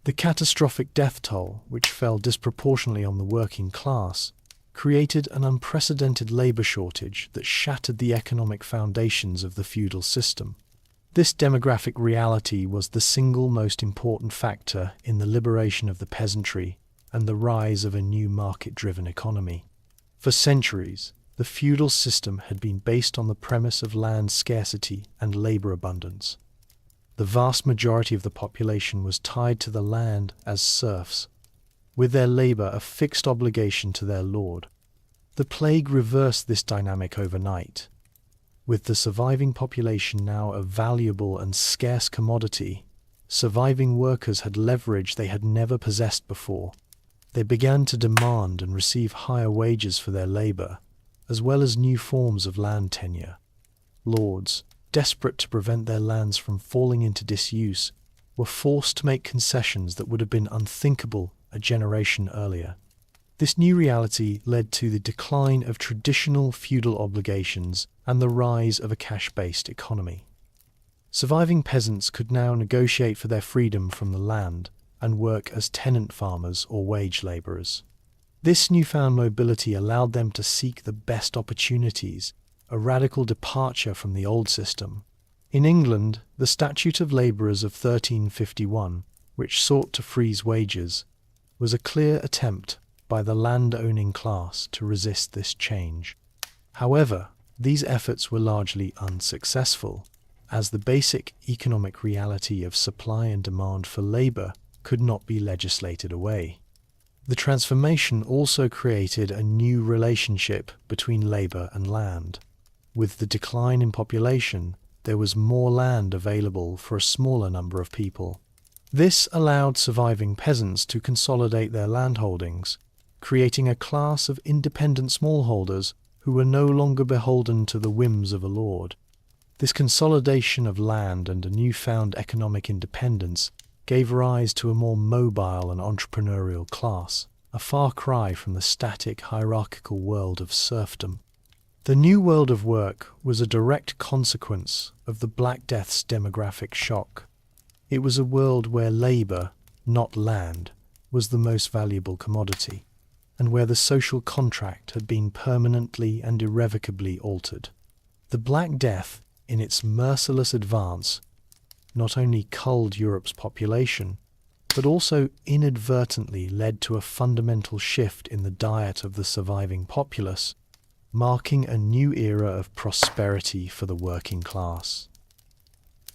A: The catastrophic death toll, which fell disproportionately on the working class, created an unprecedented labor shortage that shattered the economic foundations of the feudal system. This demographic reality was the single most important factor in the liberation of the peasantry and the rise of a new market-driven economy. For centuries, the feudal system had been based on the premise of land scarcity and labor abundance. The vast majority of the population was tied to the land as serfs, with their labor a fixed obligation to their lord. The plague reversed this dynamic overnight. With the surviving population now a valuable and scarce commodity, surviving workers had leverage they had never possessed before. They began to demand and receive higher wages for their labor, as well as new forms of land tenure. Lords, desperate to prevent their lands from falling into disuse, were forced to make concessions that would have been unthinkable a generation earlier. This new reality led to the decline of traditional feudal obligations and the rise of a cash-based economy. Surviving peasants could now negotiate for their freedom from the land and work as tenant farmers or wage labourers. This newfound mobility allowed them to seek the best opportunities, a radical departure from the old system. In England, the Statute of Labourers of 1351, which sought to freeze wages, was a clear attempt by the land-owning class to resist this change. However, these efforts were largely unsuccessful, as the basic economic reality of supply and demand for labor could not be legislated away. The transformation also created a new relationship between labor and land. With the decline in population, there was more land available for a smaller number of people. This allowed surviving peasants to consolidate their landholdings, creating a class of independent smallholders who were no longer beholden to the whims of a lord. This consolidation of land and a newfound economic independence gave rise to a more mobile and entrepreneurial class, a far cry from the static, hierarchical world of serfdom. The new world of work was a direct consequence of the Black Death's demographic shock. It was a world where labor, not land, was the most valuable commodity, and where the social contract had been permanently and irrevocably altered. The Black Death, in its merciless advance, not only culled Europe's population, but also inadvertently led to a fundamental shift in the diet of the surviving populace, marking a new era of prosperity for the working class.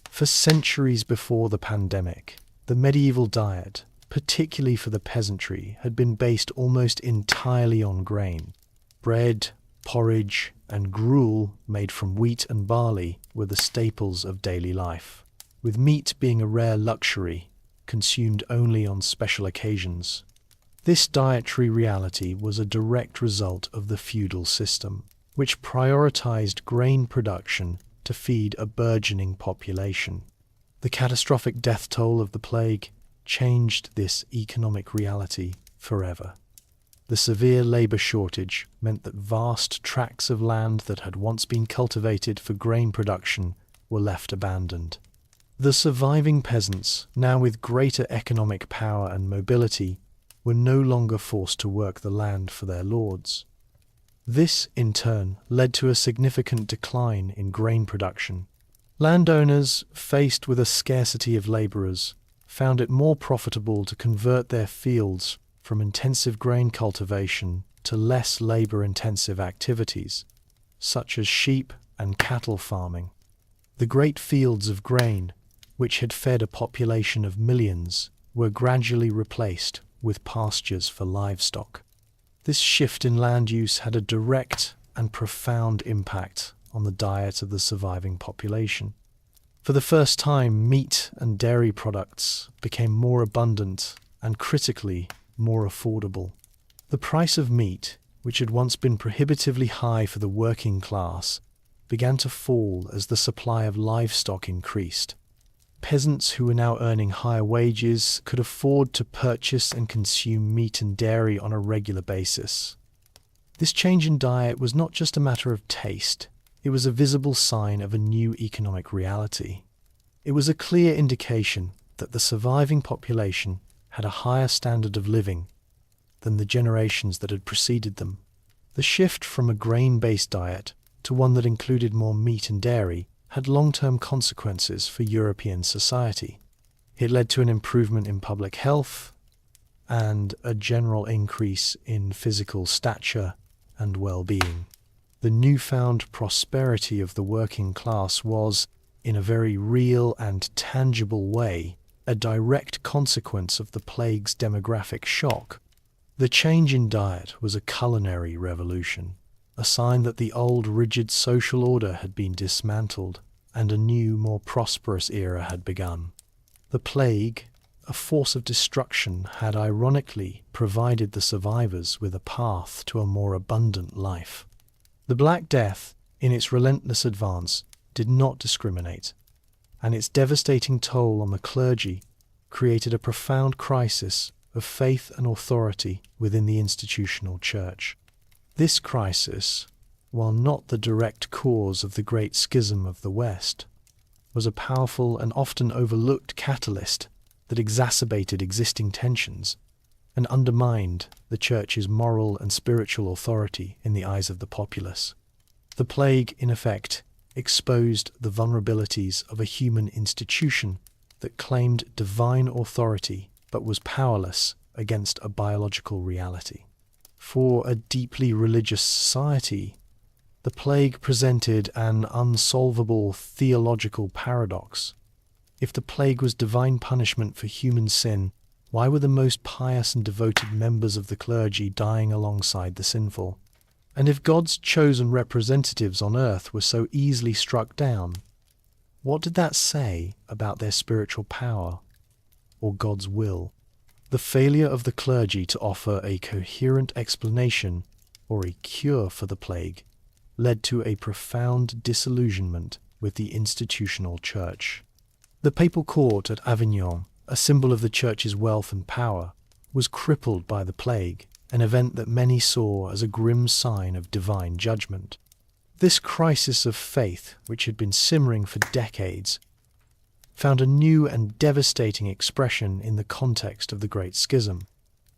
A: For centuries before the pandemic, the medieval diet, particularly for the peasantry, had been based almost entirely on grain. Bread, porridge, and gruel made from wheat and barley were the staples of daily life, with meat being a rare luxury, consumed only on special occasions. This dietary reality was a direct result of the feudal system, which prioritized grain production to feed a burgeoning population. The catastrophic death toll of the plague changed this economic reality forever. The severe labor shortage meant that vast tracts of land that had once been cultivated for grain production were left abandoned. The surviving peasants, now with greater economic power and mobility, were no longer forced to work the land for their lords. This, in turn, led to a significant decline in grain production. Landowners, faced with a scarcity of laborers, found it more profitable to convert their fields from intensive grain cultivation to less labor-intensive activities, such as sheep and cattle farming. The great fields of grain, which had fed a population of millions, were gradually replaced with pastures for livestock. This shift in land use had a direct and profound impact on the diet of the surviving population. For the first time, meat and dairy products became more abundant and, critically, more affordable. The price of meat, which had once been prohibitively high for the working class, began to fall as the supply of livestock increased. Peasants who were now earning higher wages could afford to purchase and consume meat and dairy on a regular basis. This change in diet was not just a matter of taste, it was a visible sign of a new economic reality. It was a clear indication that the surviving population had a higher standard of living than the generations that had preceded them. The shift from a grain-based diet to one that included more meat and dairy had long-term consequences for European society. It led to an improvement in public health and a general increase in physical stature and well-being. The newfound prosperity of the working class was, in a very real and tangible way, a direct consequence of the plague's demographic shock. The change in diet was a culinary revolution, a sign that the old rigid social order had been dismantled and a new, more prosperous era had begun. The plague, a force of destruction, had ironically provided the survivors with a path to a more abundant life. The Black Death, in its relentless advance, did not discriminate, and its devastating toll on the clergy created a profound crisis of faith and authority within the institutional church. This crisis, while not the direct cause of the Great Schism of the West, was a powerful and often overlooked catalyst that exacerbated existing tensions and undermined the Church's moral and spiritual authority in the eyes of the populace. The plague, in effect, exposed the vulnerabilities of a human institution that claimed divine authority but was powerless against a biological reality. For a deeply religious society, the plague presented an unsolvable theological paradox. If the plague was divine punishment for human sin, why were the most pious and devoted members of the clergy dying alongside the sinful? And if God's chosen representatives on earth were so easily struck down, what did that say about their spiritual power or God's will? The failure of the clergy to offer a coherent explanation or a cure for the plague led to a profound disillusionment with the institutional church. The papal court at Avignon, a symbol of the church's wealth and power, was crippled by the plague, an event that many saw as a grim sign of divine judgment. This crisis of faith, which had been simmering for decades, found a new and devastating expression in the context of the Great Schism.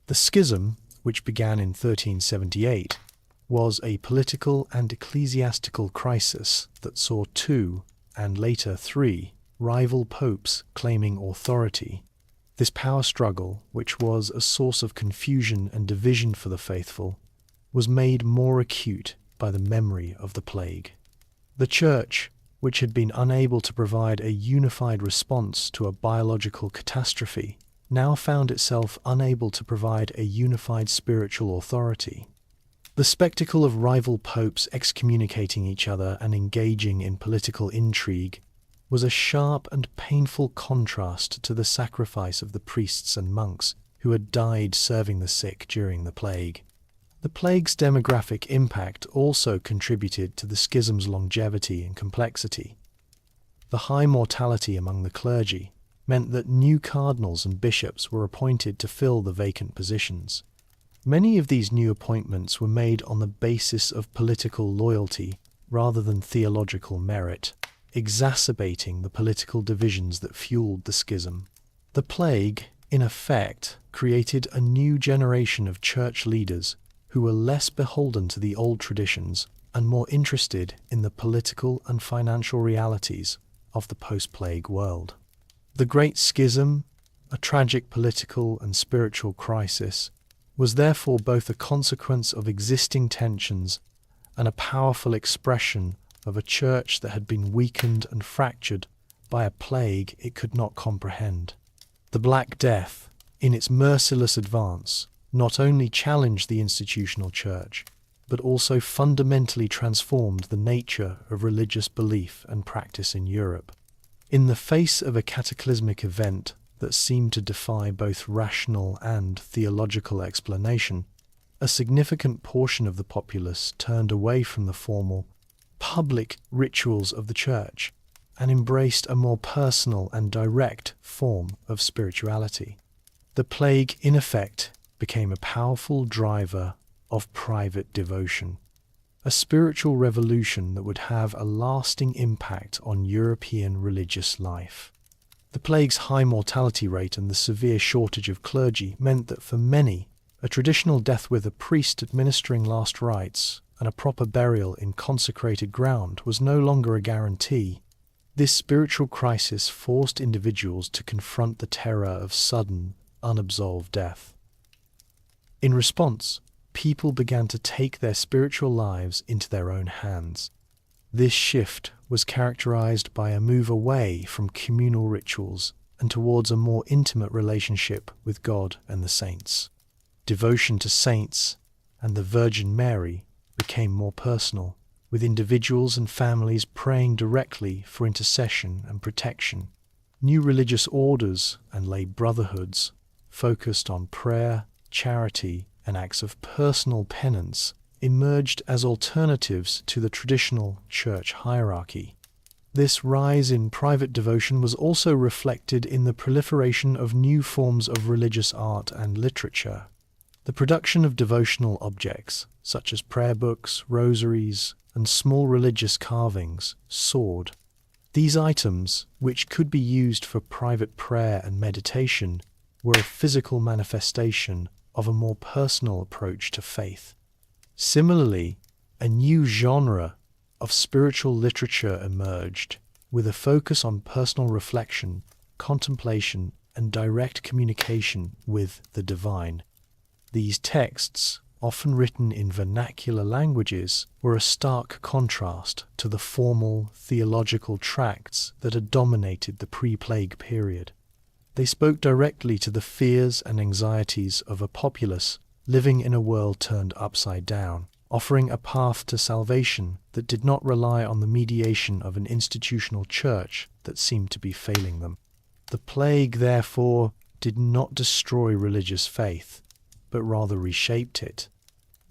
A: The Schism, which began in 1378, was a political and ecclesiastical crisis that saw two, and later three, rival popes claiming authority. This power struggle, which was a source of confusion and division for the faithful, was made more acute by the memory of the plague. The Church, which had been unable to provide a unified response to a biological catastrophe, now found itself unable to provide a unified spiritual authority. The spectacle of rival popes excommunicating each other and engaging in political intrigue was a sharp and painful contrast to the sacrifice of the priests and monks who had died serving the sick during the plague. The plague's demographic impact also contributed to the schism's longevity and complexity. The high mortality among the clergy meant that new cardinals and bishops were appointed to fill the vacant positions. Many of these new appointments were made on the basis of political loyalty rather than theological merit, exacerbating the political divisions that fueled the schism. The plague, in effect, created a new generation of church leaders who were less beholden to the old traditions and more interested in the political and financial realities of the post-plague world. The Great Schism, a tragic political and spiritual crisis, was therefore both a consequence of existing tensions and a powerful expression of a church that had been weakened and fractured by a plague it could not comprehend. The Black Death, in its merciless advance, not only challenged the institutional church, but also fundamentally transformed the nature of religious belief and practice in Europe. In the face of a cataclysmic event that seemed to defy both rational and theological explanation, a significant portion of the populace turned away from the formal, public rituals of the church and embraced a more personal and direct form of spirituality. The plague, in effect, became a powerful driver of private devotion, a spiritual revolution that would have a lasting impact on European religious life. The plague's high mortality rate and the severe shortage of clergy meant that for many, a traditional death with a priest administering last rites and a proper burial in consecrated ground was no longer a guarantee. This spiritual crisis forced individuals to confront the terror of sudden, unabsolved death. In response, people began to take their spiritual lives into their own hands. This shift was characterized by a move away from communal rituals and towards a more intimate relationship with God and the saints. Devotion to saints and the Virgin Mary became more personal, with individuals and families praying directly for intercession and protection. New religious orders and lay brotherhoods focused on prayer, charity, and acts of personal penance emerged as alternatives to the traditional church hierarchy. This rise in private devotion was also reflected in the proliferation of new forms of religious art and literature. The production of devotional objects, such as prayer books, rosaries, and small religious carvings, soared. These items, which could be used for private prayer and meditation, were a physical manifestation of a more personal approach to faith. Similarly, a new genre of spiritual literature emerged, with a focus on personal reflection, contemplation, and direct communication with the divine. These texts, often written in vernacular languages, were a stark contrast to the formal theological tracts that had dominated the pre-plague period. They spoke directly to the fears and anxieties of a populace living in a world turned upside down, offering a path to salvation that did not rely on the mediation of an institutional church that seemed to be failing them. The plague, therefore, did not destroy religious faith, but rather reshaped it.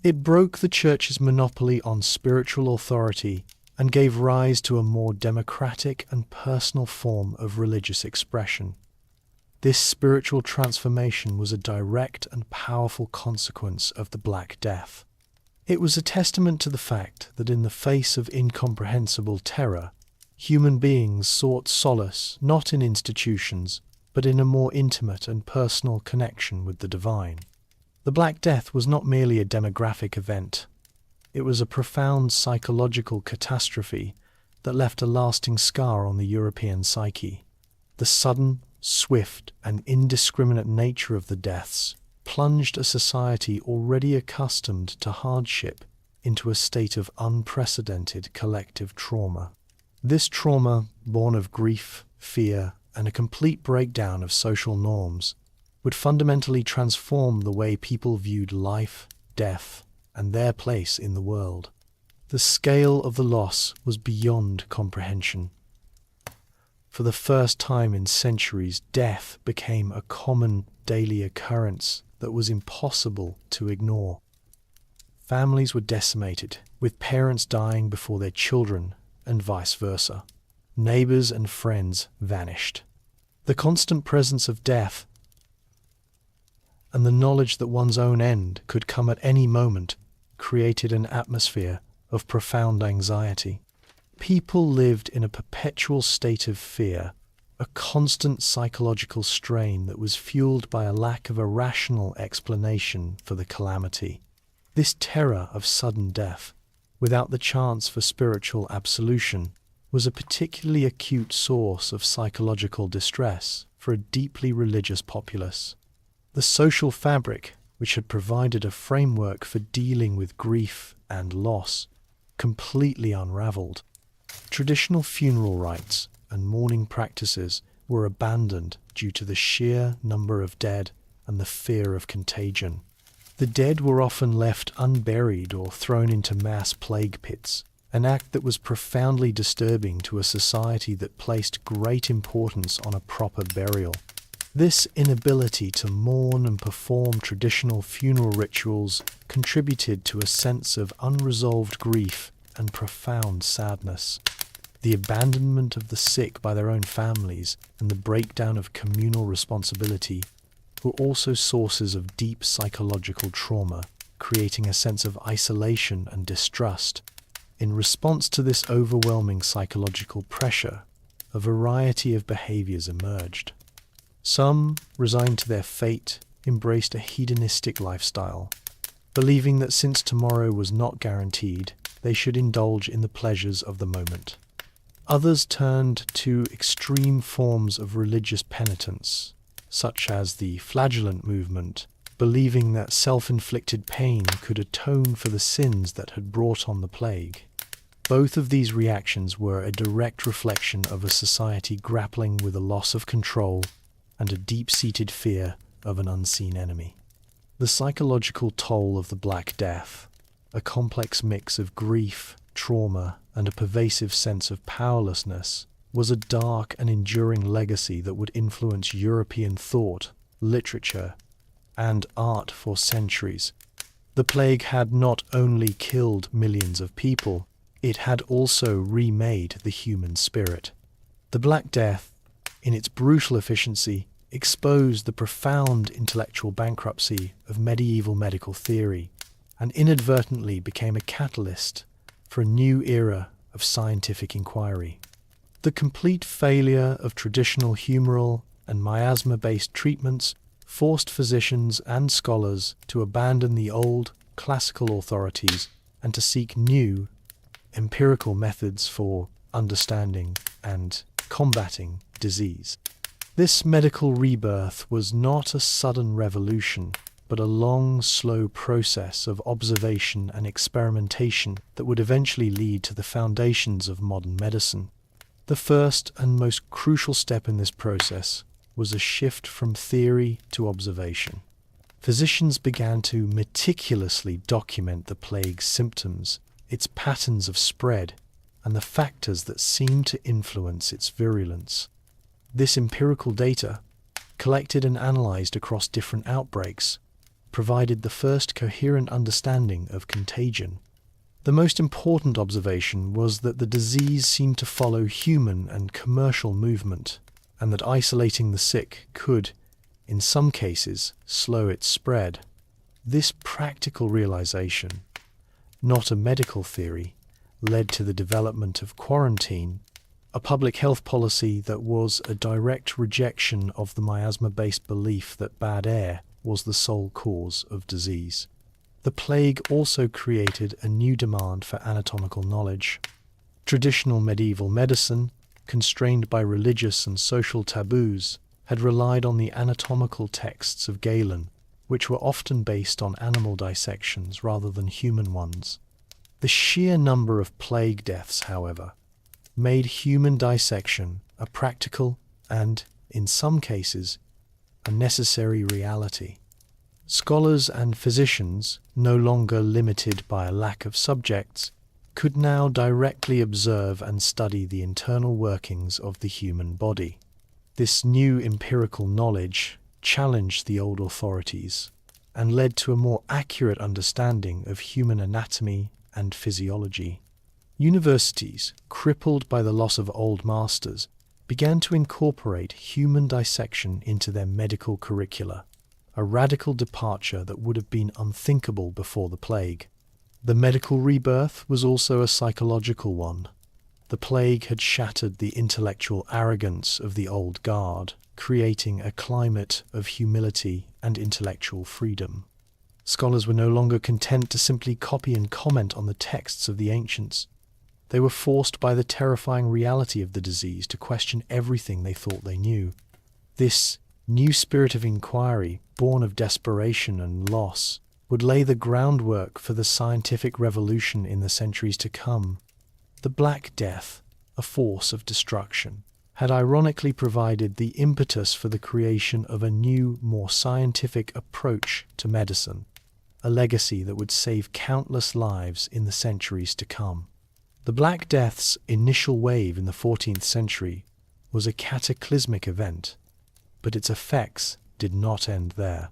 A: It broke the church's monopoly on spiritual authority and gave rise to a more democratic and personal form of religious expression. This spiritual transformation was a direct and powerful consequence of the Black Death. It was a testament to the fact that in the face of incomprehensible terror, human beings sought solace not in institutions, but in a more intimate and personal connection with the divine. The Black Death was not merely a demographic event. It was a profound psychological catastrophe that left a lasting scar on the European psyche. The sudden, swift, and indiscriminate nature of the deaths plunged a society already accustomed to hardship into a state of unprecedented collective trauma. This trauma, born of grief, fear, and a complete breakdown of social norms, would fundamentally transform the way people viewed life, death, and their place in the world. The scale of the loss was beyond comprehension. For the first time in centuries, death became a common daily occurrence that was impossible to ignore. Families were decimated, with parents dying before their children, and vice versa. Neighbors and friends vanished. The constant presence of death and the knowledge that one's own end could come at any moment created an atmosphere of profound anxiety. People lived in a perpetual state of fear, a constant psychological strain that was fueled by a lack of a rational explanation for the calamity. This terror of sudden death, without the chance for spiritual absolution, was a particularly acute source of psychological distress for a deeply religious populace. The social fabric, which had provided a framework for dealing with grief and loss, completely unraveled. Traditional funeral rites and mourning practices were abandoned due to the sheer number of dead and the fear of contagion. The dead were often left unburied or thrown into mass plague pits, an act that was profoundly disturbing to a society that placed great importance on a proper burial. This inability to mourn and perform traditional funeral rituals contributed to a sense of unresolved grief and profound sadness. The abandonment of the sick by their own families and the breakdown of communal responsibility were also sources of deep psychological trauma, creating a sense of isolation and distrust. In response to this overwhelming psychological pressure, a variety of behaviors emerged. Some, resigned to their fate, embraced a hedonistic lifestyle, believing that since tomorrow was not guaranteed, they should indulge in the pleasures of the moment. Others turned to extreme forms of religious penitence, such as the flagellant movement, believing that self-inflicted pain could atone for the sins that had brought on the plague. Both of these reactions were a direct reflection of a society grappling with a loss of control and a deep-seated fear of an unseen enemy. The psychological toll of the Black Death, a complex mix of grief, trauma, and a pervasive sense of powerlessness, was a dark and enduring legacy that would influence European thought, literature, and art for centuries. The plague had not only killed millions of people, it had also remade the human spirit. The Black Death, in its brutal efficiency, exposed the profound intellectual bankruptcy of medieval medical theory and inadvertently became a catalyst for a new era of scientific inquiry. The complete failure of traditional humoral and miasma-based treatments forced physicians and scholars to abandon the old classical authorities and to seek new empirical methods for understanding and combating disease. This medical rebirth was not a sudden revolution, but but a long, slow process of observation and experimentation that would eventually lead to the foundations of modern medicine. The first and most crucial step in this process was a shift from theory to observation. Physicians began to meticulously document the plague's symptoms, its patterns of spread, and the factors that seemed to influence its virulence. This empirical data, collected and analyzed across different outbreaks, provided the first coherent understanding of contagion. The most important observation was that the disease seemed to follow human and commercial movement, and that isolating the sick could, in some cases, slow its spread. This practical realization, not a medical theory, led to the development of quarantine, a public health policy that was a direct rejection of the miasma-based belief that bad air was the sole cause of disease. The plague also created a new demand for anatomical knowledge. Traditional medieval medicine, constrained by religious and social taboos, had relied on the anatomical texts of Galen, which were often based on animal dissections rather than human ones. The sheer number of plague deaths, however, made human dissection a practical and, in some cases, a necessary reality. Scholars and physicians, no longer limited by a lack of subjects, could now directly observe and study the internal workings of the human body. This new empirical knowledge challenged the old authorities and led to a more accurate understanding of human anatomy and physiology. Universities, crippled by the loss of old masters, began to incorporate human dissection into their medical curricula, a radical departure that would have been unthinkable before the plague. The medical rebirth was also a psychological one. The plague had shattered the intellectual arrogance of the old guard, creating a climate of humility and intellectual freedom. Scholars were no longer content to simply copy and comment on the texts of the ancients. They were forced by the terrifying reality of the disease to question everything they thought they knew. This new spirit of inquiry, born of desperation and loss, would lay the groundwork for the scientific revolution in the centuries to come. The Black Death, a force of destruction, had ironically provided the impetus for the creation of a new, more scientific approach to medicine, a legacy that would save countless lives in the centuries to come. The Black Death's initial wave in the 14th century was a cataclysmic event, but its effects did not end there.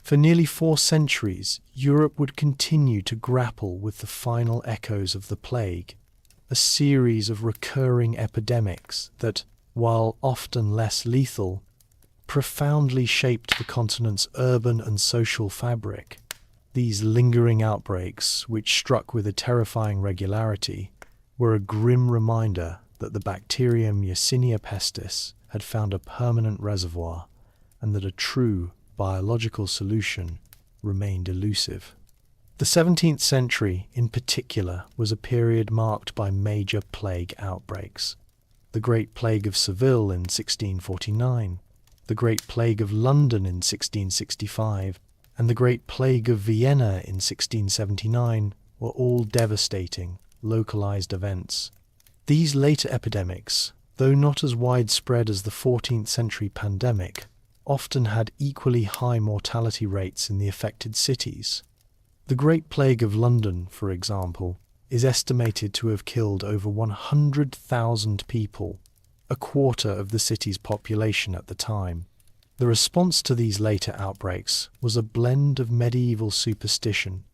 A: For nearly 4 centuries, Europe would continue to grapple with the final echoes of the plague, a series of recurring epidemics that, while often less lethal, profoundly shaped the continent's urban and social fabric. These lingering outbreaks, which struck with a terrifying regularity, were a grim reminder that the bacterium Yersinia pestis had found a permanent reservoir and that a true biological solution remained elusive. The 17th century, in particular, was a period marked by major plague outbreaks. The Great Plague of Seville in 1649, the Great Plague of London in 1665, and the Great Plague of Vienna in 1679 were all devastating, localized events. These later epidemics, though not as widespread as the 14th century pandemic, often had equally high mortality rates in the affected cities. The Great Plague of London, for example, is estimated to have killed over 100,000 people, a quarter of the city's population at the time. The response to these later outbreaks was a blend of medieval superstition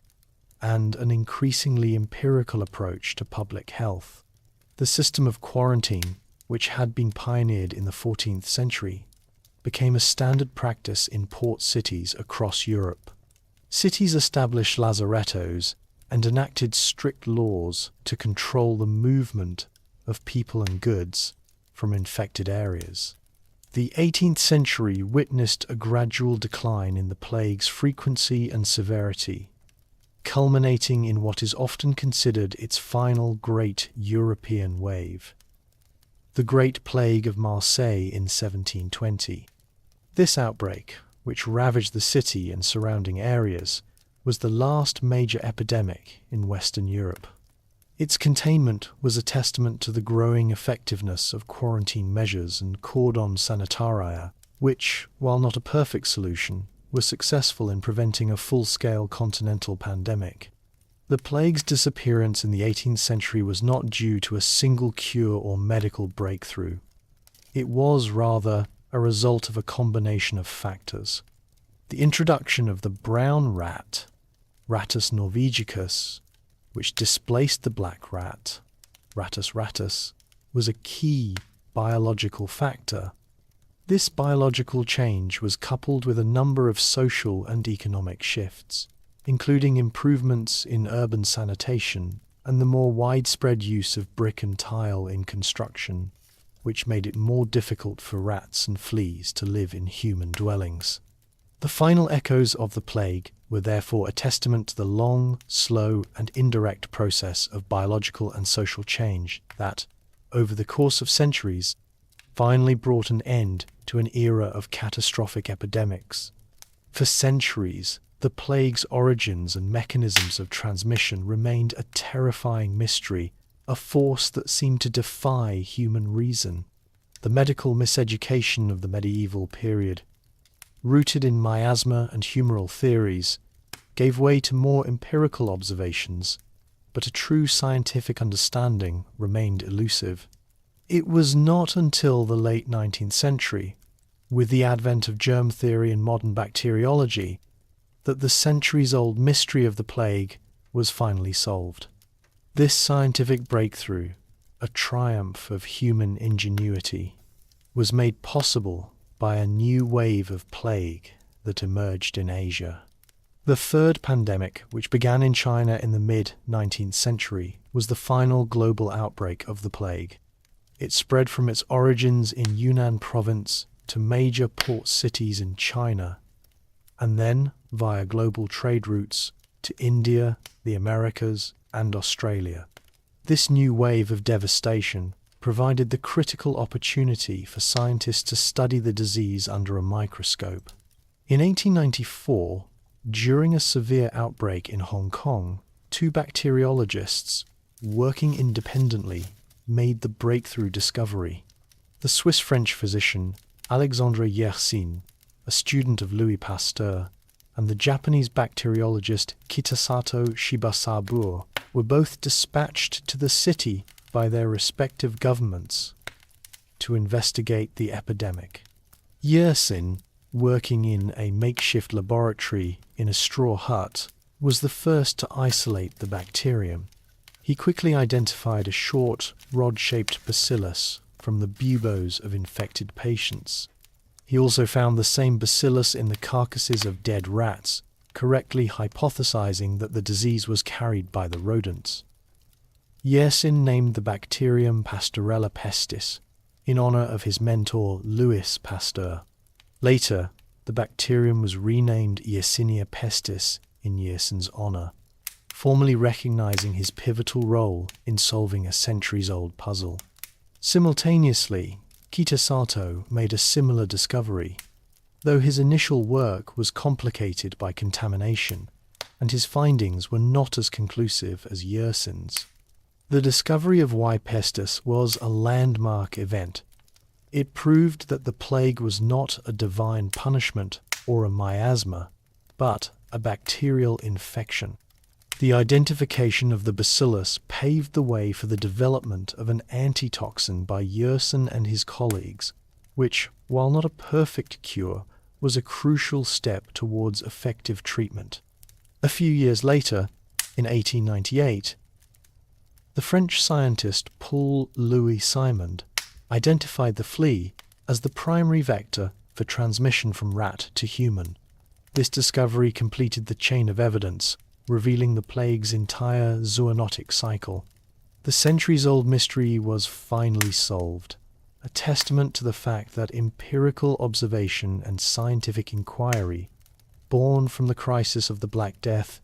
A: and an increasingly empirical approach to public health. The system of quarantine, which had been pioneered in the 14th century, became a standard practice in port cities across Europe. Cities established lazarettos and enacted strict laws to control the movement of people and goods from infected areas. The 18th century witnessed a gradual decline in the plague's frequency and severity, culminating in what is often considered its final great European wave, the Great Plague of Marseille in 1720. This outbreak, which ravaged the city and surrounding areas, was the last major epidemic in Western Europe. Its containment was a testament to the growing effectiveness of quarantine measures and cordon sanitaria, which, while not a perfect solution, was successful in preventing a full-scale continental pandemic. The plague's disappearance in the 18th century was not due to a single cure or medical breakthrough. It was, rather, a result of a combination of factors. The introduction of the brown rat, Rattus norvegicus, which displaced the black rat, Rattus rattus, was a key biological factor. This biological change was coupled with a number of social and economic shifts, including improvements in urban sanitation and the more widespread use of brick and tile in construction, which made it more difficult for rats and fleas to live in human dwellings. The final echoes of the plague were therefore a testament to the long, slow, and indirect process of biological and social change that, over the course of centuries, finally brought an end to an era of catastrophic epidemics. For centuries, the plague's origins and mechanisms of transmission remained a terrifying mystery, a force that seemed to defy human reason. The medical miseducation of the medieval period, rooted in miasma and humoral theories, gave way to more empirical observations, but a true scientific understanding remained elusive. It was not until the late 19th century, with the advent of germ theory and modern bacteriology, that the centuries-old mystery of the plague was finally solved. This scientific breakthrough, a triumph of human ingenuity, was made possible by a new wave of plague that emerged in Asia. The third pandemic, which began in China in the mid-19th century, was the final global outbreak of the plague. It spread from its origins in Yunnan province to major port cities in China, and then, via global trade routes, to India, the Americas, and Australia. This new wave of devastation provided the critical opportunity for scientists to study the disease under a microscope. In 1894, during a severe outbreak in Hong Kong, two bacteriologists, working independently, made the breakthrough discovery. The Swiss-French physician Alexandre Yersin, a student of Louis Pasteur, and the Japanese bacteriologist Kitasato Shibasaburo were both dispatched to the city by their respective governments to investigate the epidemic. Yersin, working in a makeshift laboratory in a straw hut, was the first to isolate the bacterium. He quickly identified a short, rod-shaped bacillus from the buboes of infected patients. He also found the same bacillus in the carcasses of dead rats, correctly hypothesizing that the disease was carried by the rodents. Yersin named the bacterium Pasteurella pestis, in honor of his mentor Louis Pasteur. Later, the bacterium was renamed Yersinia pestis in Yersin's honor, formally recognizing his pivotal role in solving a centuries-old puzzle. Simultaneously, Kitasato made a similar discovery, though his initial work was complicated by contamination, and his findings were not as conclusive as Yersin's. The discovery of Y. pestis was a landmark event. It proved that the plague was not a divine punishment or a miasma, but a bacterial infection. The identification of the bacillus paved the way for the development of an antitoxin by Yersin and his colleagues, which, while not a perfect cure, was a crucial step towards effective treatment. A few years later, in 1898, the French scientist Paul Louis Simond identified the flea as the primary vector for transmission from rat to human. This discovery completed the chain of evidence, revealing the plague's entire zoonotic cycle. The centuries-old mystery was finally solved, a testament to the fact that empirical observation and scientific inquiry, born from the crisis of the Black Death,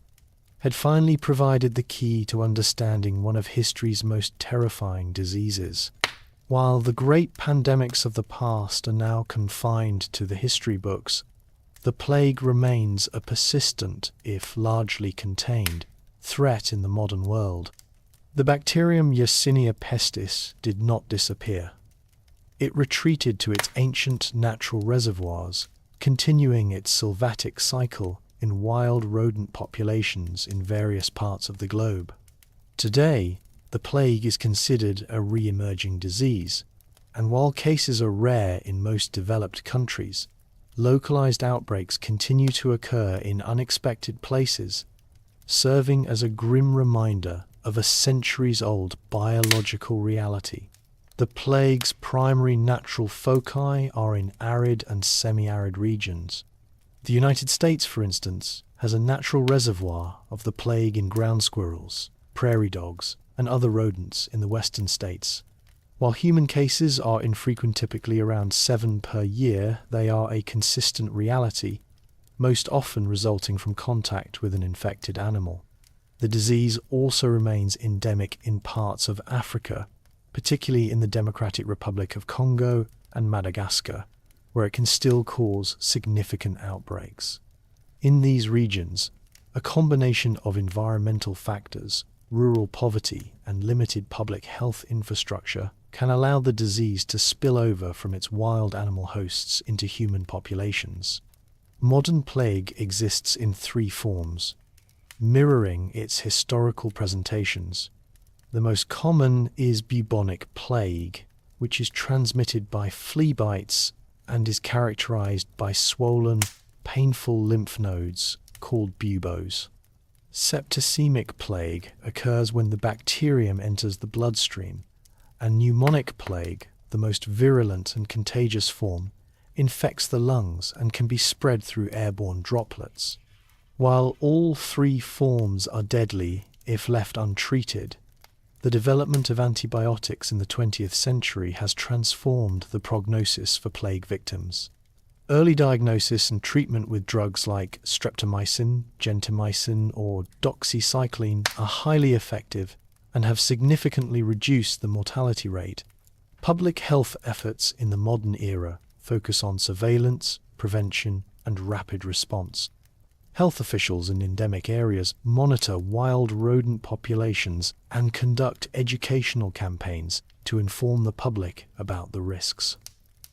A: had finally provided the key to understanding one of history's most terrifying diseases. While the great pandemics of the past are now confined to the history books, the plague remains a persistent, if largely contained, threat in the modern world. The bacterium Yersinia pestis did not disappear. It retreated to its ancient natural reservoirs, continuing its sylvatic cycle in wild rodent populations in various parts of the globe. Today, the plague is considered a re-emerging disease, and while cases are rare in most developed countries, localized outbreaks continue to occur in unexpected places, serving as a grim reminder of a centuries-old biological reality. The plague's primary natural foci are in arid and semi-arid regions. The United States, for instance, has a natural reservoir of the plague in ground squirrels, prairie dogs, and other rodents in the western states. While human cases are infrequent, typically around 7 per year, they are a consistent reality, most often resulting from contact with an infected animal. The disease also remains endemic in parts of Africa, particularly in the Democratic Republic of Congo and Madagascar, where it can still cause significant outbreaks. In these regions, a combination of environmental factors, rural poverty, and limited public health infrastructure can allow the disease to spill over from its wild animal hosts into human populations. Modern plague exists in 3 forms, mirroring its historical presentations. The most common is bubonic plague, which is transmitted by flea bites and is characterized by swollen, painful lymph nodes called buboes. Septicemic plague occurs when the bacterium enters the bloodstream, and pneumonic plague, the most virulent and contagious form, infects the lungs and can be spread through airborne droplets. While all 3 forms are deadly if left untreated, the development of antibiotics in the 20th century has transformed the prognosis for plague victims. Early diagnosis and treatment with drugs like streptomycin, gentamicin, or doxycycline are highly effective and have significantly reduced the mortality rate. Public health efforts in the modern era focus on surveillance, prevention, and rapid response. Health officials in endemic areas monitor wild rodent populations and conduct educational campaigns to inform the public about the risks.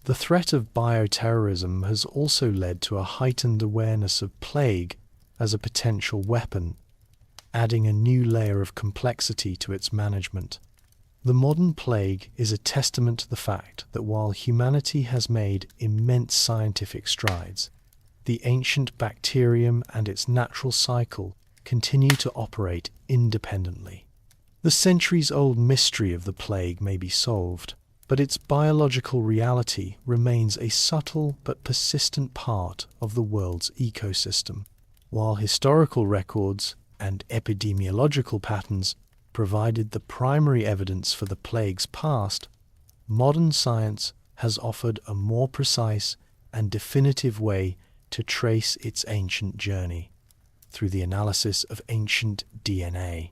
A: The threat of bioterrorism has also led to a heightened awareness of plague as a potential weapon, adding a new layer of complexity to its management. The modern plague is a testament to the fact that while humanity has made immense scientific strides, the ancient bacterium and its natural cycle continue to operate independently. The centuries-old mystery of the plague may be solved, but its biological reality remains a subtle but persistent part of the world's ecosystem. While historical records and epidemiological patterns provided the primary evidence for the plague's past, modern science has offered a more precise and definitive way to trace its ancient journey through the analysis of ancient DNA.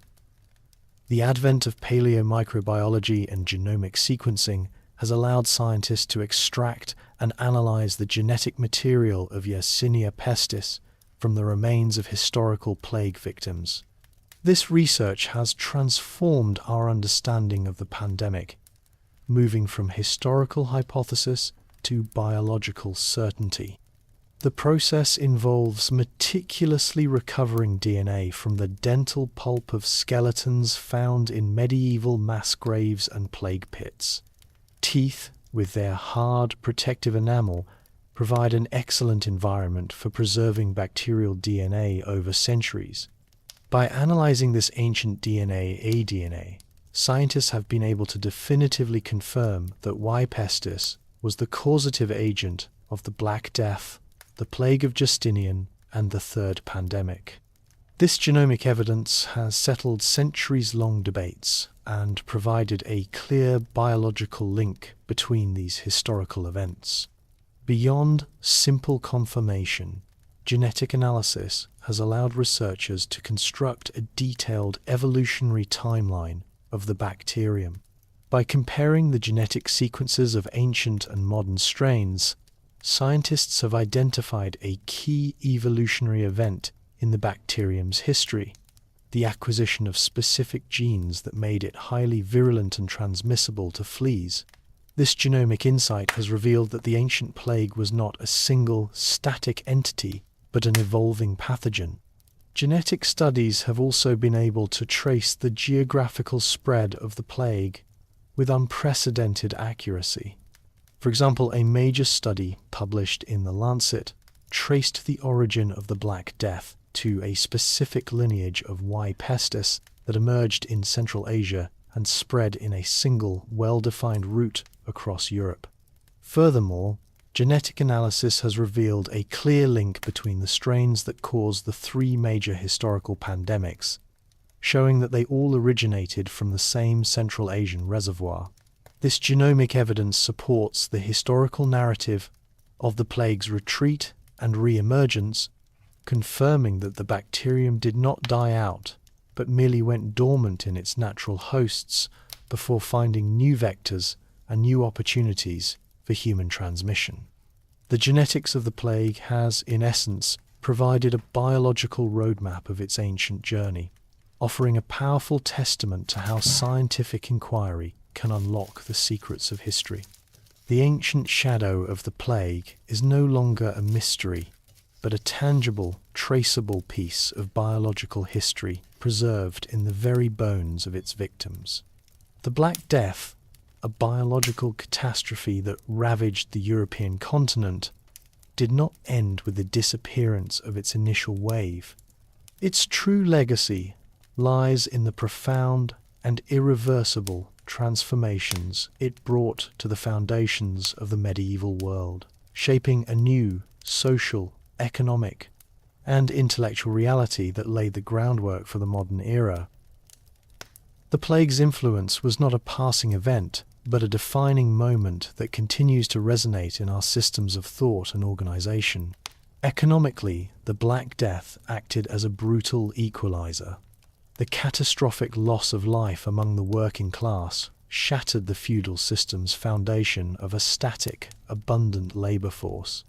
A: The advent of paleomicrobiology and genomic sequencing has allowed scientists to extract and analyze the genetic material of Yersinia pestis from the remains of historical plague victims. This research has transformed our understanding of the pandemic, moving from historical hypothesis to biological certainty. The process involves meticulously recovering DNA from the dental pulp of skeletons found in medieval mass graves and plague pits. Teeth, with their hard protective enamel, provide an excellent environment for preserving bacterial DNA over centuries. By analyzing this ancient aDNA, scientists have been able to definitively confirm that Y. pestis was the causative agent of the Black Death, the plague of Justinian, and the Third Pandemic. This genomic evidence has settled centuries-long debates and provided a clear biological link between these historical events. Beyond simple confirmation, genetic analysis has allowed researchers to construct a detailed evolutionary timeline of the bacterium. By comparing the genetic sequences of ancient and modern strains, scientists have identified a key evolutionary event in the bacterium's history: the acquisition of specific genes that made it highly virulent and transmissible to fleas. This genomic insight has revealed that the ancient plague was not a single, static entity, but an evolving pathogen. Genetic studies have also been able to trace the geographical spread of the plague with unprecedented accuracy. For example, a major study published in The Lancet traced the origin of the Black Death to a specific lineage of Y. pestis that emerged in Central Asia and spread in a single, well-defined route across Europe. Furthermore, genetic analysis has revealed a clear link between the strains that caused the three major historical pandemics, showing that they all originated from the same Central Asian reservoir. This genomic evidence supports the historical narrative of the plague's retreat and re-emergence, confirming that the bacterium did not die out, but merely went dormant in its natural hosts before finding new vectors and new opportunities for human transmission. The genetics of the plague has, in essence, provided a biological roadmap of its ancient journey, offering a powerful testament to how scientific inquiry can unlock the secrets of history. The ancient shadow of the plague is no longer a mystery, but a tangible, traceable piece of biological history preserved in the very bones of its victims. The Black Death, a biological catastrophe that ravaged the European continent, did not end with the disappearance of its initial wave. Its true legacy lies in the profound and irreversible transformations it brought to the foundations of the medieval world, shaping a new social, economic, and intellectual reality that laid the groundwork for the modern era. The plague's influence was not a passing event, but a defining moment that continues to resonate in our systems of thought and organization. Economically, the Black Death acted as a brutal equalizer. The catastrophic loss of life among the working class shattered the feudal system's foundation of a static, abundant labor force.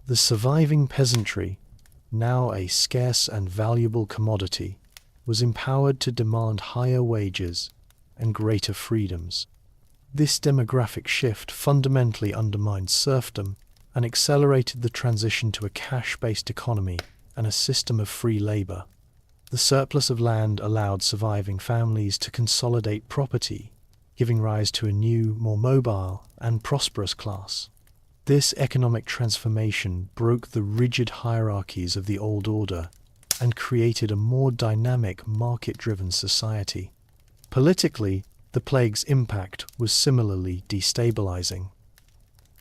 A: The surviving peasantry, now a scarce and valuable commodity, was empowered to demand higher wages and greater freedoms. This demographic shift fundamentally undermined serfdom and accelerated the transition to a cash-based economy and a system of free labor. The surplus of land allowed surviving families to consolidate property, giving rise to a new, more mobile and prosperous class. This economic transformation broke the rigid hierarchies of the old order and created a more dynamic, market-driven society. Politically, the plague's impact was similarly destabilizing.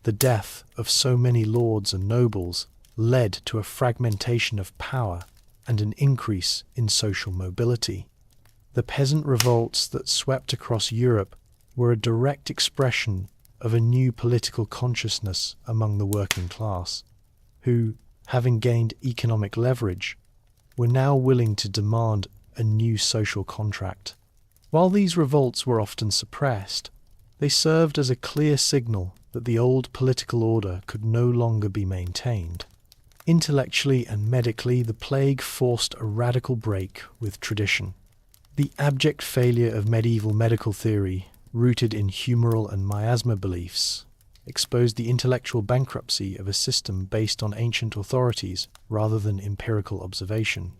A: The death of so many lords and nobles led to a fragmentation of power and an increase in social mobility. The peasant revolts that swept across Europe were a direct expression of a new political consciousness among the working class, who, having gained economic leverage, were now willing to demand a new social contract. While these revolts were often suppressed, they served as a clear signal that the old political order could no longer be maintained. Intellectually and medically, the plague forced a radical break with tradition. The abject failure of medieval medical theory, rooted in humoral and miasma beliefs, exposed the intellectual bankruptcy of a system based on ancient authorities rather than empirical observation.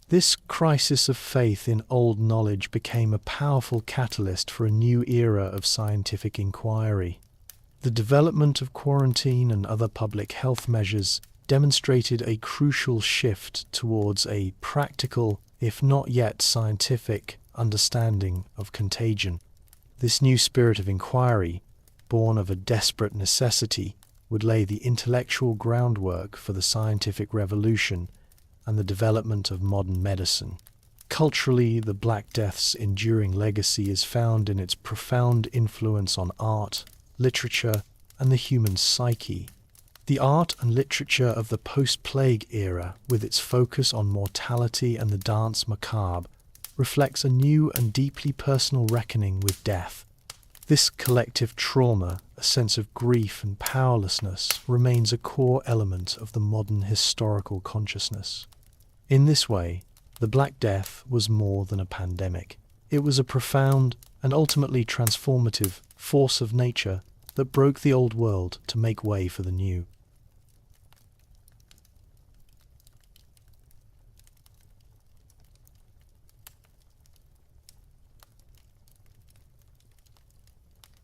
A: This crisis of faith in old knowledge became a powerful catalyst for a new era of scientific inquiry. The development of quarantine and other public health measures demonstrated a crucial shift towards a practical, if not yet scientific, understanding of contagion. This new spirit of inquiry, born of a desperate necessity, would lay the intellectual groundwork for the scientific revolution and the development of modern medicine. Culturally, the Black Death's enduring legacy is found in its profound influence on art, literature, and the human psyche. The art and literature of the post-plague era, with its focus on mortality and the dance macabre, reflects a new and deeply personal reckoning with death. This collective trauma, a sense of grief and powerlessness, remains a core element of the modern historical consciousness. In this way, the Black Death was more than a pandemic. It was a profound and ultimately transformative force of nature that broke the old world to make way for the new.